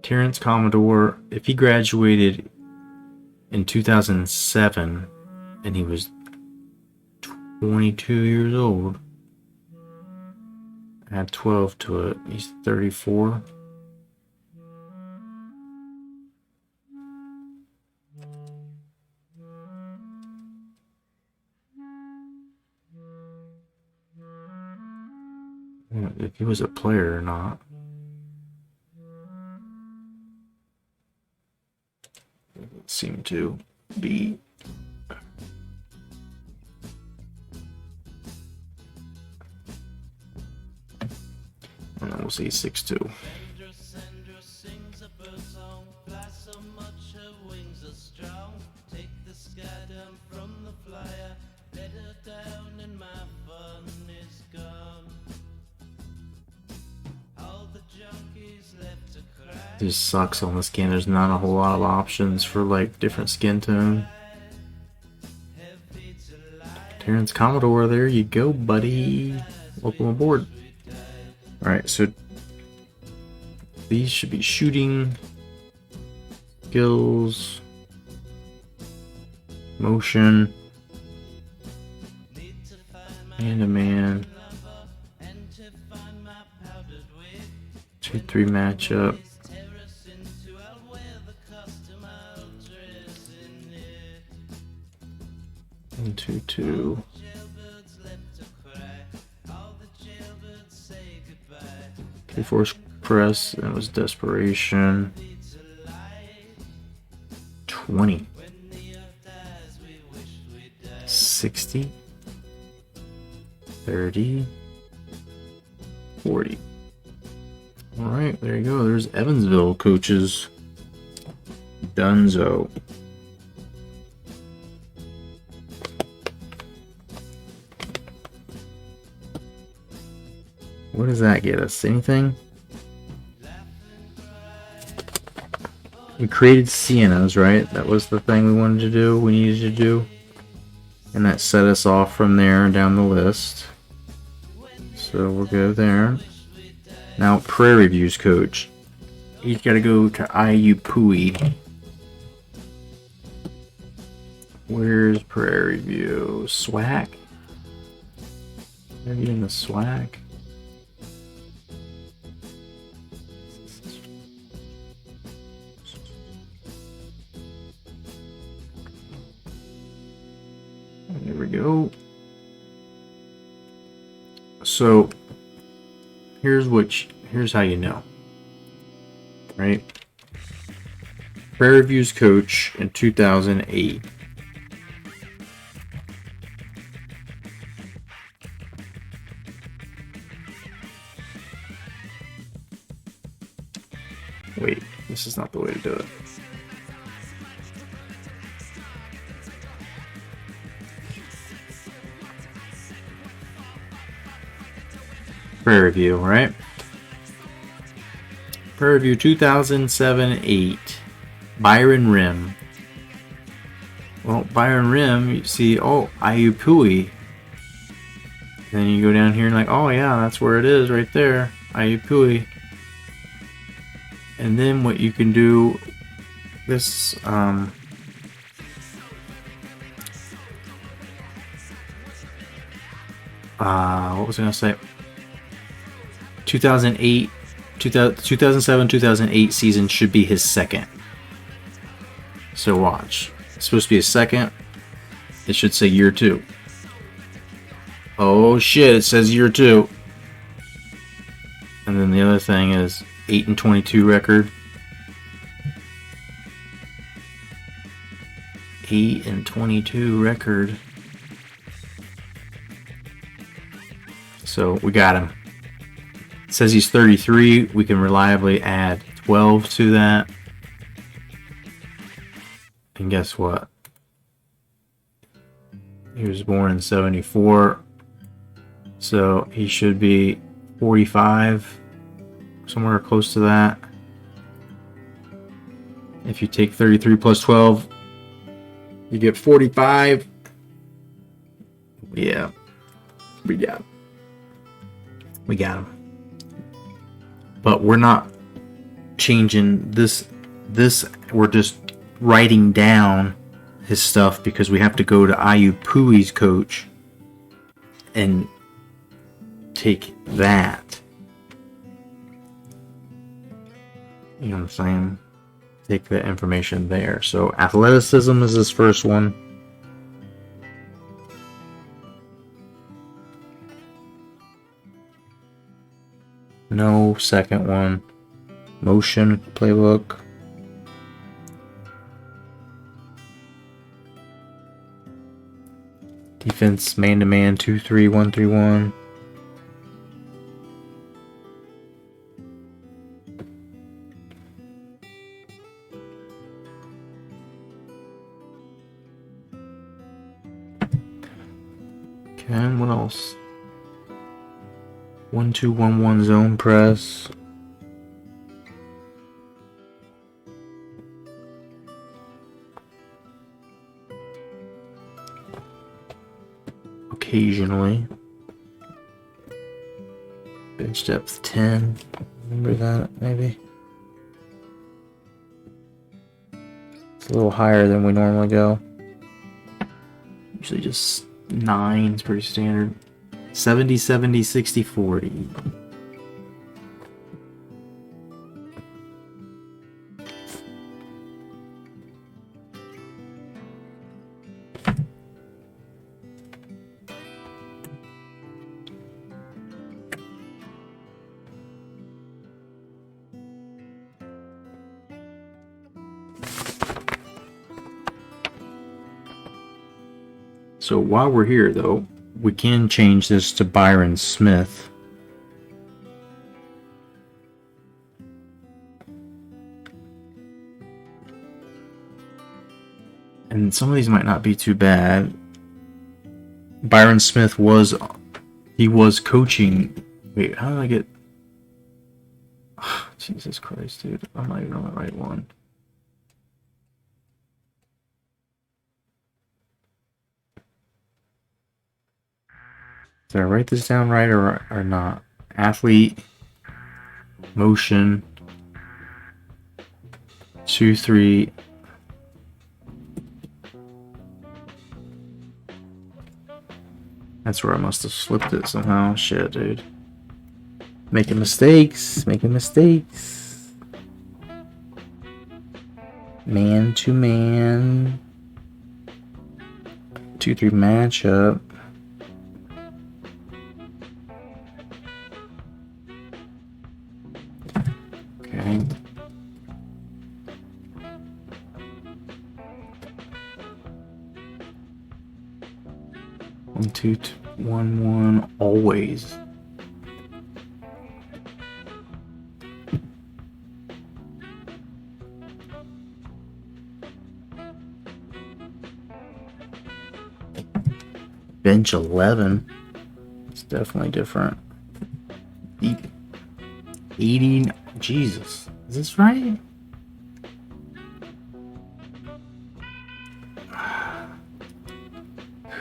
Terrence Commodore, if he graduated in 2007 and he was 22 years old, add 12 to it, he's 34. If he was a player or not. Doesn't seem to be. And then we'll see 6'2". Just sucks on the skin. There's not a whole lot of options for like different skin tone. Terrence Commodore, there you go, buddy. Welcome aboard. Alright, so these should be shooting, skills, motion, man-to-man, 2-3 matchup. 1-2-2. K-Force press, and it was desperation. 20. 60. 30. 40. Alright, there you go. There's Evansville coaches. Dunzo. What does that get us? Anything? We created Siennas, right? That was the thing we wanted to do, we needed to do. And that set us off from there down the list. So we'll go there. Now, Prairie View's coach. He's got to go to IUPUI. Where's Prairie View? SWAC? Maybe in the SWAC? There we go. So here's how you know, right? Prairie View's coach in 2008. Wait, this is not the way to do it. Prairie View, right? Prairie View 2007-8. Byron Rim. Well, Byron Rim, you see, oh, IUPUI. Then you go down here and like, oh yeah, that's where it is right there. IUPUI. And then what you can do, this, what was I gonna say? 2008, 2007, 2008 season should be his second. So watch. It's supposed to be his second. It should say year 2. Oh shit, it says year 2. And then the other thing is 8-22 record. 8-22 record. So we got him. It says he's 33. We can reliably add 12 to that. And guess what? He was born in 74. So he should be 45. Somewhere close to that. If you take 33 plus 12, you get 45. Yeah. We got him. But we're not changing this. We're just writing down his stuff because we have to go to IU Pui's coach and take that. You know what I'm saying? Take the information there. So athleticism is his first one. No second one. Motion playbook. Defense man-to-man 2-3-1-3-1. Okay, and what else? 1-2-1-1 zone press. Occasionally. Bench depth 10. Remember that, maybe? It's a little higher than we normally go. Usually just 9 is pretty standard. 70, 70, 60, 40. So while we're here, though, we can change this to Byron Smith. And some of these might not be too bad. Byron Smith was coaching. Wait, how did I get... Jesus Christ, dude. I'm not even on the right one. Did I write this down right or not? Athlete, motion, 2-3. That's where I must have slipped it somehow. Shit, dude. Making mistakes. Man to man. 2-3 matchup. Okay. One, two, 1-1 always. Bench 11. It's definitely different. 80. Jesus. Is this right?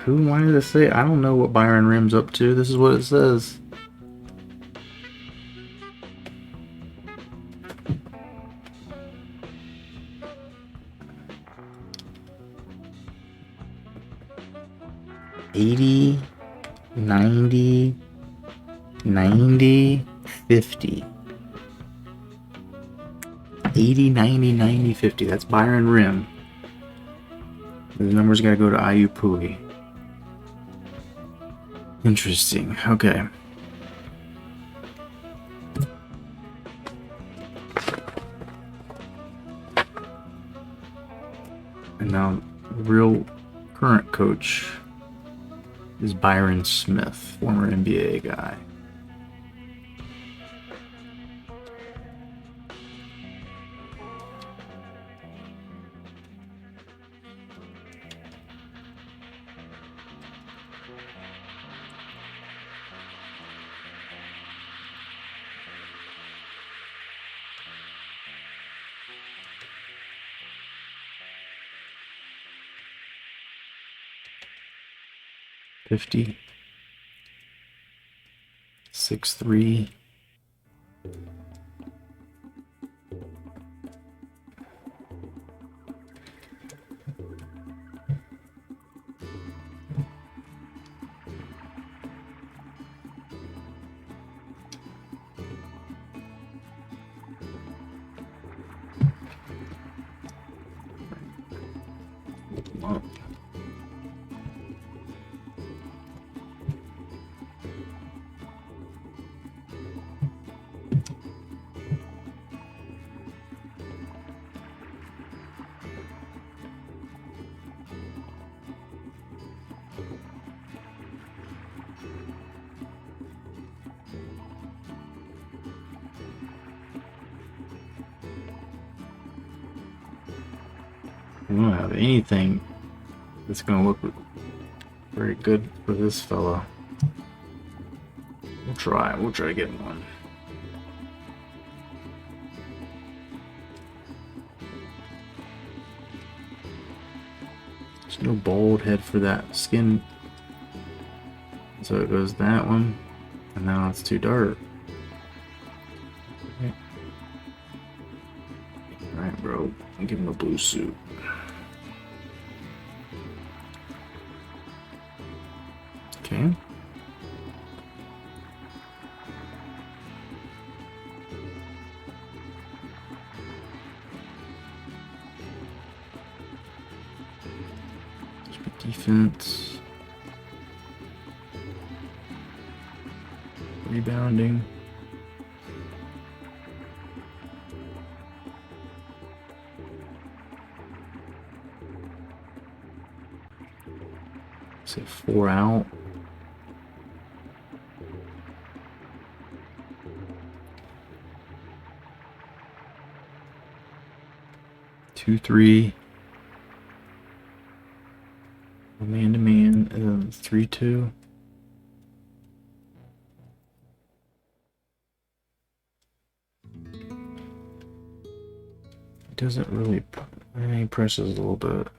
Who wanted to say? I don't know what Byron Rim's up to. This is what it says. $80, $90, $90. 50. 80, 90, 90, 50. That's Byron Rim. The numbers gotta go to IU Pui. Interesting. Okay. And now, the real current coach is Byron Smith, former NBA guy. $50. 6'3". I don't have anything that's gonna look very good for this fella. We'll try getting one. There's no bald head for that skin. So it goes that one, and now it's too dark. Alright, bro. Give him a blue suit. Okay. Defense. Rebounding. Say 4 out. Two, 3. Man to man, and then 3-2. It doesn't really. He presses a little bit.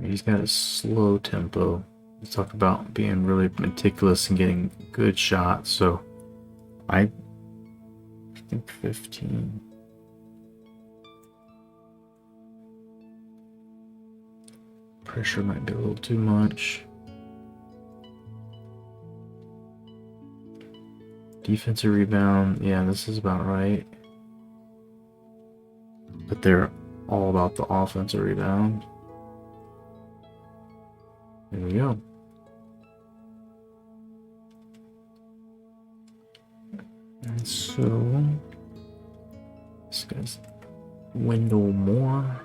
He's got a slow tempo. Let's talk about being really meticulous and getting good shots. So I think 15. Pressure might be a little too much. Defensive rebound. Yeah, this is about right. But they're all about the offensive rebound. There we go. And so this guy's Wendell Moore.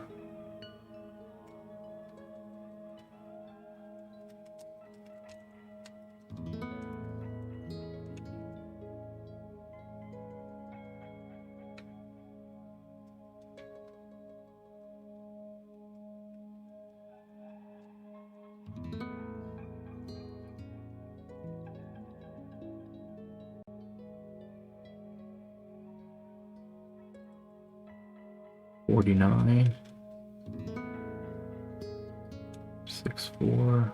$49. 4.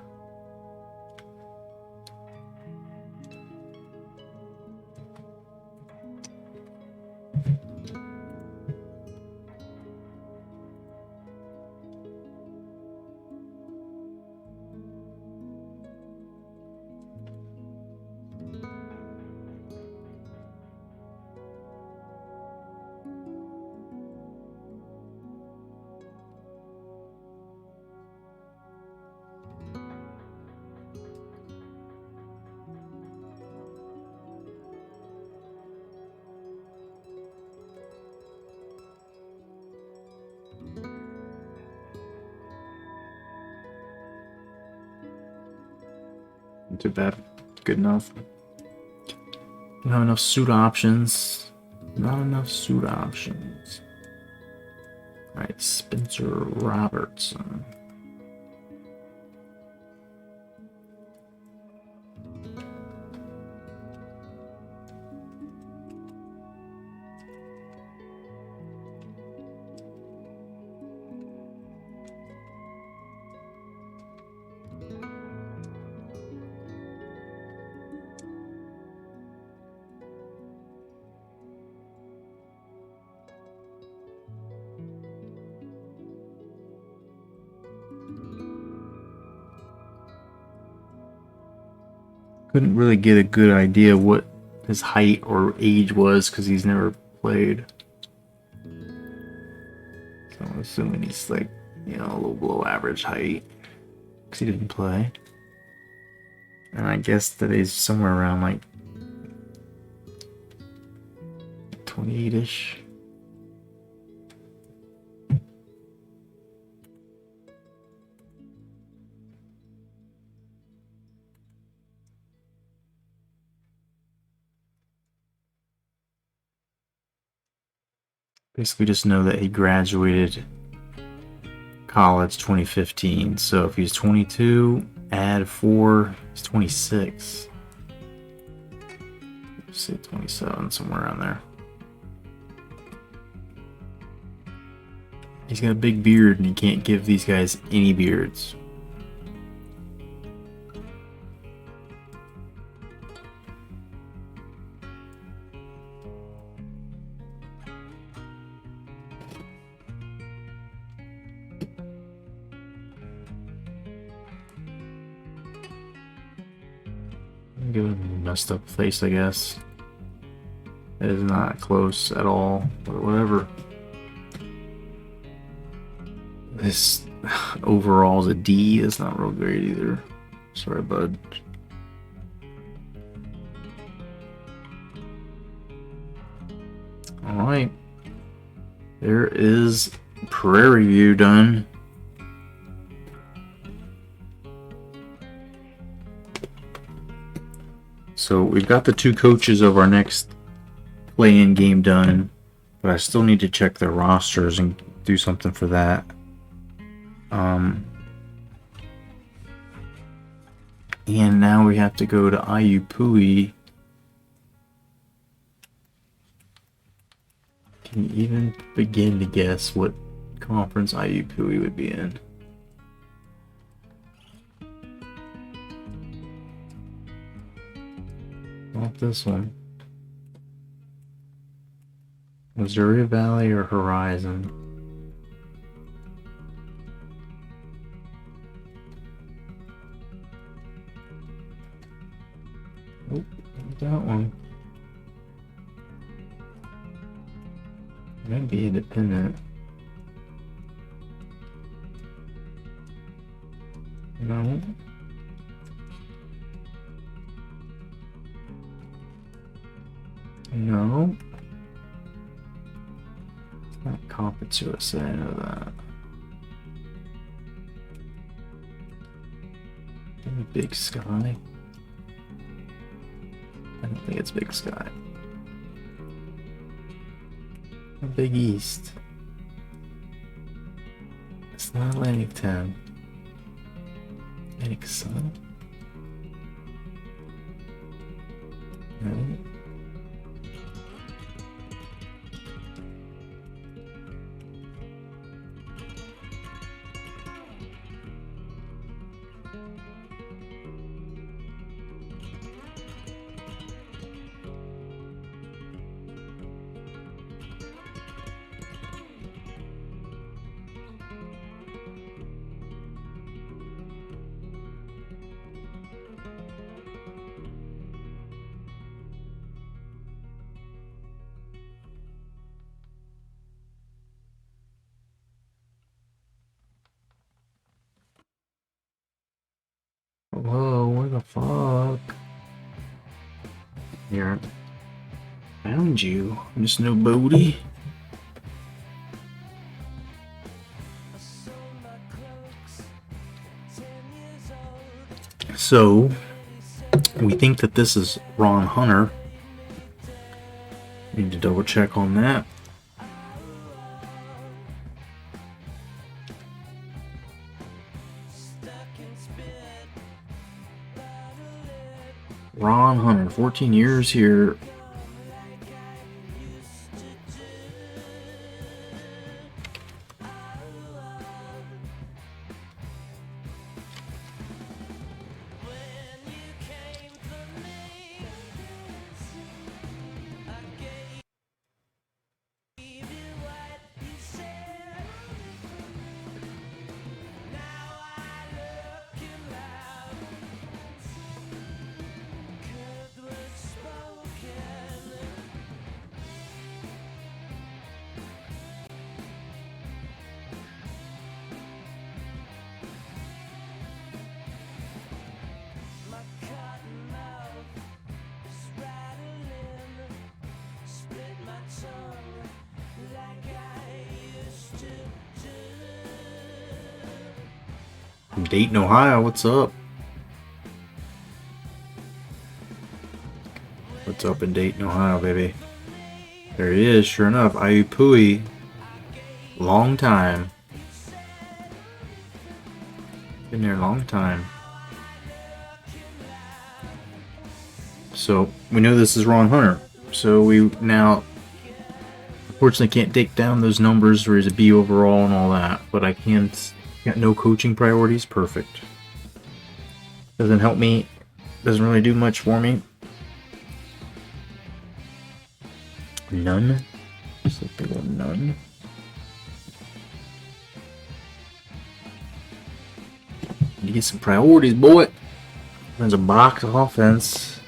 Not too bad. Good enough. Not enough suit options. Not enough suit options. Alright, Spencer Robertson. Couldn't really get a good idea what his height or age was because he's never played. So I'm assuming he's like, you know, a little below average height because he didn't play. And I guess that he's somewhere around like 28-ish. Basically just know that he graduated college 2015. So if he's 22, add 4, he's 26. Let's say 27, somewhere around there. He's got a big beard and you can't give these guys any beards. Give him a messed up face, I guess. It is not close at all, but whatever. This overall is a D. It's not real great either. Sorry, bud. Alright. There is Prairie View done. So we've got the 2 coaches of our next play-in game done, but I still need to check their rosters and do something for that. And now we have to go to IUPUI. Can you even begin to guess what conference IUPUI would be in? Not this one. Missouri Valley or Horizon? Nope, not that one. Might be independent. No. No. It's not Conference USA, I know that. Maybe Big Sky? I don't think it's Big Sky. Or Big East. It's not Atlantic 10. Atlantic Sun? No. Whoa, where the fuck? Here. Found you, Miss Nobody. So, we think that this is Ron Hunter. Need to double check on that. Ron Hunter, 14 years here. From Dayton, Ohio, what's up? What's up in Dayton, Ohio, baby? There he is, sure enough. Ayupui. Long time. Been there a long time. So, we know this is Ron Hunter. So, we now, unfortunately, can't take down those numbers where he's a B overall and all that. But I can. Got no coaching priorities. Perfect. Doesn't help me. Doesn't really do much for me. None. Just a big old none. Need to get some priorities, boy. There's a box offense.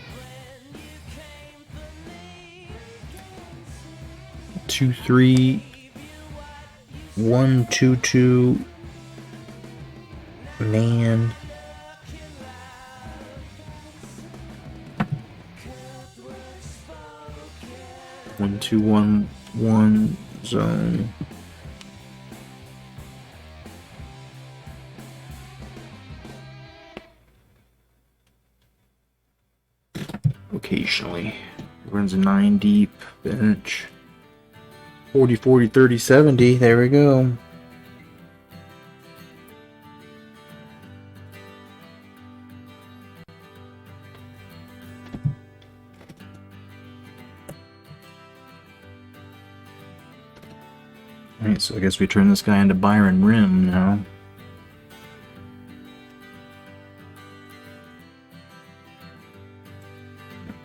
2-3. 1-2-2. Man. One, two, one zone. Occasionally. Runs a 9 deep bench. 40, 40, 30, 70. There we go. Alright, so I guess we turn this guy into Byron Rim now.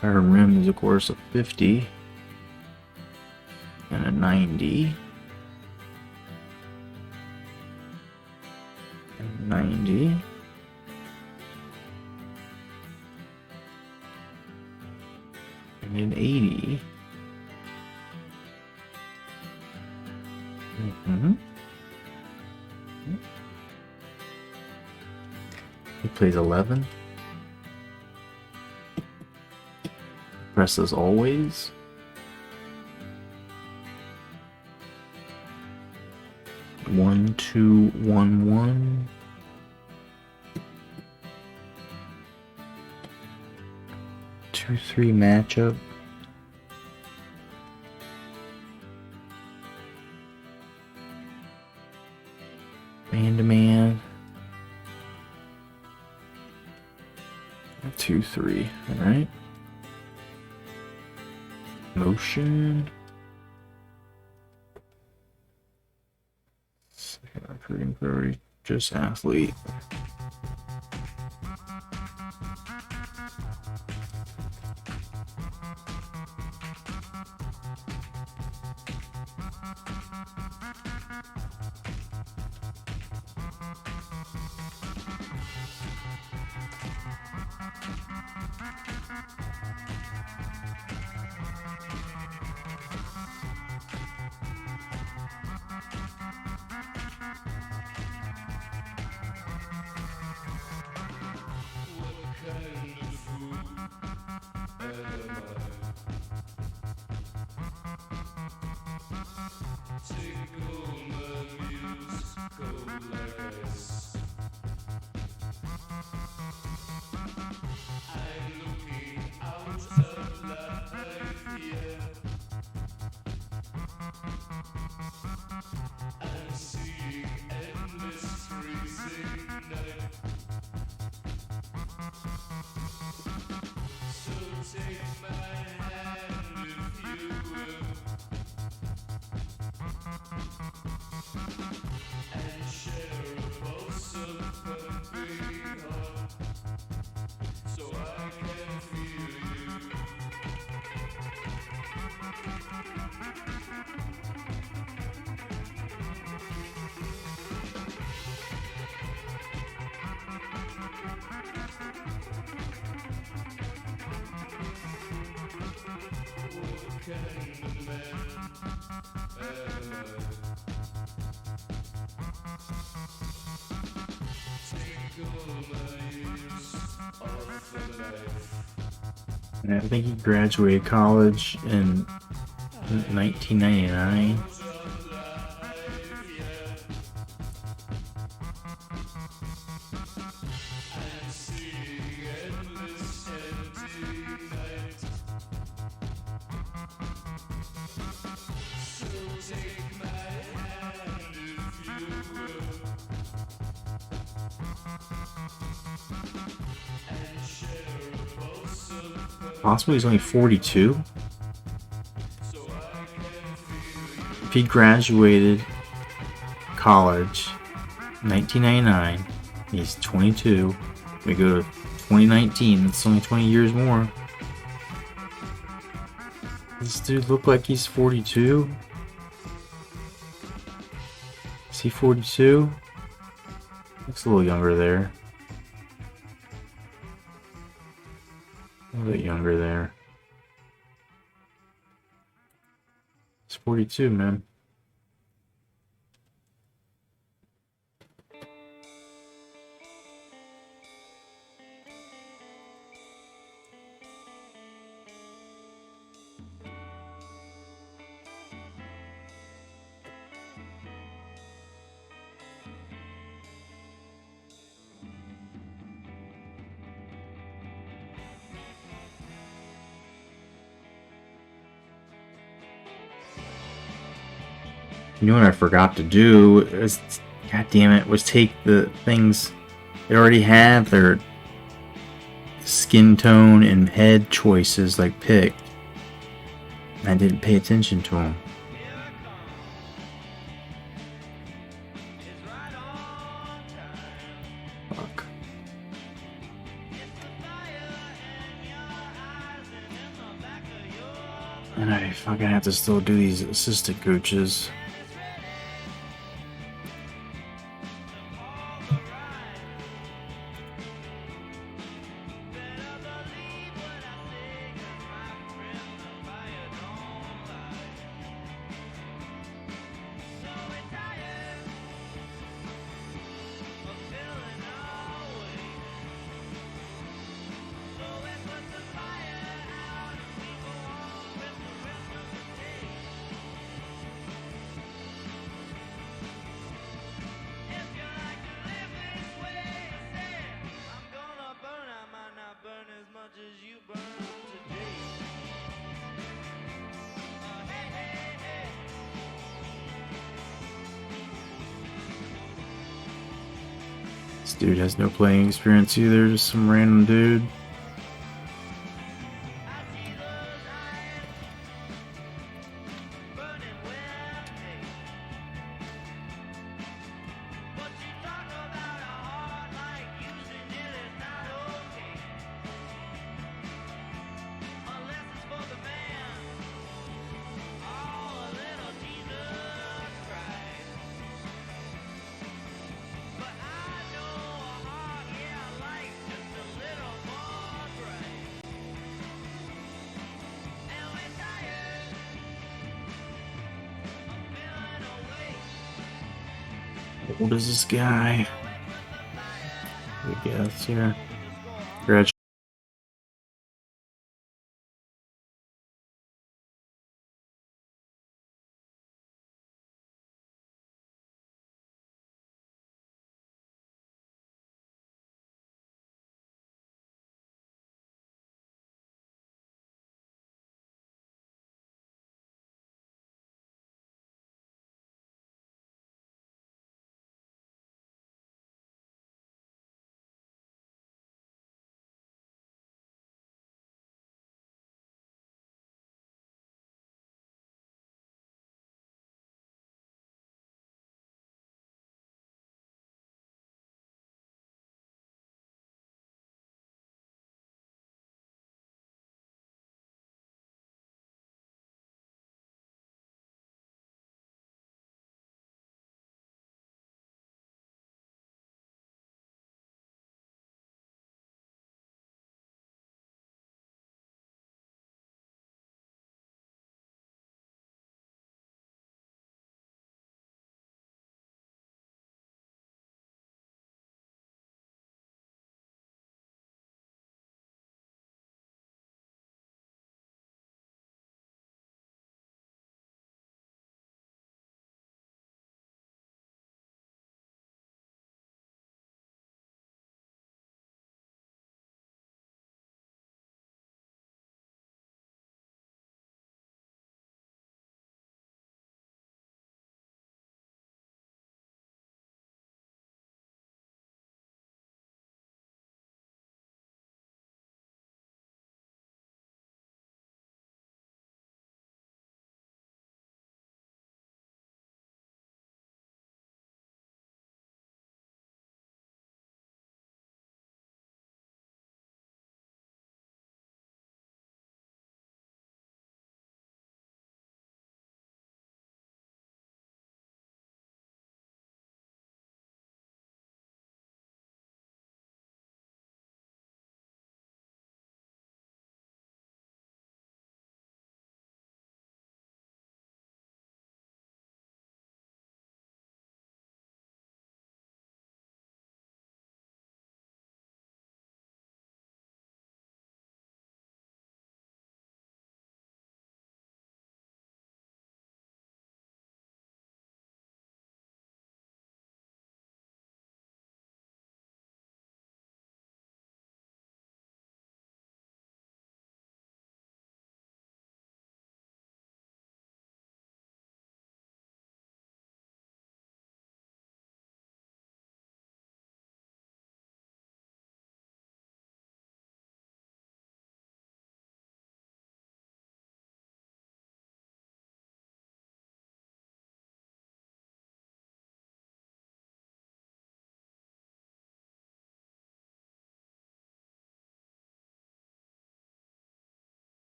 Byron Rim is, of course, a 50 and a 90. And 90. And an 80. He plays 11. Presses always. One, two, 1-1. Two, 3 matchup. Man-to-man. 2-3. Alright. Motion. Recruiting priority. Just athlete. And I think he graduated college in 1999. Possibly he's only 42. If he graduated college 1999, he's 22. We go to 2019, that's only 20 years more. This dude look like he's 42? Is he 42? Looks a little younger there. A little bit younger there. It's 42, man. You know what I forgot to do is, god damn it, was take the things they already have their skin tone and head choices like picked. I didn't pay attention to them. Fuck. And I fucking have to still do these assistant coaches. This dude has no playing experience either, just some random dude. How old is this guy? I guess here. Graduate.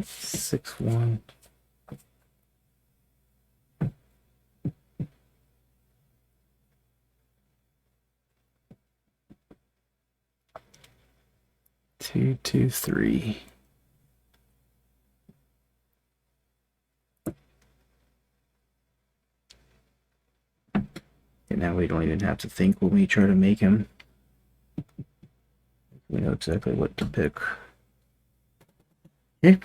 6'1". Two, two, three. And now we don't even have to think when we try to make him. We know exactly what to pick. Okay.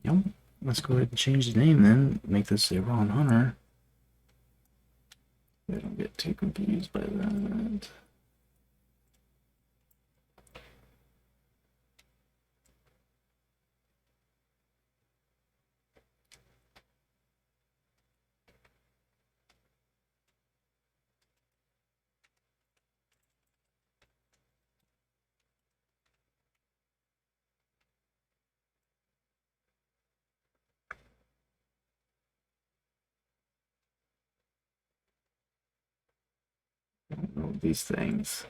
Yep. Let's go ahead and change the name then. Make this a Ron Hunter. I don't get too confused by that. I don't know these things.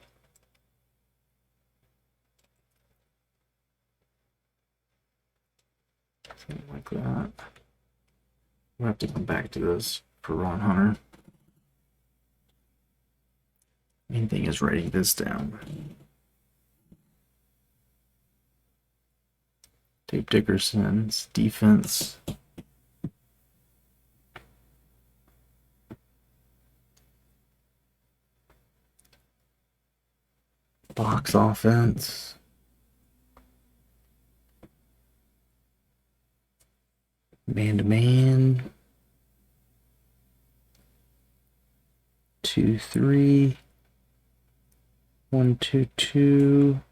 Something like that. We'll have to come back to this for Ron Hunter. Main thing is writing this down. Dave Dickerson's defense. Box offense. Man to man. 2-3. 1-2-2.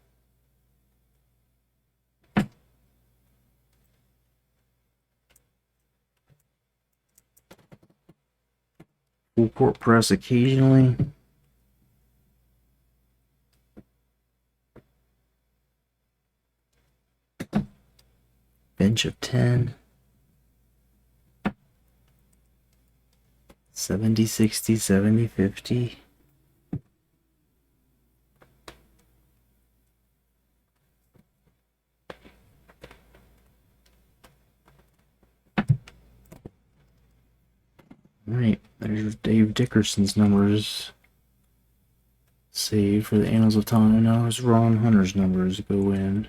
Full court press occasionally. Bench of 10. 70-60, 70-50. Alright, there's Dave Dickerson's numbers saved for the Annals of Time. Now it's Ron Hunter's numbers go in.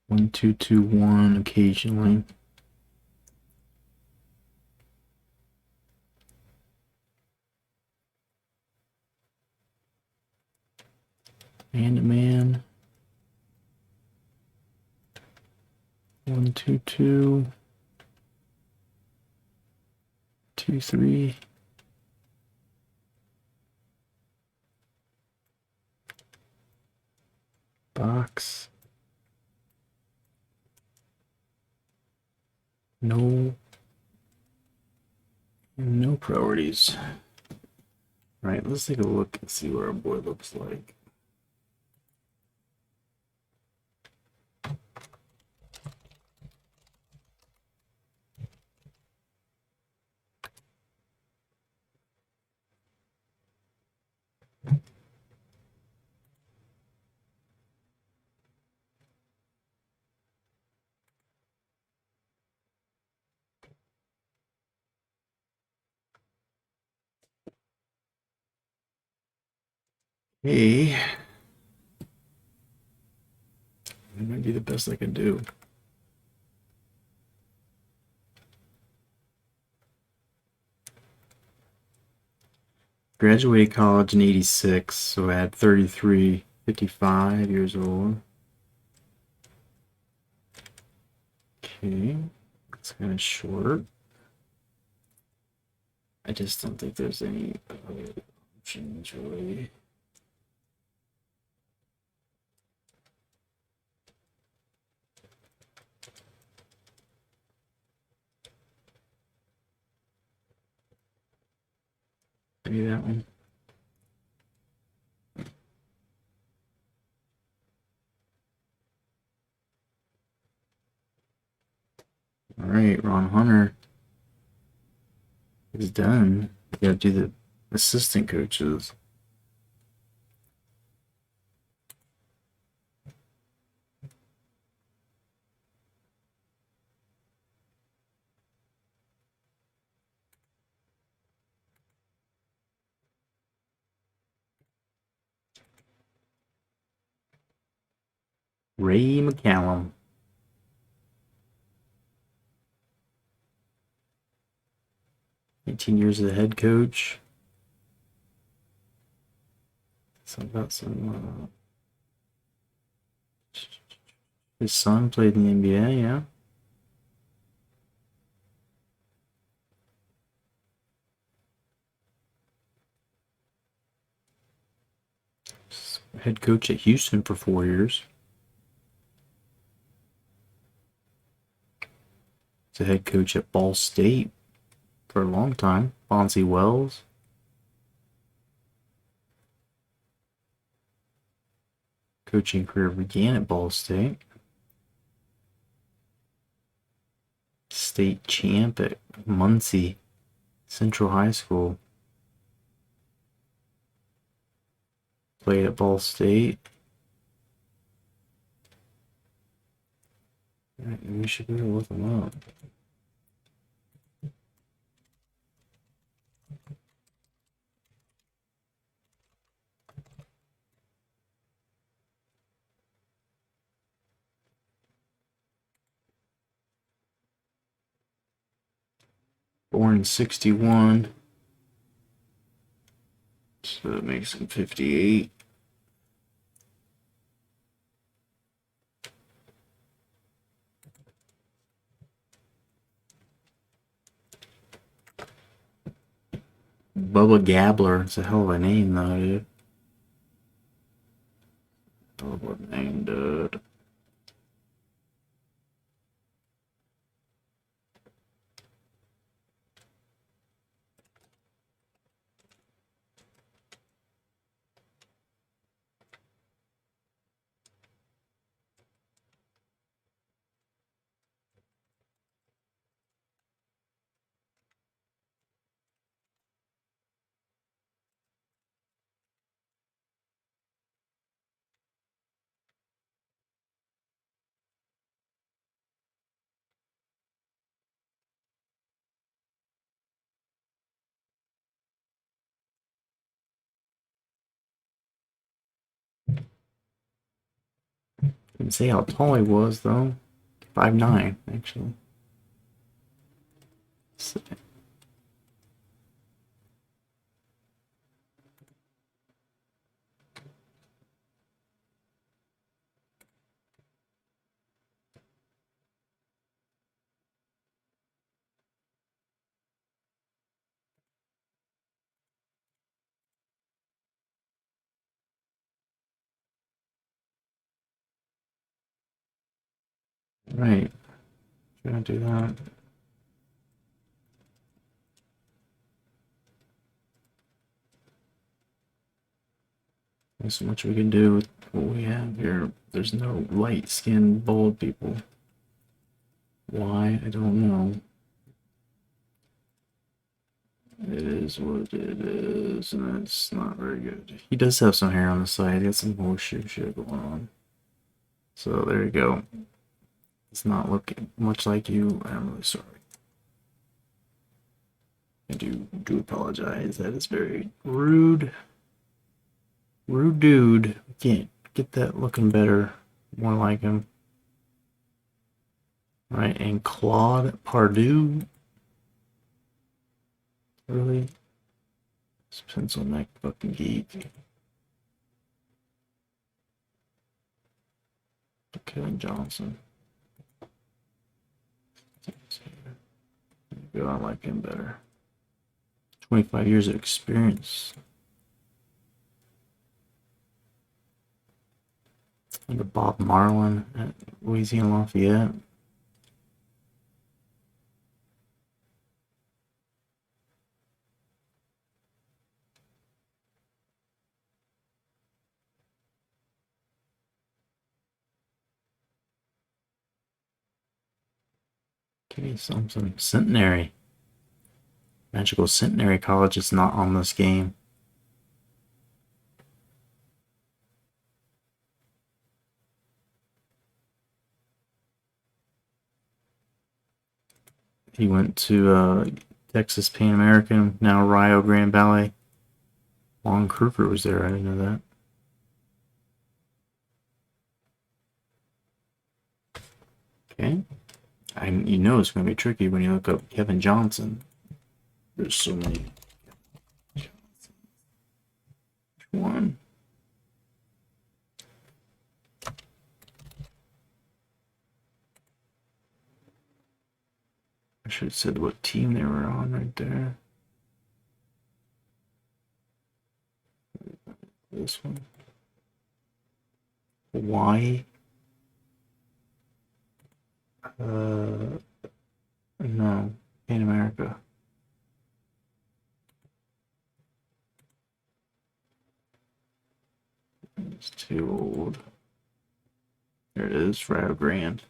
One, two, two, one occasionally. Man to man. 1-2-2. 2-3. Box. No priorities. Right, let's take a look and see what our board looks like. Hey, that might be the best I can do. Graduated college in 86, so I had 33, 55 years old. Okay, it's kind of short. I just don't think there's any options really. Maybe that one. All right, Ron Hunter is done. We gotta do the assistant coaches. Ray McCallum. 18 years as a head coach. So about some. His son played in the NBA, yeah. Head coach at Houston for 4 years. He's a head coach at Ball State for a long time. Bonzi Wells. Coaching career began at Ball State. State champ at Muncie Central High School. Played at Ball State. We should really look him up. Born in 61. So that makes him 58. Bubba Gabler. It's a hell of a name, though, dude. Hell of a name, dude. Didn't say how tall he was, though. 5'9", actually. Right. Gonna do that. There's so much we can do with what we have here. There's no light-skinned, bald people. Why? I don't know. It is what it is, and it's not very good. He does have some hair on the side. He has some horseshoe shit going on. So there you go. It's not looking much like you. I'm really sorry. I do apologize. That is very rude. Rude dude. We can't get that looking better. More like him. Right, and Claude Pardue. Really? This pencil neck fucking geek. Kevin Johnson. Go, I like him better. 25 years of experience. Under Bob Marlin at Louisiana Lafayette. Give me some Centenary. Magical Centenary College is not on this game. He went to Texas Pan American, now Rio Grande Ballet. Lon Kruger was there. I didn't know that. Okay. You know it's going to be tricky when you look up Kevin Johnson. There's so many. One. I should have said what team they were on right there. This one. Hawaii. No. Pan America. It's too old. There it is, Rio Grande.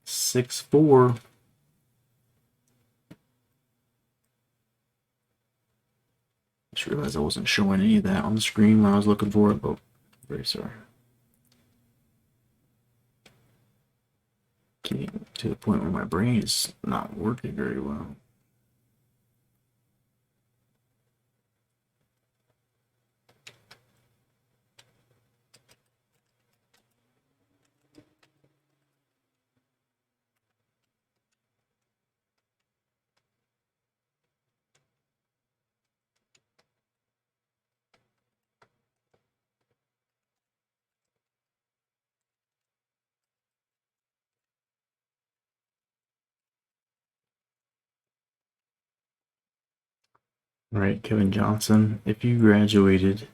6'4". Just realized I wasn't showing any of that on the screen when I was looking for it, but very sorry. Getting to the point where my brain is not working very well. All right, Kevin Johnson, if you graduated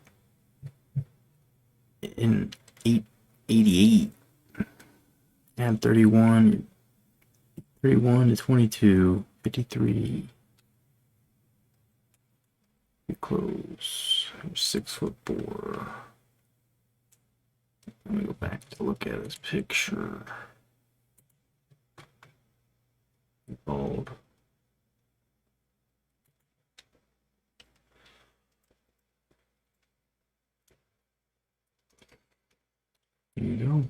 in 88 and 31 to 22, 53, you close. 6'4". Let me go back to look at his picture. Bald. Here you go.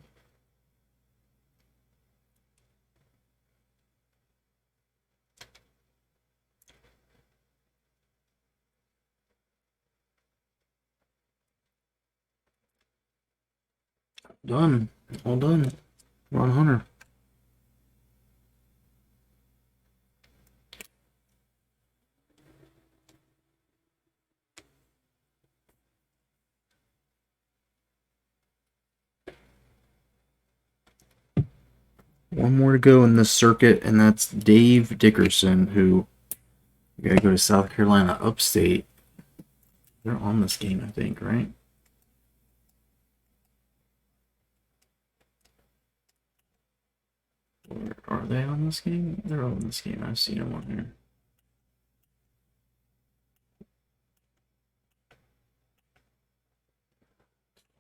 Done. All done. Ron Hunter. One more to go in this circuit, and that's Dave Dickerson, who you gotta go to South Carolina upstate. They're on this game, I think, right? Or are they on this game? They're on this game. I've seen them on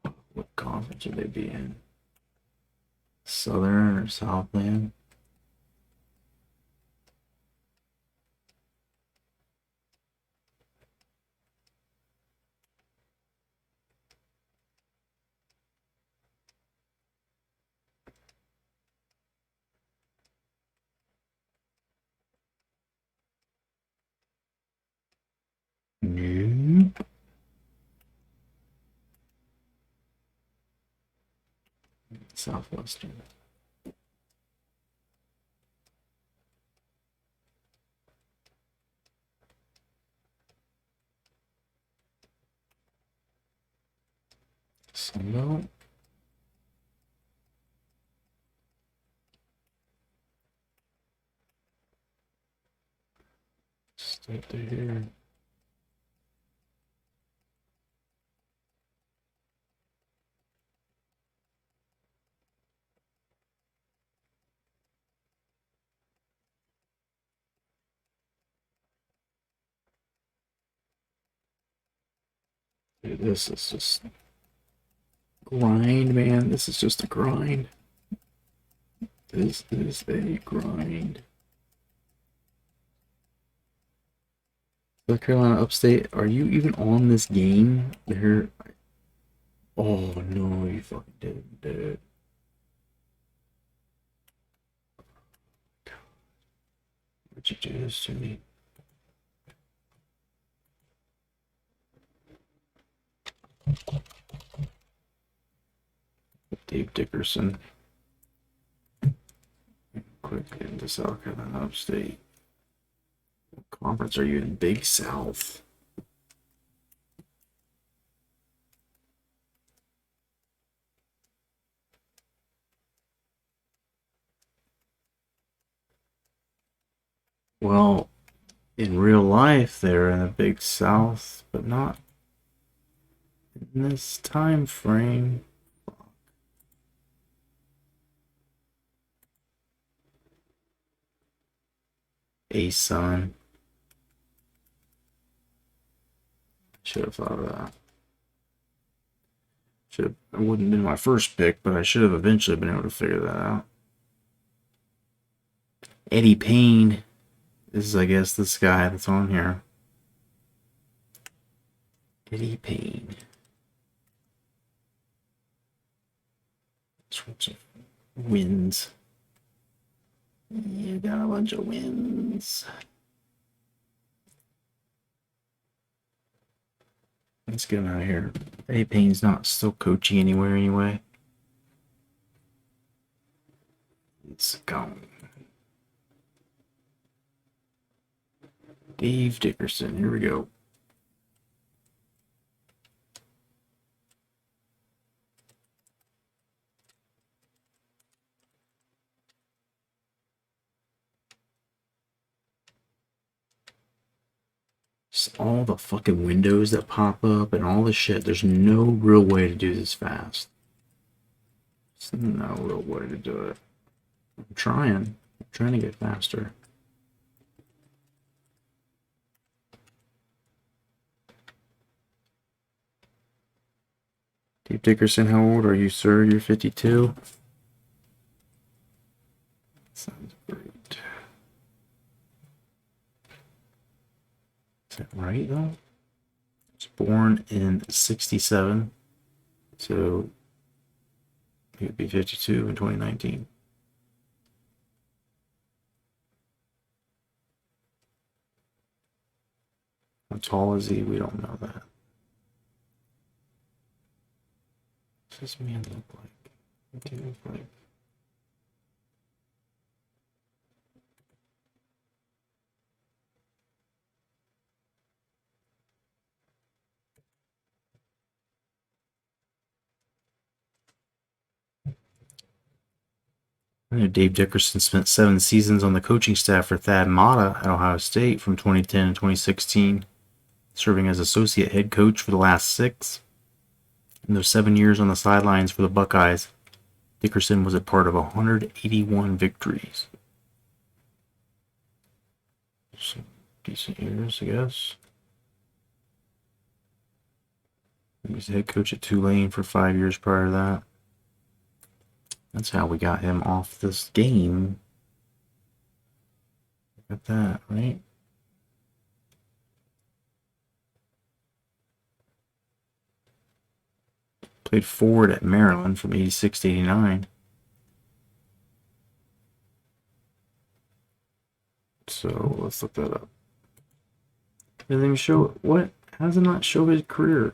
here. What conference would they be in? Southern or Southland? Nope. Southwestern. Sunbelt. Stay here. Dude, this is just grind, man. This is just a grind. This is a grind. South Carolina Upstate, are you even on this game? There. Oh no, you fucking did. Why'd you do this to me? Dave Dickerson. Quick into South Carolina Upstate. What conference are you in? Big South. Well, in real life, they're in the Big South, but not in this time frame. A-Sun. Should have thought of that. Should have, it wouldn't have been my first pick, but I should have eventually been able to figure that out. Eddie Payne. This is, I guess, this guy that's on here. Eddie Payne. Sorts of wins. You got a bunch of wins. Let's get him out of here. Eddie Payne's not still coaching anywhere anyway. It's gone. Dave Dickerson. Here we go. Just all the fucking windows that pop up and all the shit. There's no real way to do this fast. There's no real way to do it. I'm trying to get faster. Dave Dickerson, how old are you, sir? You're 52? Sounds great. Is that right, though? He was born in 67, so he would be 52 in 2019. How tall is he? We don't know that. What does this man look like? What do he look like? I know Dave Dickerson spent 7 seasons on the coaching staff for Thad Matta at Ohio State from 2010 to 2016, serving as associate head coach for the last 6. In those 7 years on the sidelines for the Buckeyes, Dickerson was a part of 181 victories. Some decent years, I guess. He was head coach at Tulane for 5 years prior to that. That's how we got him off this game. Look at that, right? Played forward at Maryland from 86 to 89. So let's look that up. Doesn't even show what? How does it not show his career?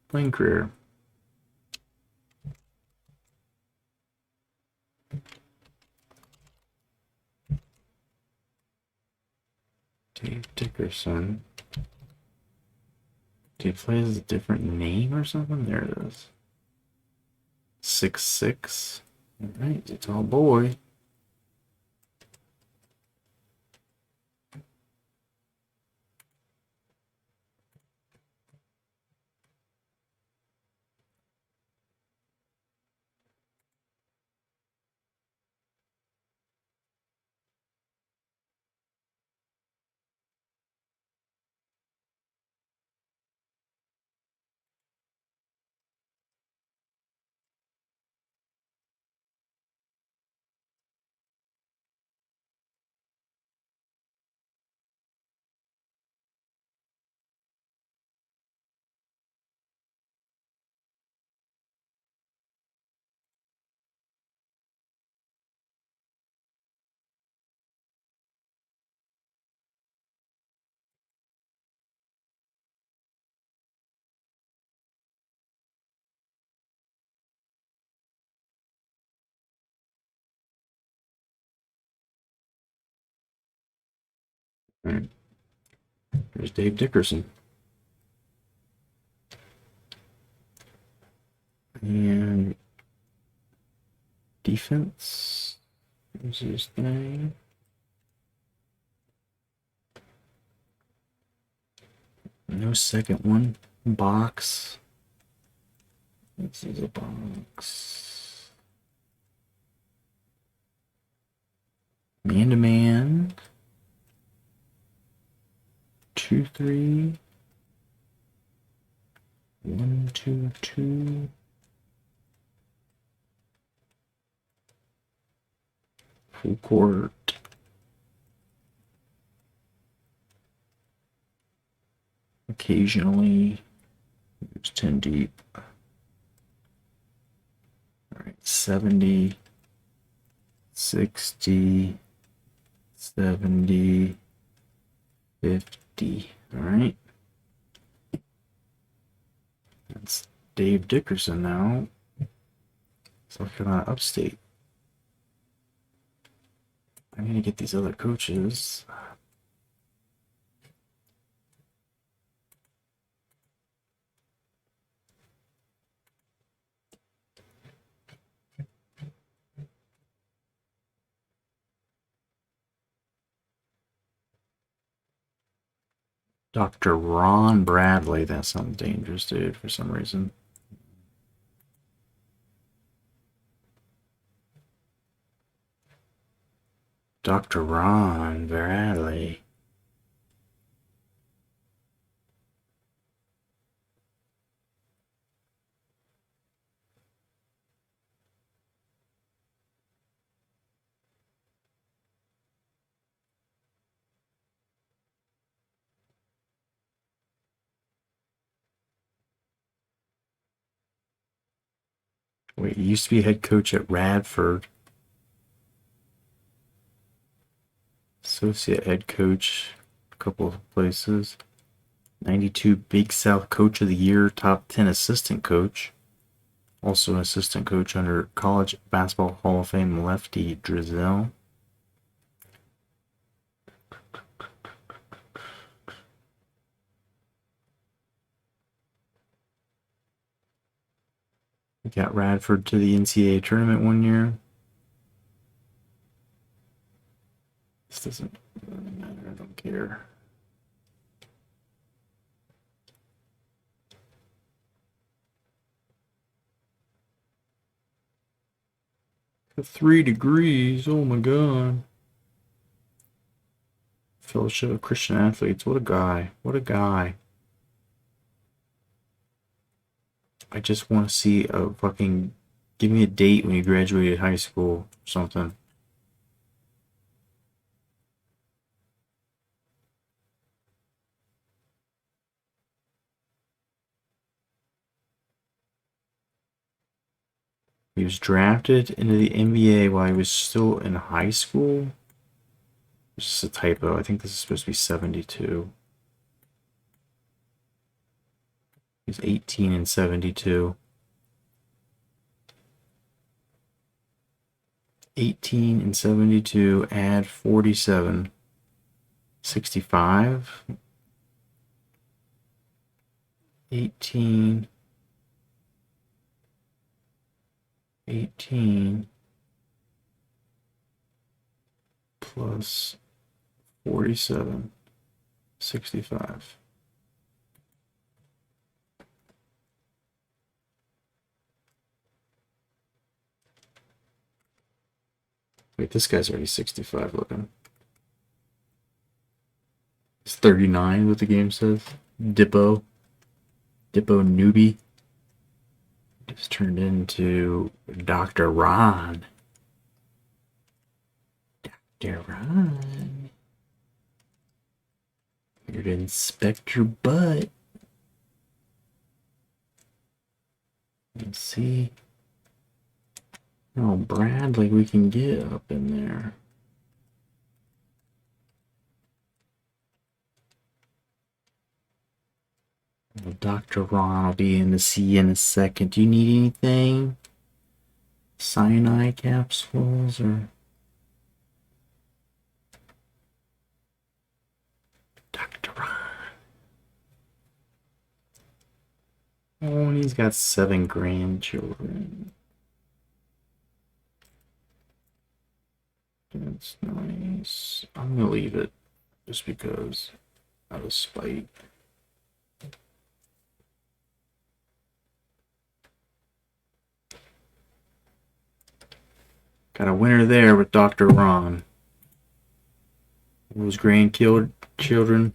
Playing career. Dave Dickerson. Did he play as a different name or something? There it is. 6'6". Alright, he's a tall boy. All right. There's Dave Dickerson. And defense. What's his thing? No second one. Box. This is a box. Man to man. 2-3. 1-2-2. Full court. Occasionally, there's 10 deep. All right, 70, 60, 70, 50. All right. That's Dave Dickerson now. South Carolina Upstate. I need to get these other coaches. Dr. Ron Bradley. That sounds dangerous, dude, for some reason. Dr. Ron Bradley. Wait, he used to be head coach at Radford. Associate head coach, a couple of places. 92 Big South Coach of the Year, top 10 assistant coach. Also an assistant coach under College Basketball Hall of Fame Lefty Drizel. We got Radford to the NCAA tournament one year. This doesn't really matter, I don't care. The 3 degrees, oh my god. Fellowship of Christian Athletes, what a guy, what a guy. I just want to see a fucking, give me a date when you graduated high school or something. He was drafted into the NBA while he was still in high school. It's just a typo. I think this is supposed to be 72. He's 18 and 72. 18 and 72, add 47. 65. 18. 18 plus 47. 65. Wait, this guy's already 65 looking. It's 39 what the game says. Dippo newbie. Just turned into Dr. Ron. Dr. Ron. Here to inspect your butt. Let's see how Bradley we can get up in there. Well, Dr. Ron will be in to see you in a second. Do you need anything? Cyanide capsules or... He's got 7 grandchildren. That's nice. I'm gonna leave it just because out of spite. Got a winner there with Dr. Ron. Those grandchildren,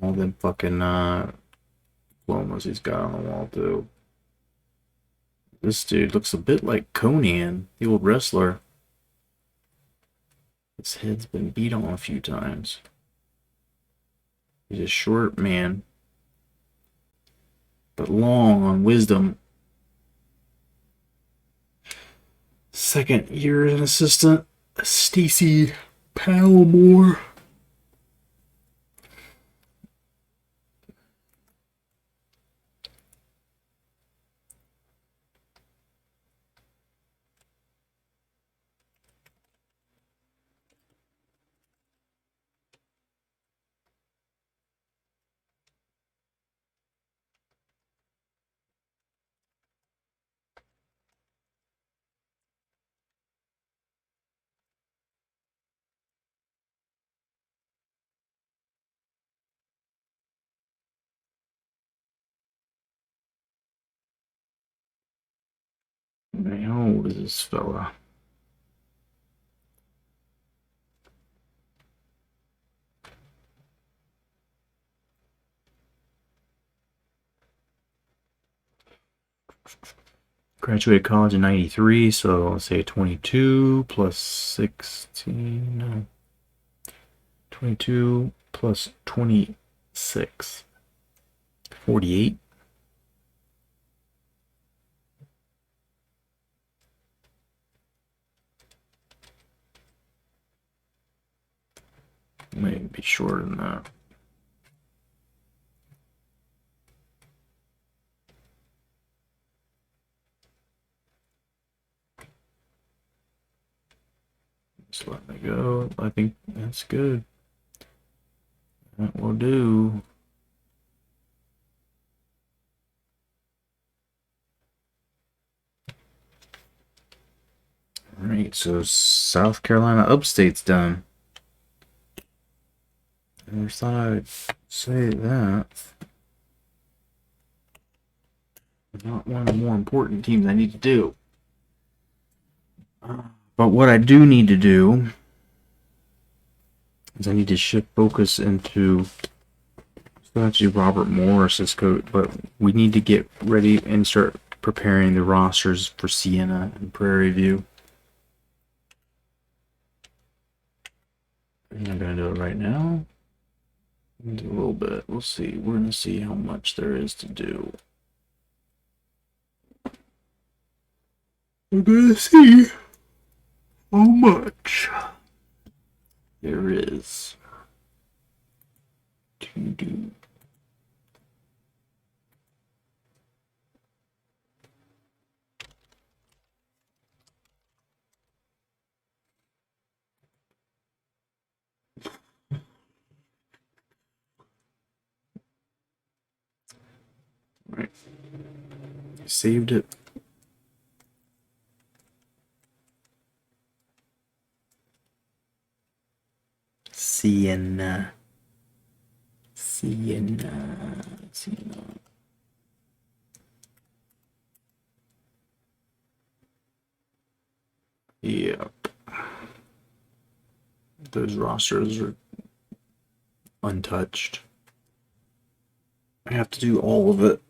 all them fucking diplomas he's got on the wall too. This dude looks a bit like Conan, the old wrestler. His head's been beat on a few times. He's a short man, but long on wisdom. Second year as an assistant, Stacy Palmore. How old is this fella? Graduated college in 93, so let's say 22 plus 16, no. 22 plus 26. 48. Maybe be shorter than that. Just let me go. I think that's good. That will do. Alright, so South Carolina Upstate's done. I never thought I'd say that. Not one of the more important teams I need to do. But what I do need to do is I need to shift focus into actually Robert Morris's coach, but we need to get ready and start preparing the rosters for Siena and Prairie View. I'm not gonna do it right now. Do a little bit. We'll see. We're gonna see how much there is to do. We're gonna see how much there is to do. Right. Saved it. Siena. Yep. Those rosters are untouched. I have to do all of it.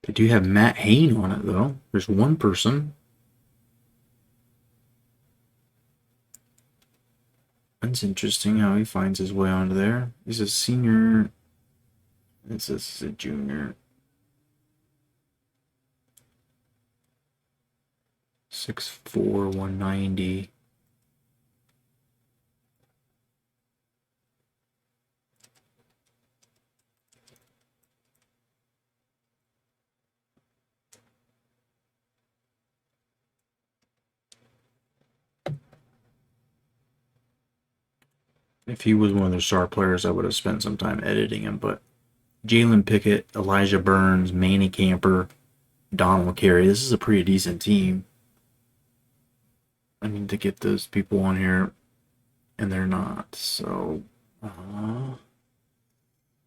They do have Matt Hain on it, though. There's one person. That's interesting how he finds his way onto there. He's a senior. This is a junior. 6'4", 190. If he was one of their star players, I would have spent some time editing him. But Jalen Pickett, Elijah Burns, Manny Camper, Donald Carey. This is a pretty decent team. I need to get those people on here, and they're not. So,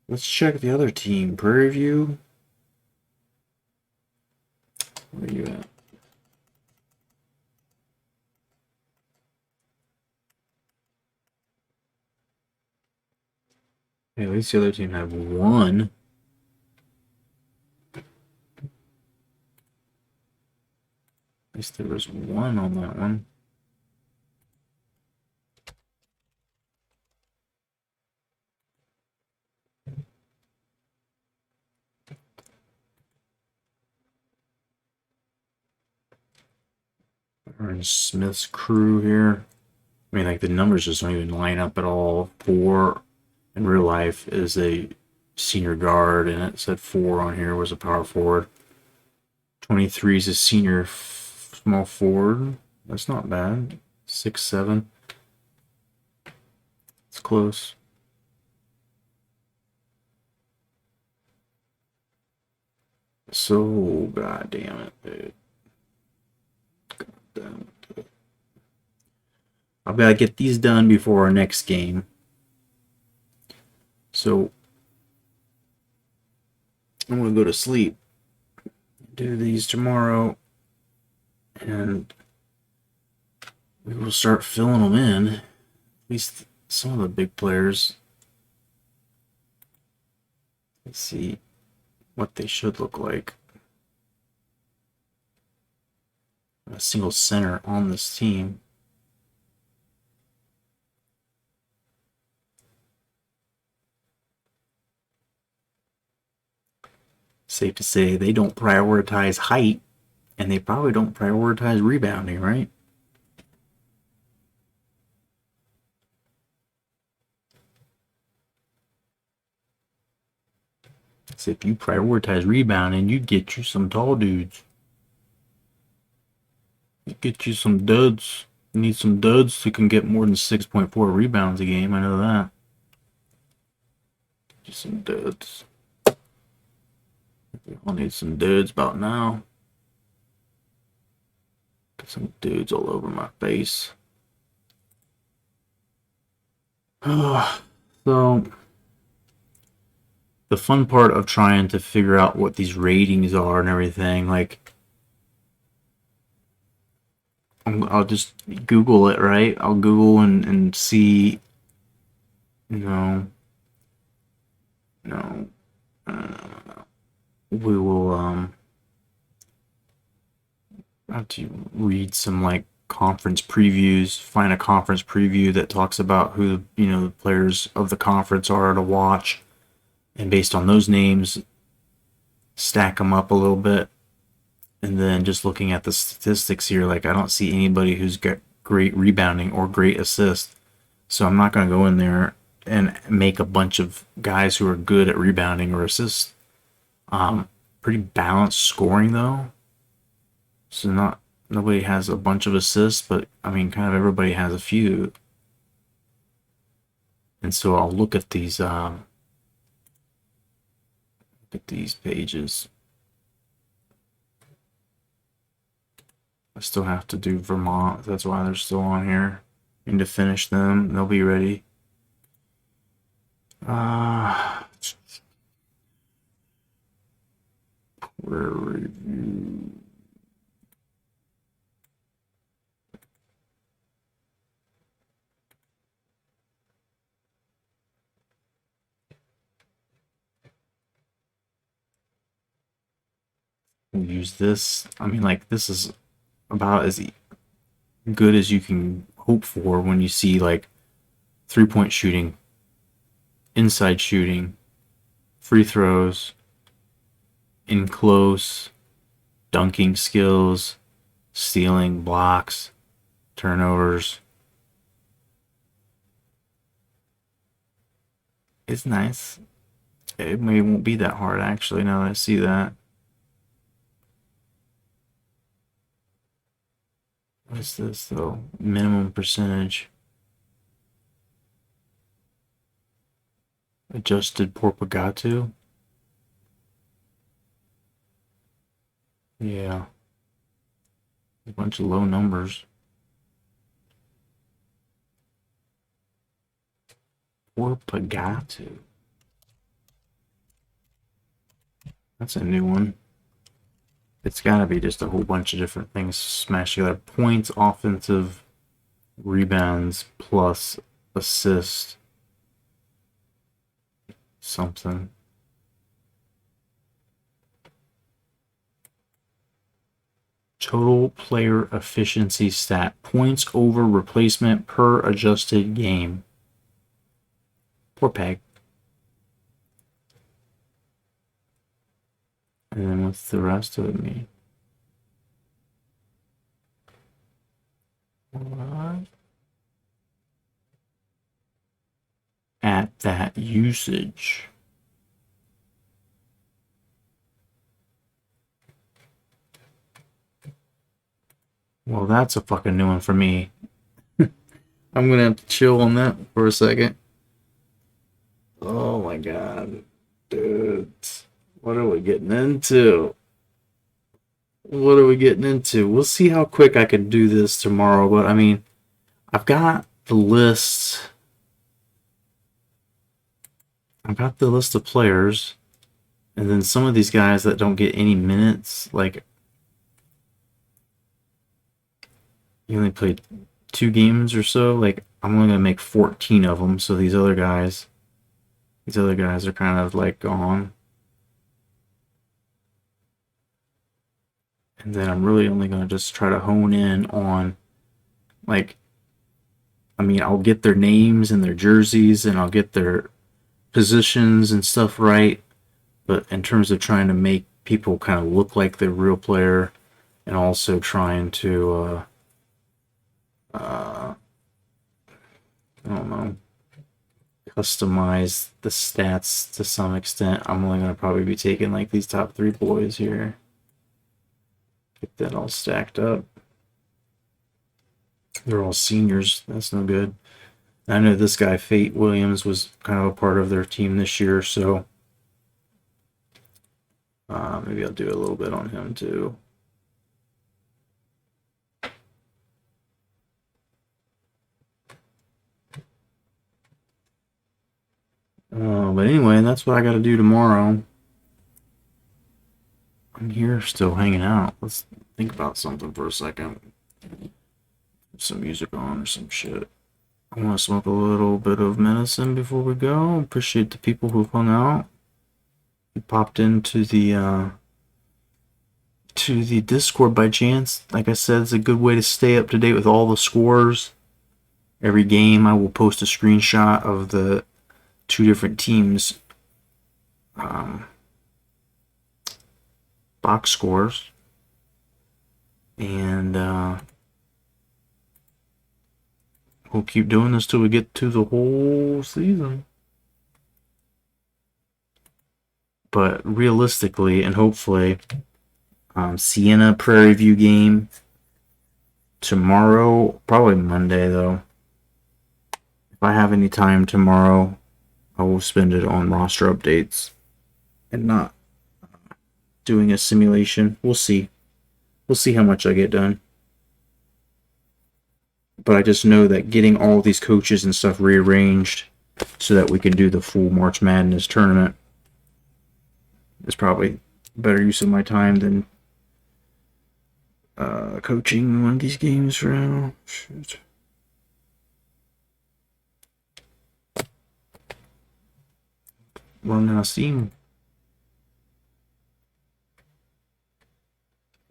let's check the other team. Prairie View. Where are you at? Hey, at least the other team had one. At least there was one on that one. Aaron Smith's crew here. I mean, like, the numbers just don't even line up at all. 4 in real life is a senior guard, and it said 4 on here was a power forward. 23 is a senior small forward. That's not bad. 6'7". It's close. So, god damn it, dude. God damn it. I've got to get these done before our next game. So, I'm going to go to sleep. Do these tomorrow. And we will start filling them in. At least some of the big players. Let's see what they should look like. A single center on this team. Safe to say they don't prioritize height, and they probably don't prioritize rebounding, right? So if you prioritize rebounding, you get you some tall dudes. You get you some duds. You need some duds who can get more than 6.4 rebounds a game. I know that. Get you some duds. We all need some dudes about now. Get some dudes all over my face. So, the fun part of trying to figure out what these ratings are and everything, like, I'll just Google it, right? I'll Google and see, no, we will, have to read some, like, conference previews, find a conference preview that talks about who, the players of the conference are to watch, and based on those names, stack them up a little bit. And then just looking at the statistics here, like, I don't see anybody who's got great rebounding or great assist. So I'm not going to go in there and make a bunch of guys who are good at rebounding or assist. Pretty balanced scoring, though. So nobody has a bunch of assists, but I mean, kind of everybody has a few. And so I'll look at these pages. I still have to do Vermont. That's why they're still on here. I need to finish them. They'll be ready. Review. We'll use this. I mean, like, this is about as good as you can hope for when you see, like, 3-point shooting, inside shooting, free throws, in close, dunking skills, stealing, blocks, turnovers. It's nice. It maybe won't be that hard, actually, now that I see that. What's this, though? Minimum percentage. Adjusted Porpagatu. Yeah. A bunch of low numbers. Porpagatu. That's a new one. It's gotta be just a whole bunch of different things smashed together. Points, offensive, rebounds, plus assist. Something. Total player efficiency stat. Points over replacement per adjusted game. Poor Peg. And then what's the rest of it mean? What? At that usage. Well, that's a fucking new one for me. I'm gonna have to chill on that for a second. Oh my god. Dude. What are we getting into? What are we getting into? We'll see how quick I can do this tomorrow, but I mean, I've got the list. I've got the list of players, and then some of these guys that don't get any minutes, like you only played 2 games or so, like I'm only gonna make 14 of them, so these other guys are kind of like gone. And then I'm really only gonna just try to hone in on, like, I mean, I'll get their names and their jerseys and I'll get their positions and stuff right, but in terms of trying to make people kind of look like they're real player and also trying to I don't know, customize the stats to some extent, I'm only going to probably be taking like these top 3 boys here. Get that all stacked up. They're all seniors. That's no good. I know this guy, Fate Williams, was kind of a part of their team this year, so maybe I'll do a little bit on him too. But anyway, that's what I got to do tomorrow. I'm here still hanging out. Let's think about something for a second. Some music on or some shit. I want to smoke a little bit of medicine before we go. Appreciate the people who've hung out. You popped into the Discord by chance. Like I said, it's a good way to stay up to date with all the scores. Every game I will post a screenshot of the 2 different teams' box scores. And we'll keep doing this till we get to the whole season. But realistically and hopefully, Siena Prairie View game tomorrow, probably Monday though. If I have any time tomorrow, I will spend it on roster updates and not doing a simulation. We'll see. We'll see how much I get done. But I just know that getting all these coaches and stuff rearranged so that we can do the full March Madness tournament is probably better use of my time than coaching one of these games for now. Shoot. Running out of steam.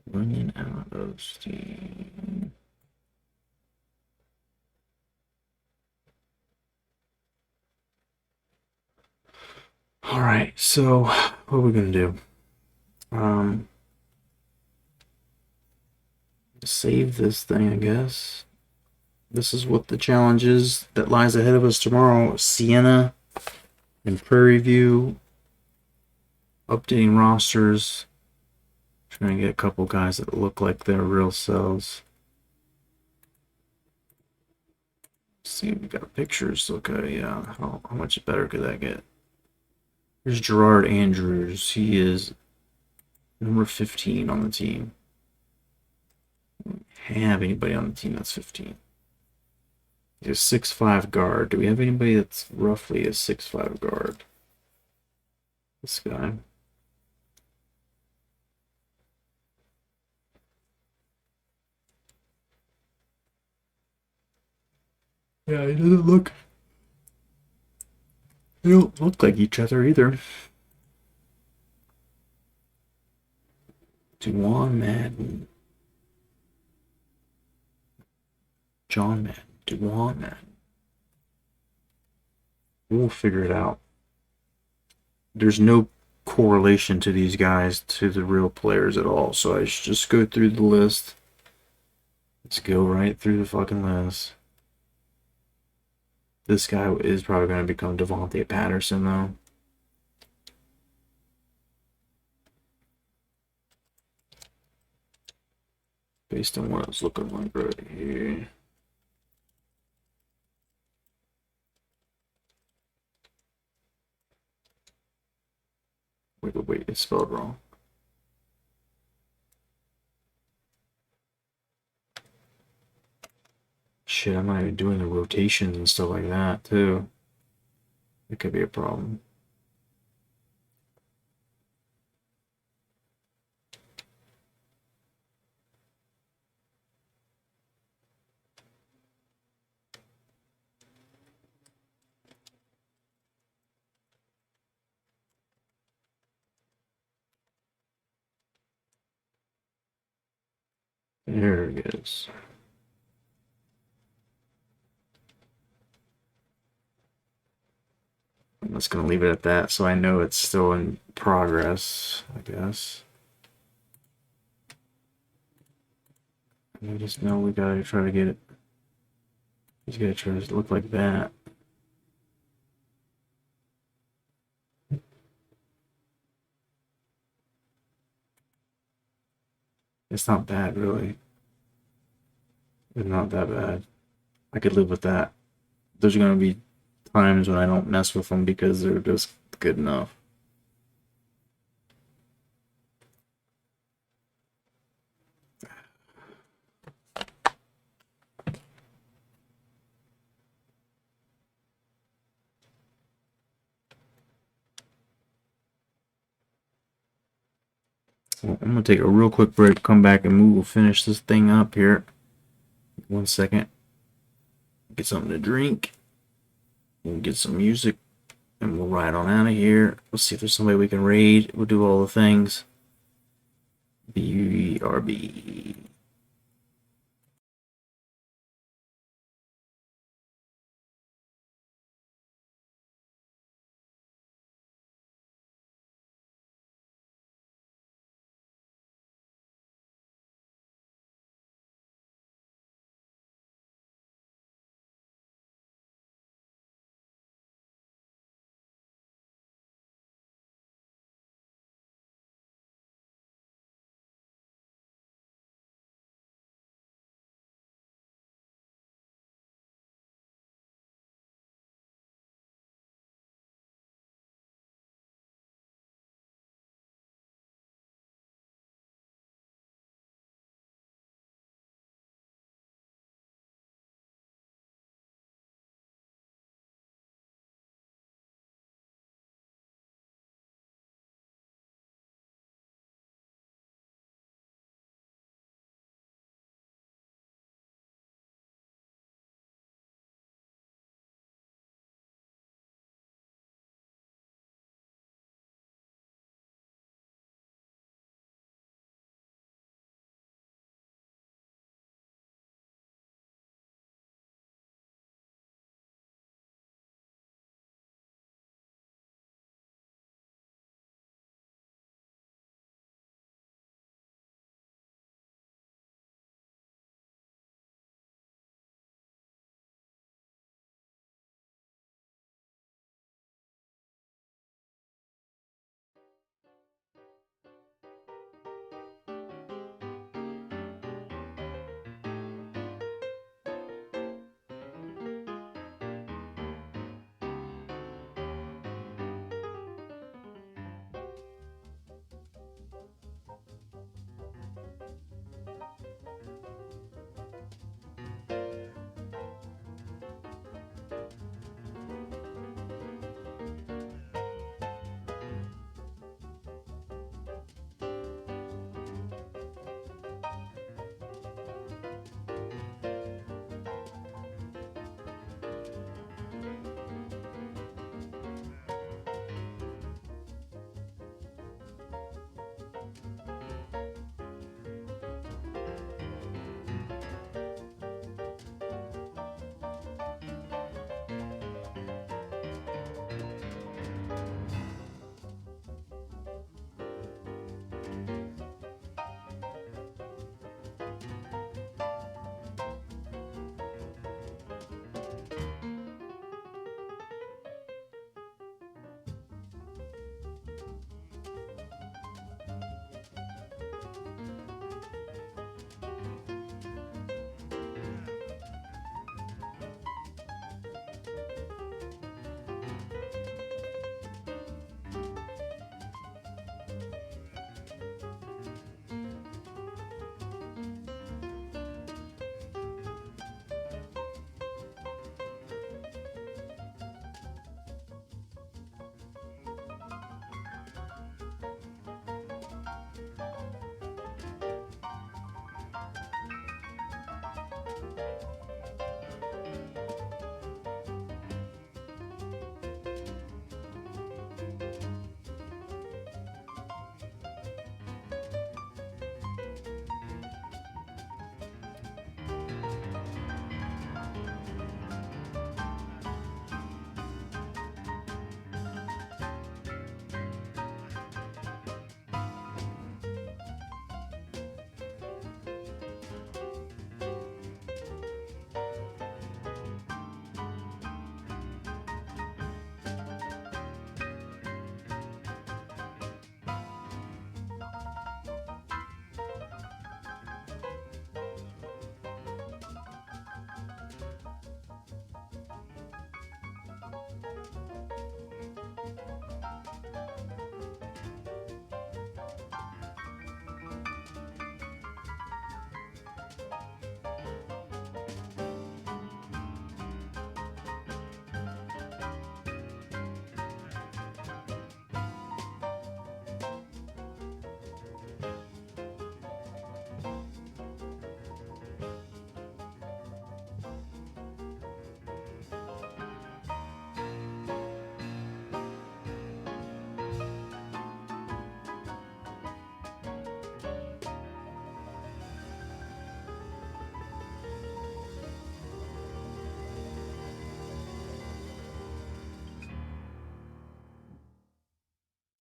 Running out of steam. Alright, so what are we gonna do? Save this thing, I guess. This is what the challenge is that lies ahead of us tomorrow. Siena and Prairie View. Updating rosters. Trying to get a couple guys that look like their real selves. See if we got pictures. Okay, yeah. How much better could that get? Here's Gerard Andrews. He is number 15 on the team. Have anybody on the team that's 15? He's a 6'5" guard. Do we have anybody that's roughly a 6'5" guard? This guy. Yeah, he doesn't look. They don't look like each other either. Juwan Madden. John Madden. Juwan Madden. We'll figure it out. There's no correlation to these guys to the real players at all, so I should just go through the list. Let's go right through the fucking list. This guy is probably going to become Devontae Patterson, though. Based on what it's looking like right here. Wait, it's spelled wrong. Shit, I'm not even doing the rotations and stuff like that, too. It could be a problem. There it is. I'm just gonna leave it at that, so I know it's still in progress, I guess. I just know we gotta try to get it. He's gotta try to look like that. It's not bad, really. It's not that bad. I could live with that. There's gonna be times when I don't mess with them because they're just good enough. Well, I'm gonna take a real quick break, come back, and we'll finish this thing up here. 1 second. Get something to drink. We'll get some music. And we'll ride on out of here. We'll see if there's somebody we can raid. We'll do all the things. BRB.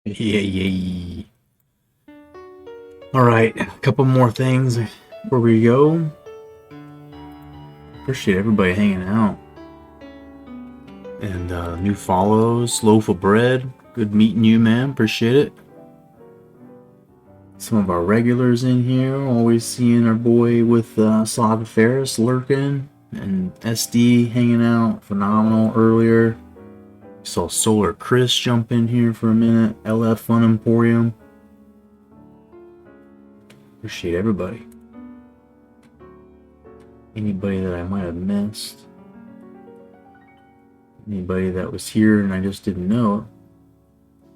Yay. Alright, a couple more things before we go. Appreciate everybody hanging out. And new follows, Loaf of Bread. Good meeting you, man. Appreciate it. Some of our regulars in here. Always seeing our boy with Slava Ferris lurking. And SD hanging out. Phenomenal earlier. Saw Solar Chris jump in here for a minute. LF Fun Emporium. Appreciate everybody. Anybody that I might have missed. Anybody that was here and I just didn't know.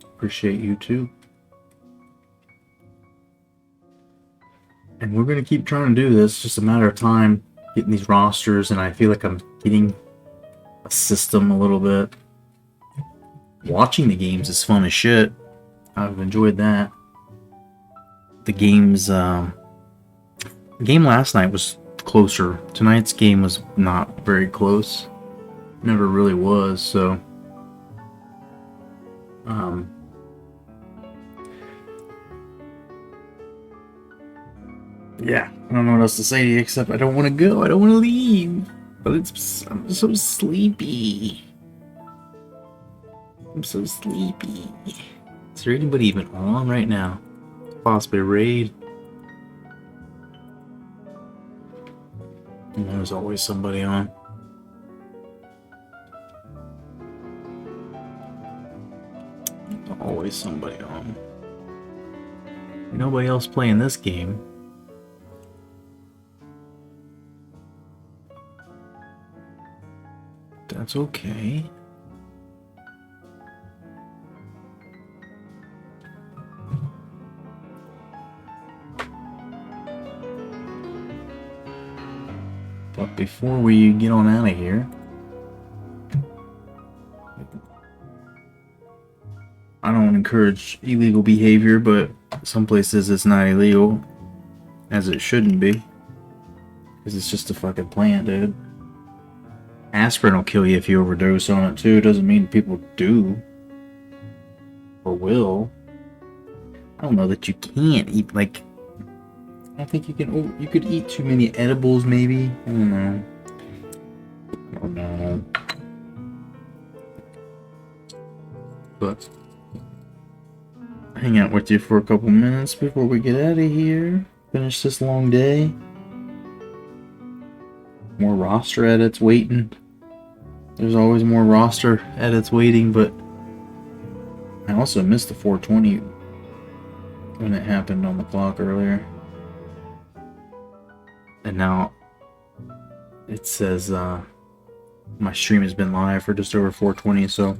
Appreciate you too. And we're going to keep trying to do this. It's just a matter of time getting these rosters, and I feel like I'm getting a system a little bit. Watching the games is fun as shit. I've enjoyed that. The games, the game last night was closer. Tonight's game was not very close. Never really was, so yeah, I don't know what else to say to you except I don't want to go. I don't want to leave. But I'm so sleepy. I'm so sleepy. Is there anybody even on right now? Possibly raid. And there's always somebody on. Always somebody on. Nobody else playing this game. That's okay. But before we get on out of here, I don't encourage illegal behavior, but some places it's not illegal, as it shouldn't be, because it's just a fucking plant, dude. Aspirin will kill you if you overdose on it too. Doesn't mean people do or will. I don't know that you can't eat, like, I don't think you can. You could eat too many edibles, maybe. I don't know. I don't know. But hang out with you for a couple minutes before we get out of here. Finish this long day. More roster edits waiting. There's always more roster edits waiting, but I also missed the 420 when it happened on the clock earlier. And now it says my stream has been live for just over 420, so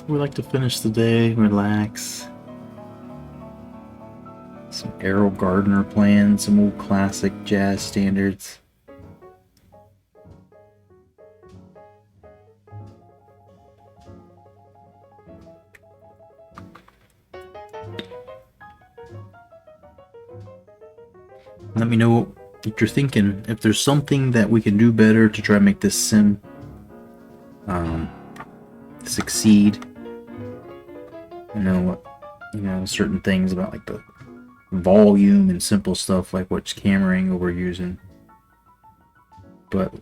we like to finish the day, relax. Some Errol Gardner playing, some old classic jazz standards. Let me know what you're thinking. If there's something that we can do better to try to make this sim succeed. Certain things about like the volume and simple stuff like which camera angle we're using. But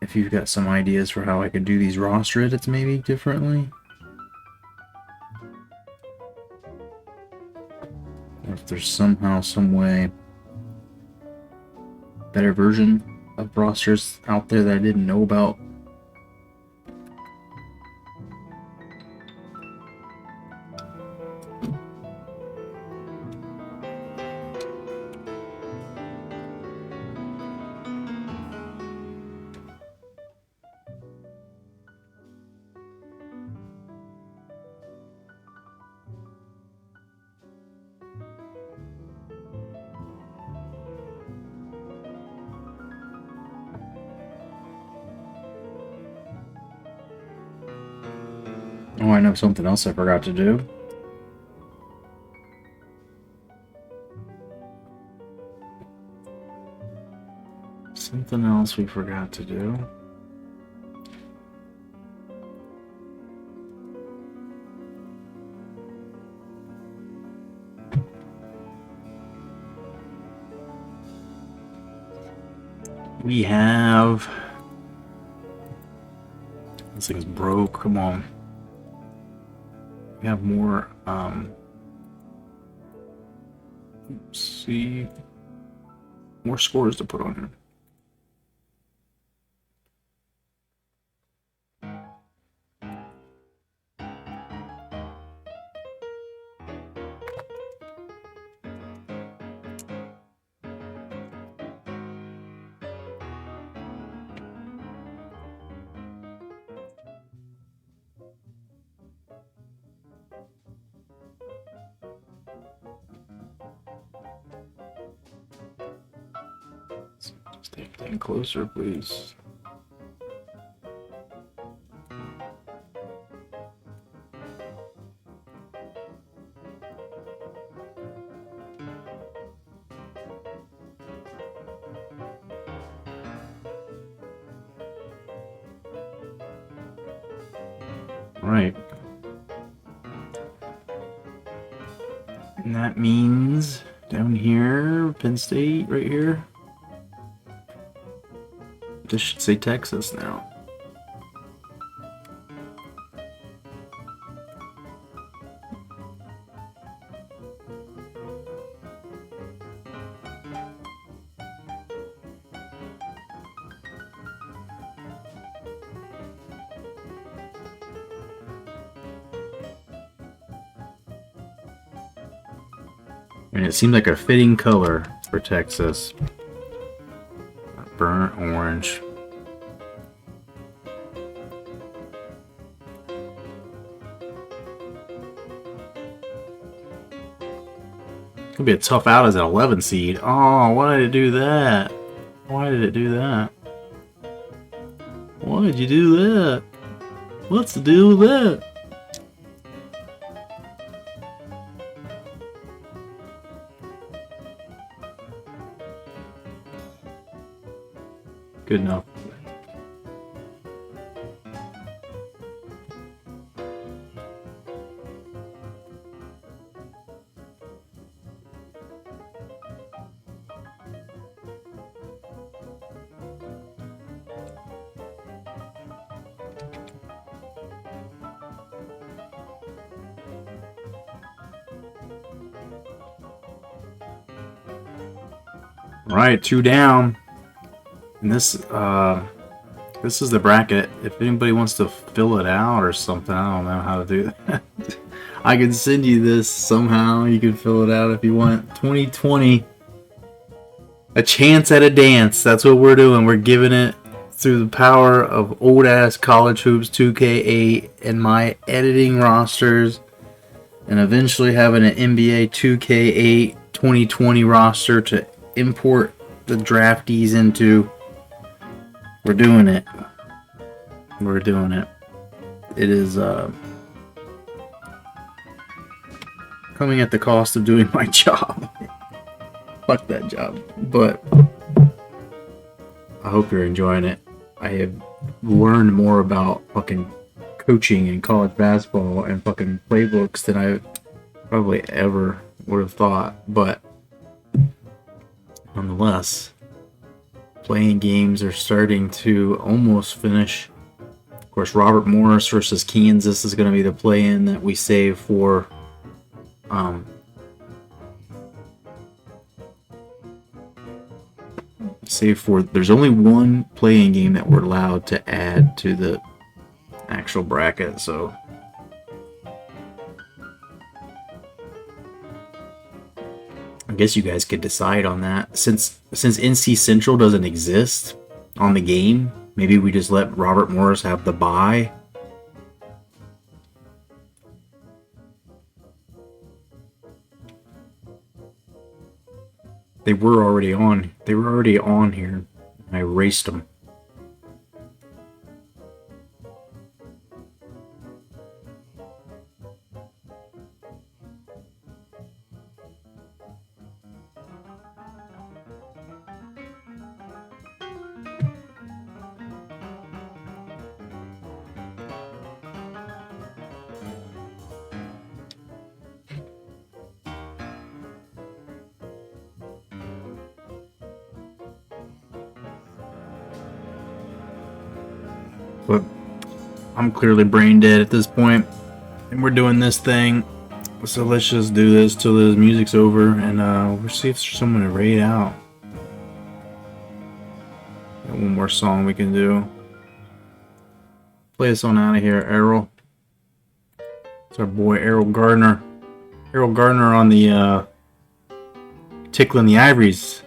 if you've got some ideas for how I could do these roster edits maybe differently, or if there's somehow some way better version of rosters out there that I didn't know about. Oh, I know something else I forgot to do. Something else we forgot to do. We have... This thing's broke. Come on. We have more, let's see. More scores to put on here. Stay closer, please. Right. And that means down here, Penn State, right here. This should say Texas now. And it seemed like a fitting color for Texas. Burnt orange. Could be a tough out as an 11 seed. Oh, why did it do that? Why did it do that? Why did you do that? What's the deal with that? Good enough. All right, 2 down. And this is the bracket. If anybody wants to fill it out or something, I don't know how to do that. I can send you this somehow. You can fill it out if you want. 2020. A chance at a dance. That's what we're doing. We're giving it through the power of old ass college hoops 2K8 and my editing rosters, and eventually having an NBA 2K8 2020 roster to import the draftees into. We're doing it. We're doing it. It is coming at the cost of doing my job. Fuck that job. But I hope you're enjoying it. I have learned more about fucking coaching in college basketball and fucking playbooks than I probably ever would have thought. But nonetheless, playing games are starting to almost finish. Of course, Robert Morris versus Kansas is going to be the play-in that we save for there's only one play-in game that we're allowed to add to the actual bracket, so I guess you guys could decide on that. Since NC Central doesn't exist on the game, maybe we just let Robert Morris have the bye. They were already on. They were already on here. I erased them. but I'm clearly brain dead at this point, and we're doing this thing. So let's just do this till the music's over, and we'll see if there's someone to raid out. Got one more song we can do. Play us on out of here, Errol. It's our boy Errol Gardner. Errol Gardner on the Tickling the Ivories.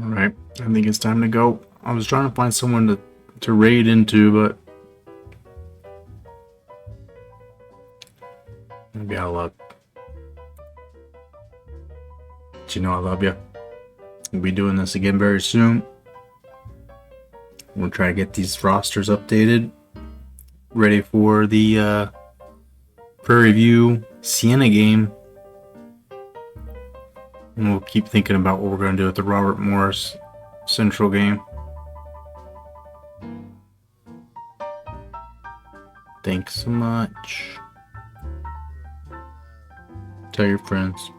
Alright, I think it's time to go. I was trying to find someone to raid into, but maybe out of luck. But you know I love you. We'll be doing this again very soon. We'll try to get these rosters updated, ready for the Prairie View Siena game. And we'll keep thinking about what we're going to do with the Robert Morris Central game. Thanks so much. Tell your friends.